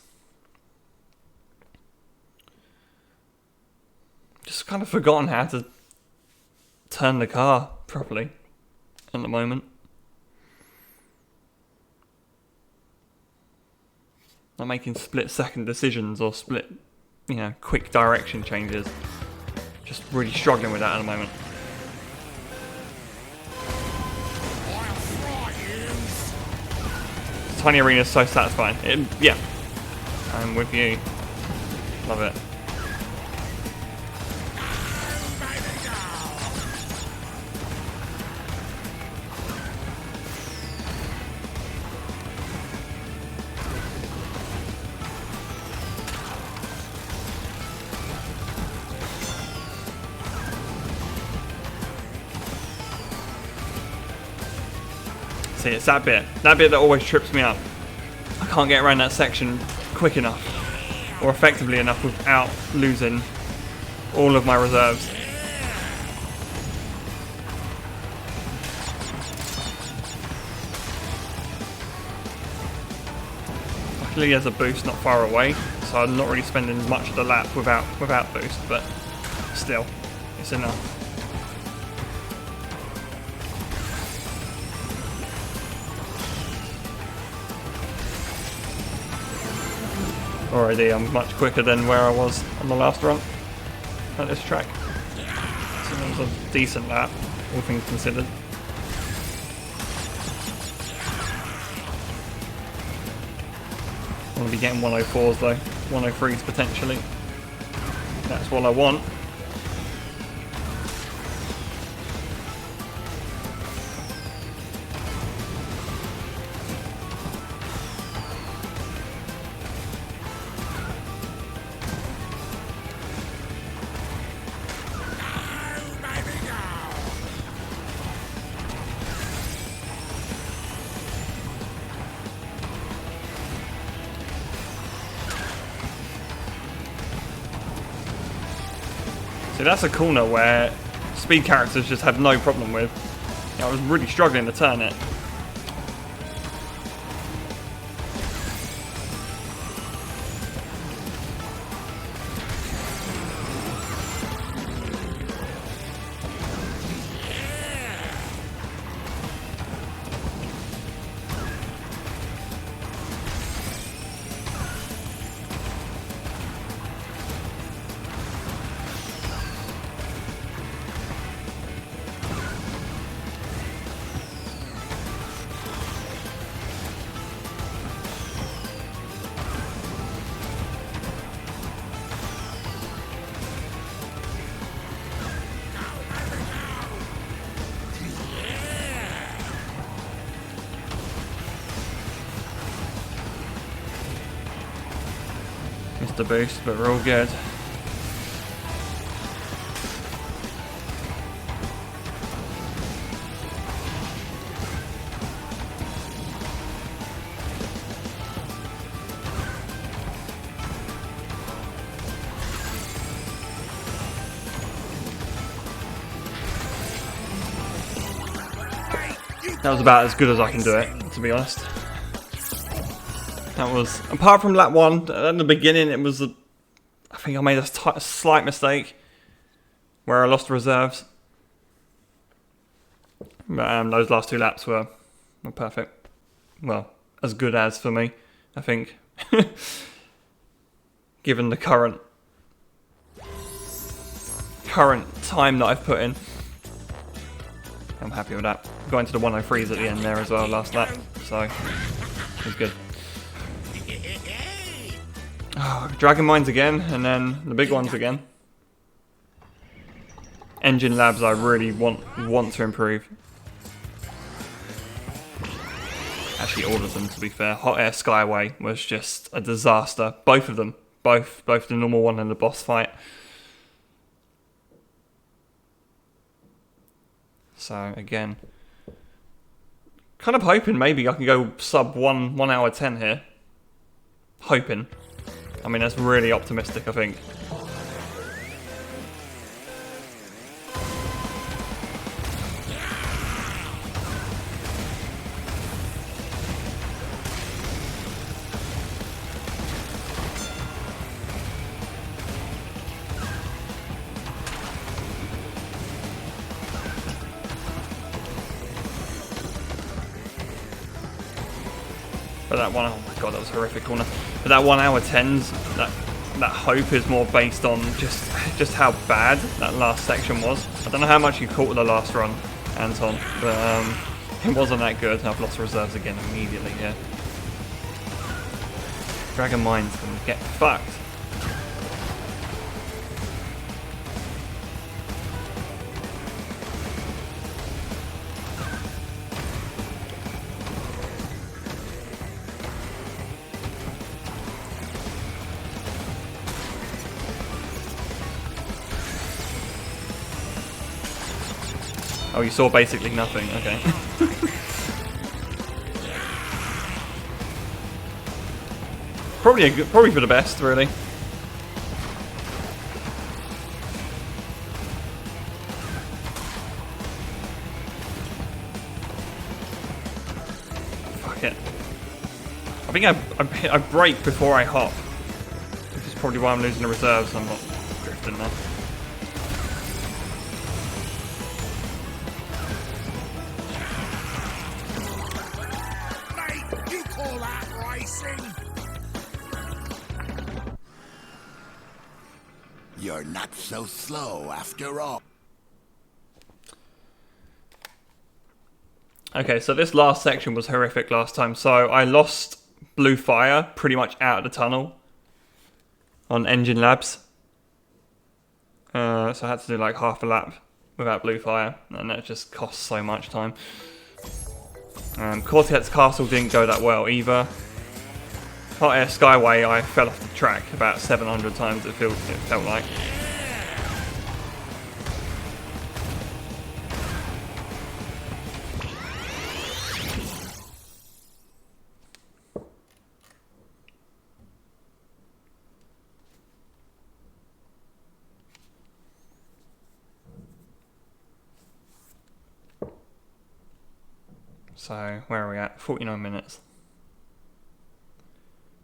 Just kind of forgotten how to turn the car properly at the moment. Not making split-second decisions or quick direction changes. Just really struggling with that at the moment. I'll fry you. Tiny Arena is so satisfying. Yeah, I'm with you. Love it. Baby go. See, it's that bit that always trips me up. I can't get around that section quick enough or effectively enough without losing all of my reserves. Luckily there's a boost not far away, so I'm not really spending much of the lap without boost, but still, it's enough. Already I'm much quicker than where I was on the last run at this track. So that was a decent lap, all things considered. I want to be getting 104s though, 103s potentially. That's what I want. See, that's a corner where speed characters just have no problem with. I was really struggling to turn it. Missed the boost, but we're all good. That was about as good as I can do it, to be honest. That was, apart from lap 1, at the beginning it was, I think I made a slight mistake where I lost reserves. But those last 2 laps were perfect. Well, as good as for me, I think. Given the current current time that I've put in. I'm happy with that. Got into the 103s at the end there as well last lap, so it was good. Oh, Dragon Mines again, and then the big ones again. Engine Labs I really want to improve. Actually, all of them, to be fair. Hot Air Skyway was just a disaster. Both of them. Both the normal one and the boss fight. So, again, kind of hoping maybe I can go sub 1 hour 10 here. Hoping. I mean, that's really optimistic, I think. But that one, oh my god, that was a horrific corner. But that 1 hour 10s, that hope is more based on just how bad that last section was. I don't know how much you caught with the last run, Anton, but it wasn't that good. I've lost reserves again immediately here. Dragon Mines can get fucked. Oh, you saw basically nothing. Okay. Probably for the best, really. Fuck it. I think I brake before I hop, which is probably why I'm losing the reserves. I'm not drifting now. You're not so slow after all. Okay, so this last section was horrific last time. So I lost Blue Fire pretty much out of the tunnel on Engine Labs. So I had to do like half a lap without Blue Fire, and that just cost so much time. Cortet's Castle didn't go that well either. Hot Air Skyway, I fell off the track about 700 times, it felt like. So, where are we at? 49 minutes.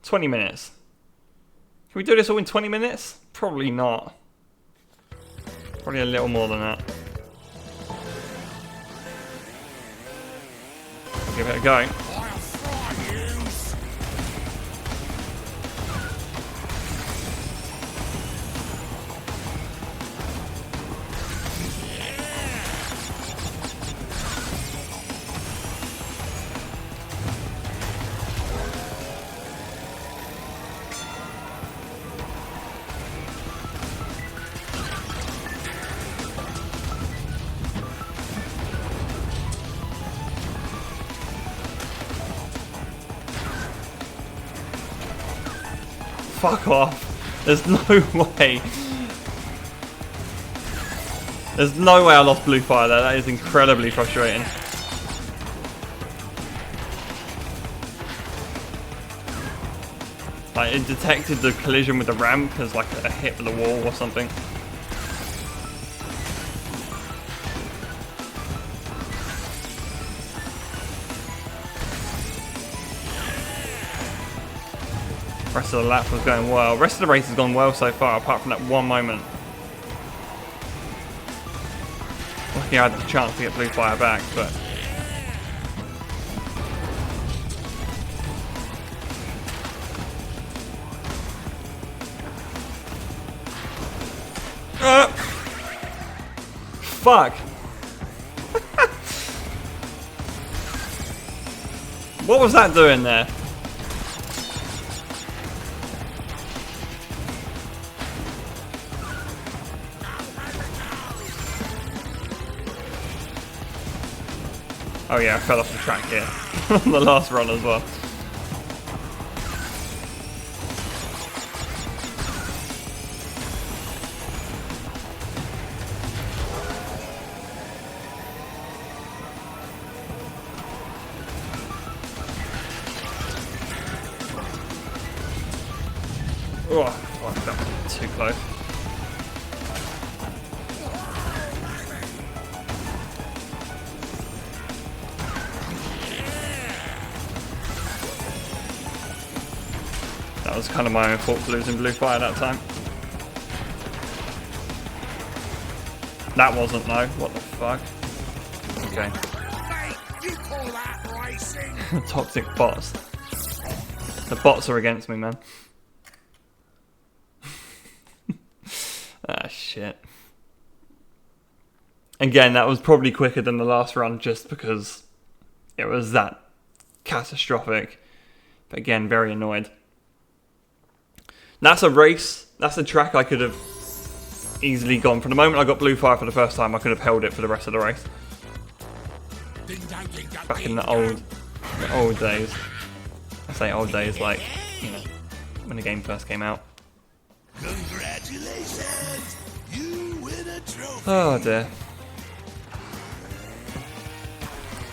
20 minutes. Can we do this all in 20 minutes? Probably not. Probably a little more than that. Give it a go. Fuck off. There's no way. There's no way I lost Blue Fire there. That is incredibly frustrating. Like, it detected the collision with the ramp as like a hit with the wall or something. Rest of the lap was going well. Rest of the race has gone well so far, apart from that one moment. Lucky I had the chance to get Blue Fire back, but... fuck? What was that doing there? Oh yeah, I fell off the track here. On the last run as well. Oh, fuck, that was too close. That was kind of my own fault for losing blue fire that time. That wasn't though. What the fuck? Okay. Hey, you call that racing? Toxic bots. The bots are against me, man. Ah, shit. Again, that was probably quicker than the last run just because it was that catastrophic. But again, very annoyed. That's a race. That's a track I could have easily gone. From the moment I got blue fire for the first time, I could have held it for the rest of the race. Back in the old days. I say old days, like, you know, when the game first came out. Congratulations! You win a trophy! Oh dear.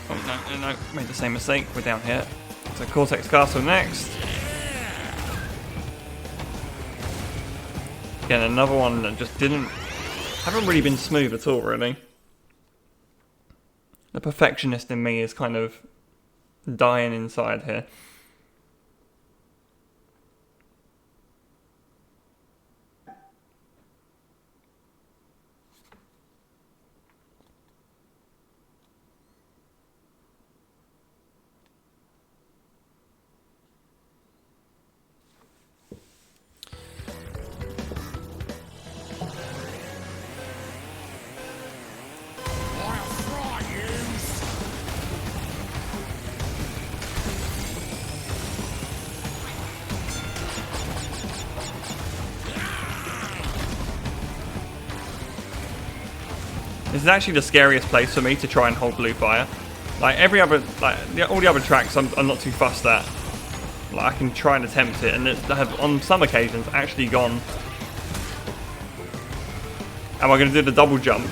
Oh no, made the same mistake. We're down here. So Cortex Castle next. Again, another one that just haven't really been smooth at all, really. The perfectionist in me is kind of dying inside here. I'll fry you! This is actually the scariest place for me to try and hold blue fire. Like every other, all the other tracks, I'm not too fussed at. Like I can try and attempt it, and I have on some occasions actually gone. Am I going to do the double jump?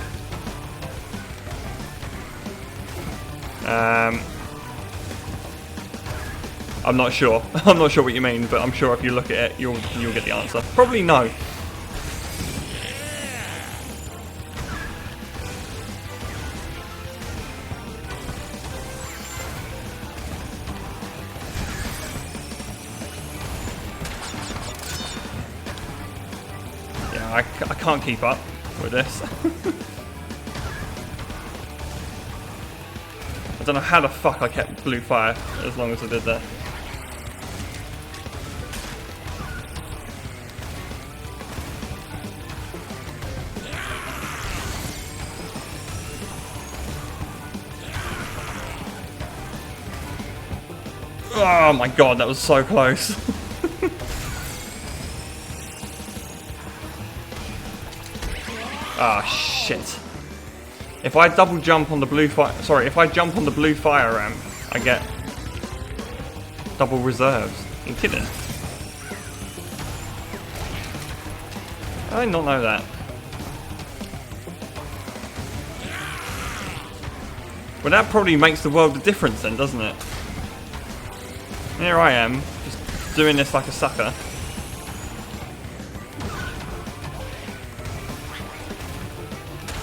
I'm not sure. I'm not sure what you mean, but I'm sure if you look at it, you'll get the answer. Probably no. Yeah, I can't keep up with this. I don't know how the fuck I kept blue fire as long as I did that. Oh my god, that was so close. Ah, shit. If I double jump on the blue fire, sorry, if I jump on the blue fire ramp, I get double reserves. Are you kidding? I did not know that. Well, that probably makes the world of difference then, doesn't it? Here I am, just doing this like a sucker.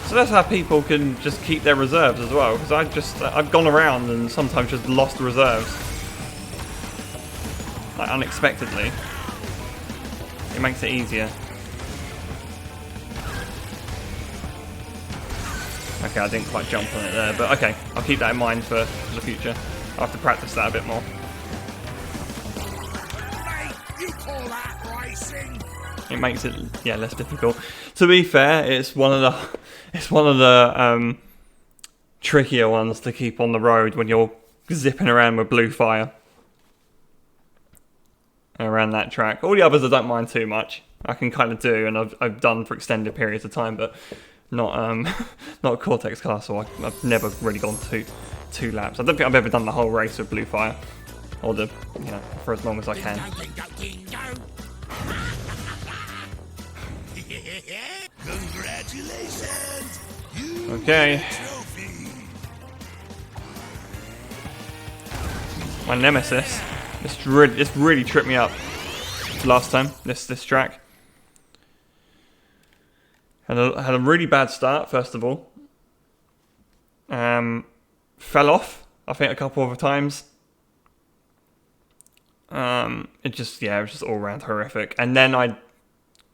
So that's how people can just keep their reserves as well, because I've gone around and sometimes just lost reserves. Like unexpectedly. It makes it easier. Okay, I didn't quite jump on it there, but okay, I'll keep that in mind for the future. I'll have to practice that a bit more. Hey, you call that racing? It makes it, yeah, less difficult. To be fair, it's one of It's one of the trickier ones to keep on the road when you're zipping around with blue fire around that track. All the others I don't mind too much. I can kind of do, and I've done for extended periods of time, but not not Cortex Castle. I've never really gone two laps. I don't think I've ever done the whole race with blue fire, or for as long as I can. Congratulations! Okay. My nemesis. This really tripped me up last time. This track had a really bad start. First of all, fell off. I think a couple of times. It was just all around horrific. And then I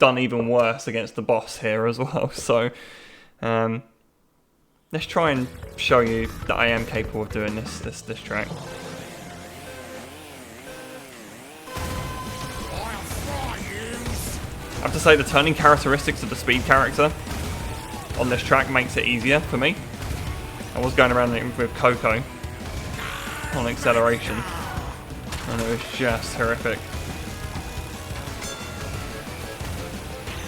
done even worse against the boss here as well. So let's try and show you that I am capable of doing this track. I have to say the turning characteristics of the speed character on this track makes it easier for me. I was going around with Coco on acceleration, and it was just horrific.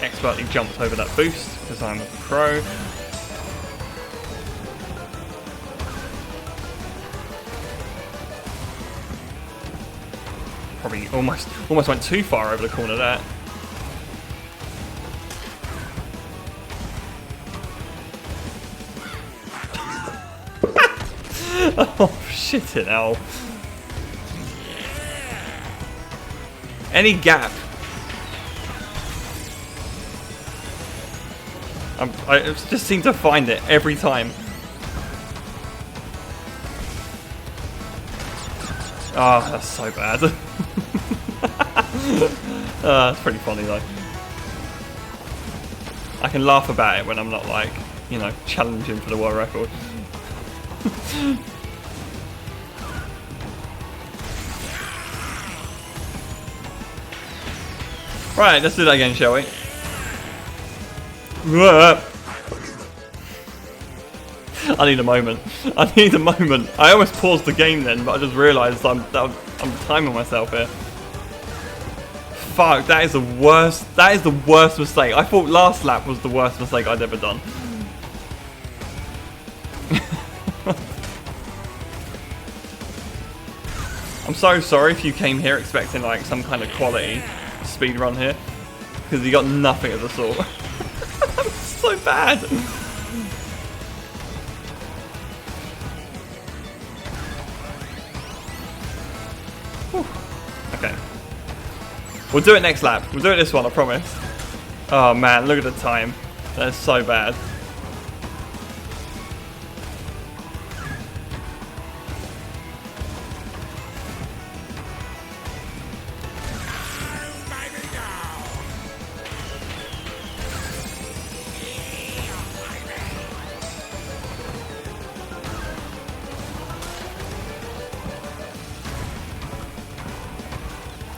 Expertly jumped over that boost because I'm a pro. Probably almost went too far over the corner there. Oh, shit it hell. Any gap. I just seem to find it every time. Oh, that's so bad. That's pretty funny though. I can laugh about it when I'm not like, challenging for the world record. Right, let's do that again, shall we? I need a moment. I almost paused the game then, but I just realised I'm timing myself here. Fuck, that is the worst. That is the worst mistake. I thought last lap was the worst mistake I'd ever done. I'm so sorry if you came here expecting like some kind of quality speed run here, because you got nothing of the sort. So bad. Whew. Okay. We'll do it next lap. We'll do it this one, I promise. Oh man, look at the time. That's so bad.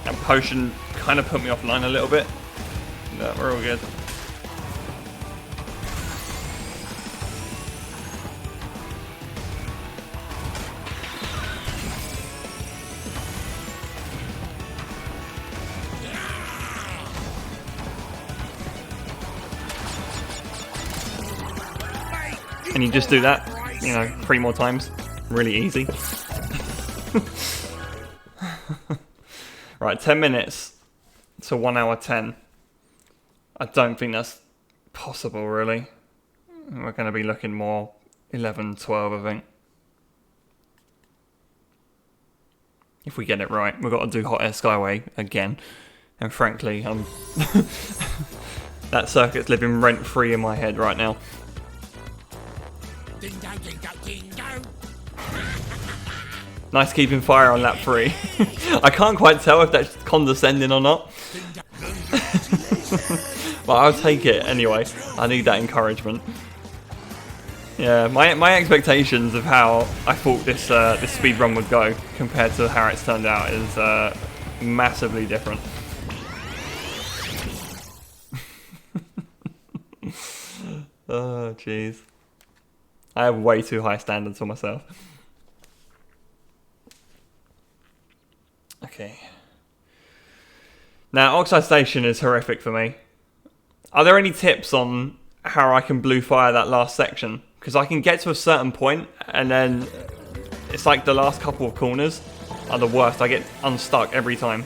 That potion kind of put me offline a little bit. No, we're all good. And you just do that, 3 more times. Really easy. Right, 10 minutes to 1 hour 10. I don't think that's possible, really. We're going to be looking more 11, 12, I think. If we get it right. We've got to do Hot Air Skyway again. And frankly, that circuit's living rent-free in my head right now. Nice keeping fire on lap 3. I can't quite tell if that's condescending or not. But I'll take it anyway. I need that encouragement. Yeah, my expectations of how I thought this speed run would go compared to how it's turned out is massively different. Oh, jeez. I have way too high standards for myself. Okay. Now, Oxide Station is horrific for me. Are there any tips on how I can blue fire that last section? Because I can get to a certain point, and then it's like the last couple of corners are the worst. I get unstuck every time.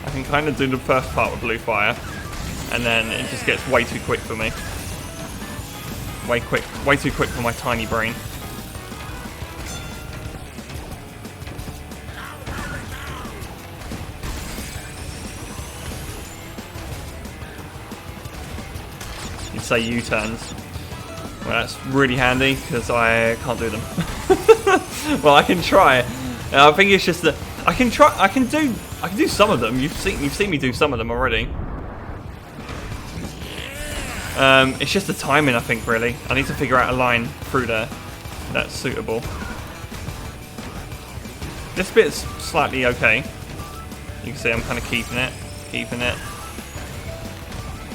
I can kind of do the first part with blue fire, and then it just gets way too quick for me. Way too quick for my tiny brain. You'd say U-turns. Well, that's really handy because I can't do them. Well, I can try. I think it's just that I can try. I can do some of them. You've seen me do some of them already. It's just the timing, I think, really. I need to figure out a line through there that's suitable. This bit's slightly okay. You can see I'm kind of keeping it.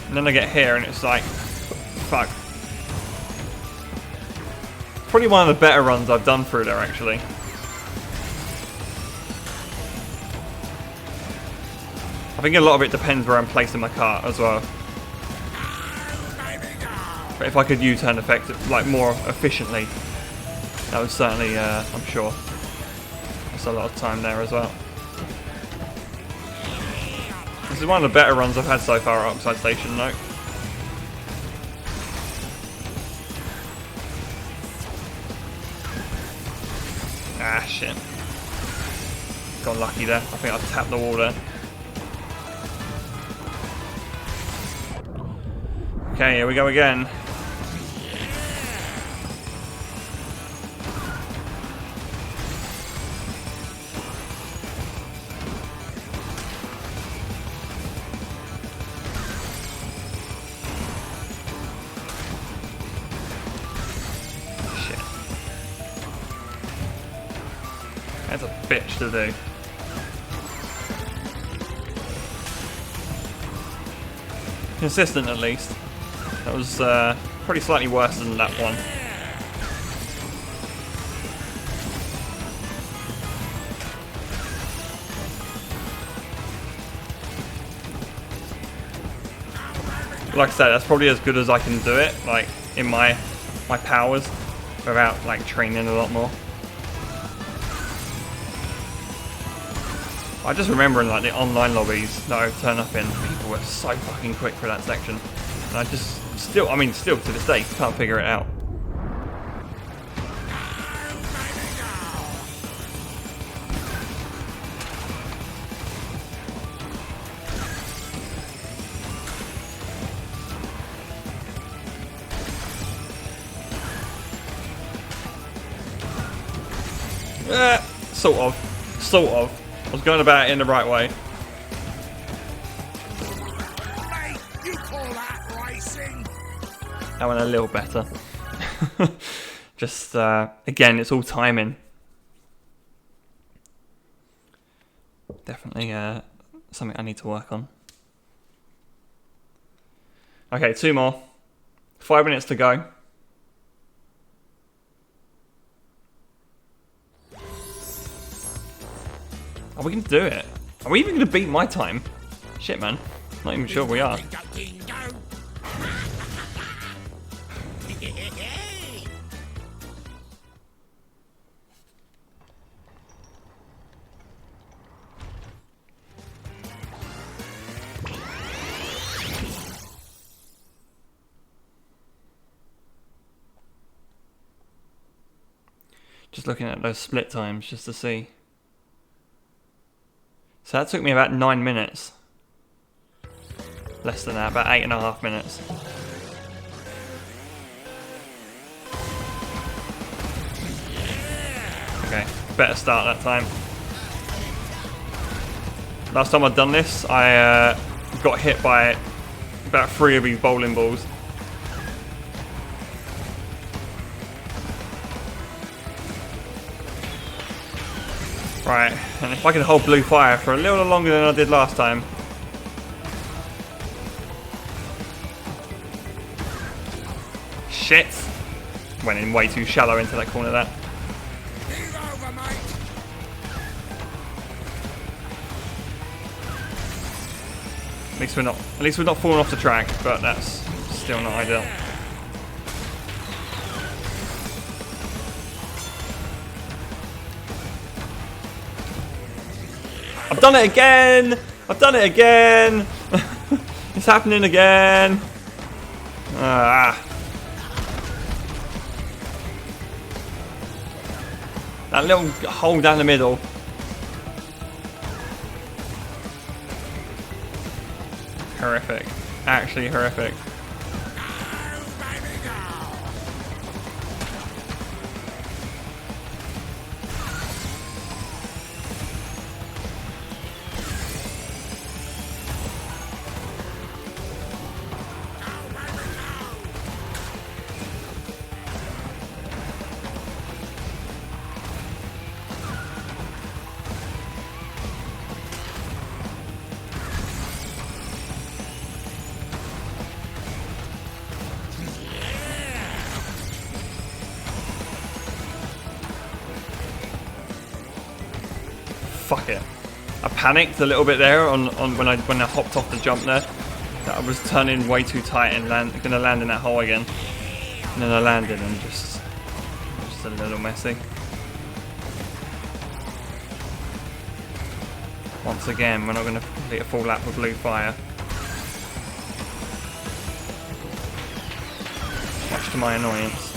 And then I get here and it's like, fuck. Probably one of the better runs I've done through there, actually. I think a lot of it depends where I'm placing my cart as well. But if I could U-turn like more efficiently, that would certainly, I'm sure, that's a lot of time there as well. This is one of the better runs I've had so far at Oxide Station, though. Ah, shit. Got lucky there. I think I tapped the wall there. Okay, here we go again. That's a bitch to do. Consistent, at least. That was probably slightly worse than that one. Like I said, that's probably as good as I can do it, like in my powers, without like training a lot more. I just remember in like the online lobbies that I would turn up in, people were so fucking quick for that section. And I just still to this day, can't figure it out. Sort of. I was going about it in the right way. Hey, you call that racing? That went a little better. Just, again, it's all timing. Definitely something I need to work on. Okay, 2 more. 5 minutes to go. Are we going to do it? Are we even going to beat my time? Shit, man. Not even sure we are. Just looking at those split times just to see. So that took me about 9 minutes. Less than that, about 8.5 minutes. Okay, better start that time. Last time I'd done this, I got hit by about 3 of these bowling balls. Right, and if I can hold blue fire for a little longer than I did last time. Shit! Went in way too shallow into that corner there. Move over, mate. At least we're not falling off the track, but that's still not ideal. I've done it again! I've done it again! It's happening again! Ah. That little hole down the middle. Horrific. Actually horrific. Fuck it. I panicked a little bit there on when I hopped off the jump there. That I was turning way too tight and gonna land in that hole again. And then I landed and just a little messy. Once again, we're not gonna complete a full lap with blue fire. Much to my annoyance.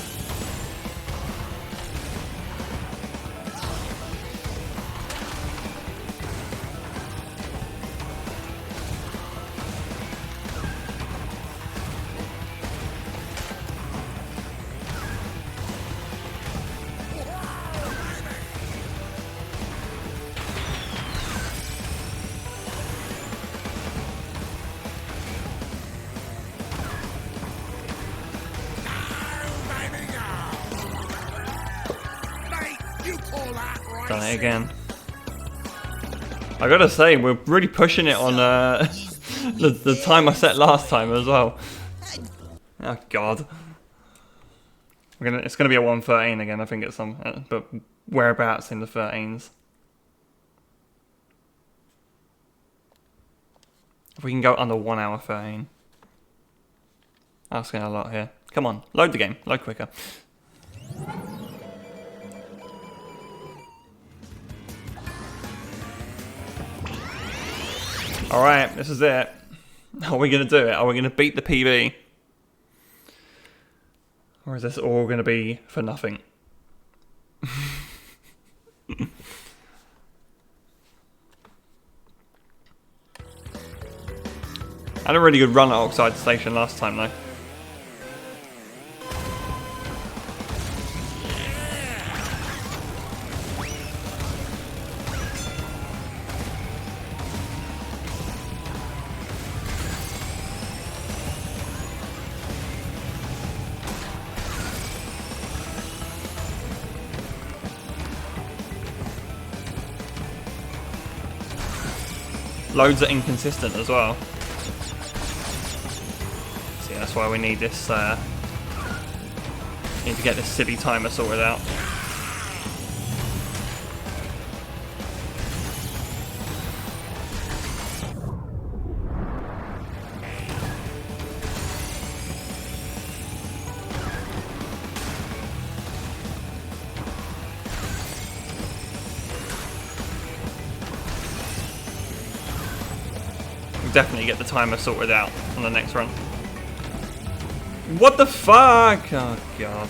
Done it again. I gotta say, we're really pushing it on the time I set last time as well. Oh god. It's gonna be a 1:13 again, I think, at some, but whereabouts in the 13s. If we can go under 1 hour 13. Asking a lot here. Come on, load the game, load quicker. Alright, this is it. Are we going to do it? Are we going to beat the PB? Or is this all going to be for nothing? I had a really good run at Oxide Station last time though. Loads are inconsistent as well. See, that's why we need this. Need to get this silly timer sorted out. Definitely get the timer sorted out on the next run. What the fuck? Oh god.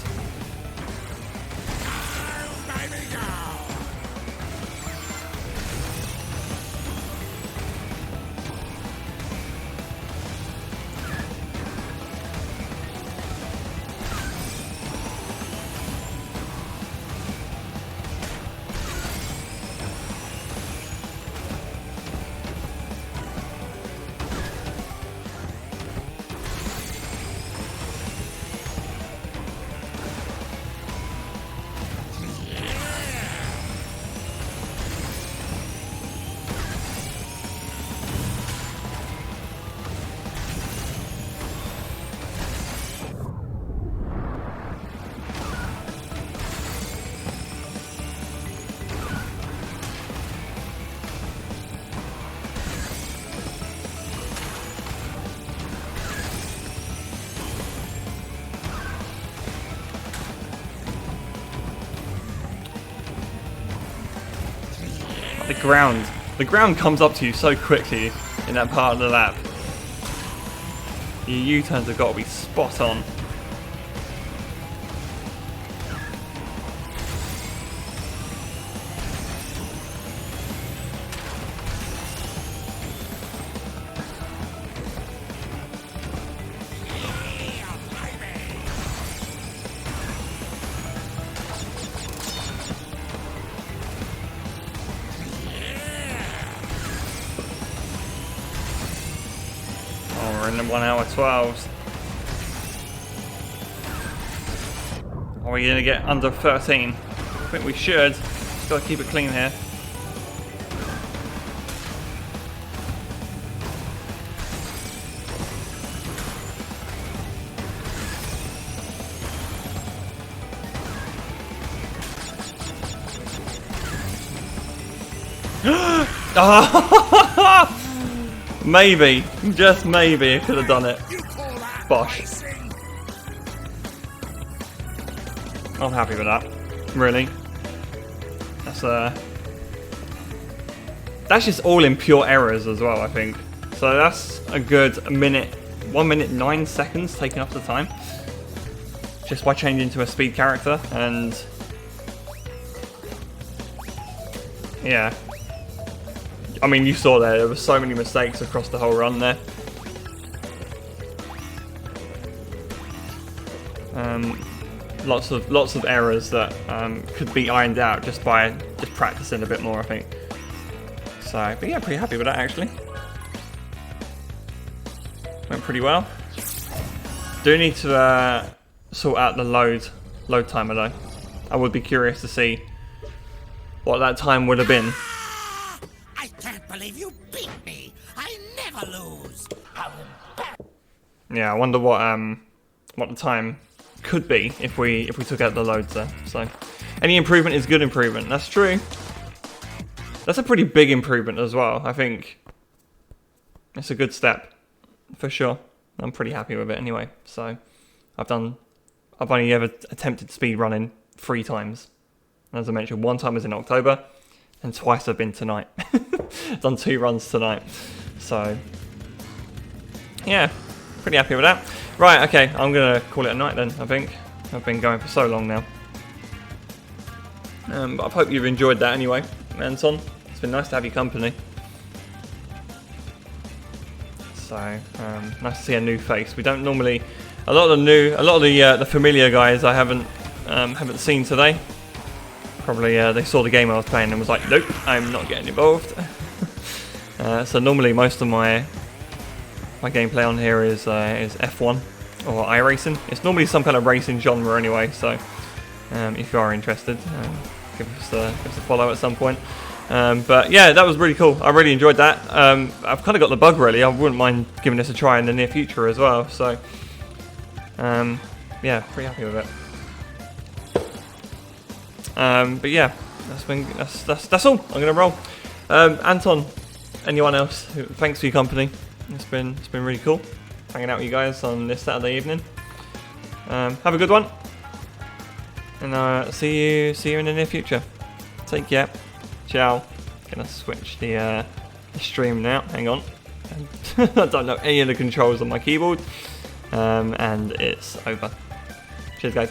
ground. The ground comes up to you so quickly in that part of the lap. Your U-turns have got to be spot on. We're in the 1 hour 12s. Are we going to get under 13? I think we should. Just got to keep it clean here. Maybe, just maybe, I could have done it. Bosh. I'm happy with that. Really. That's just all in pure errors as well, I think. So that's a good minute, 1 minute 9 seconds taken off the time. Just by changing to a speed character, and yeah. I mean, you saw there were so many mistakes across the whole run there. Lots of errors that could be ironed out just by practicing a bit more, I think. So, but yeah, pretty happy with that actually. Went pretty well. Do need to sort out the load timer though. I would be curious to see what that time would have been. I can't believe you beat me. I never lose. Yeah, I wonder what the time could be if we took out the loads there. So any improvement is good improvement. That's true. That's a pretty big improvement as well. I think it's a good step for sure. I'm pretty happy with it anyway. So I've only ever attempted speed running 3 times. As I mentioned, 1 time was in October, and twice I've been tonight. Done 2 runs tonight. So yeah, pretty happy with that. Right, okay, I'm gonna call it a night then, I think. I've been going for so long now. But I hope you've enjoyed that anyway, Anton. It's been nice to have your company. So, nice to see a new face. We don't normally, a lot of the familiar guys I haven't seen today. Probably they saw the game I was playing and was like, nope, I'm not getting involved. So normally most of my gameplay on here is F1 or iRacing. It's normally some kind of racing genre anyway, so if you are interested, give us a follow at some point. But yeah, that was really cool. I really enjoyed that. I've kind of got the bug really. I wouldn't mind giving this a try in the near future as well. So yeah, pretty happy with it. But yeah, that's all. I'm gonna roll. Anton, anyone else? Thanks for your company. It's been really cool hanging out with you guys on this Saturday evening. Have a good one, and see you in the near future. Take care. Ciao. Gonna switch the stream now. Hang on. I don't know any of the controls on my keyboard, and it's over. Cheers, guys.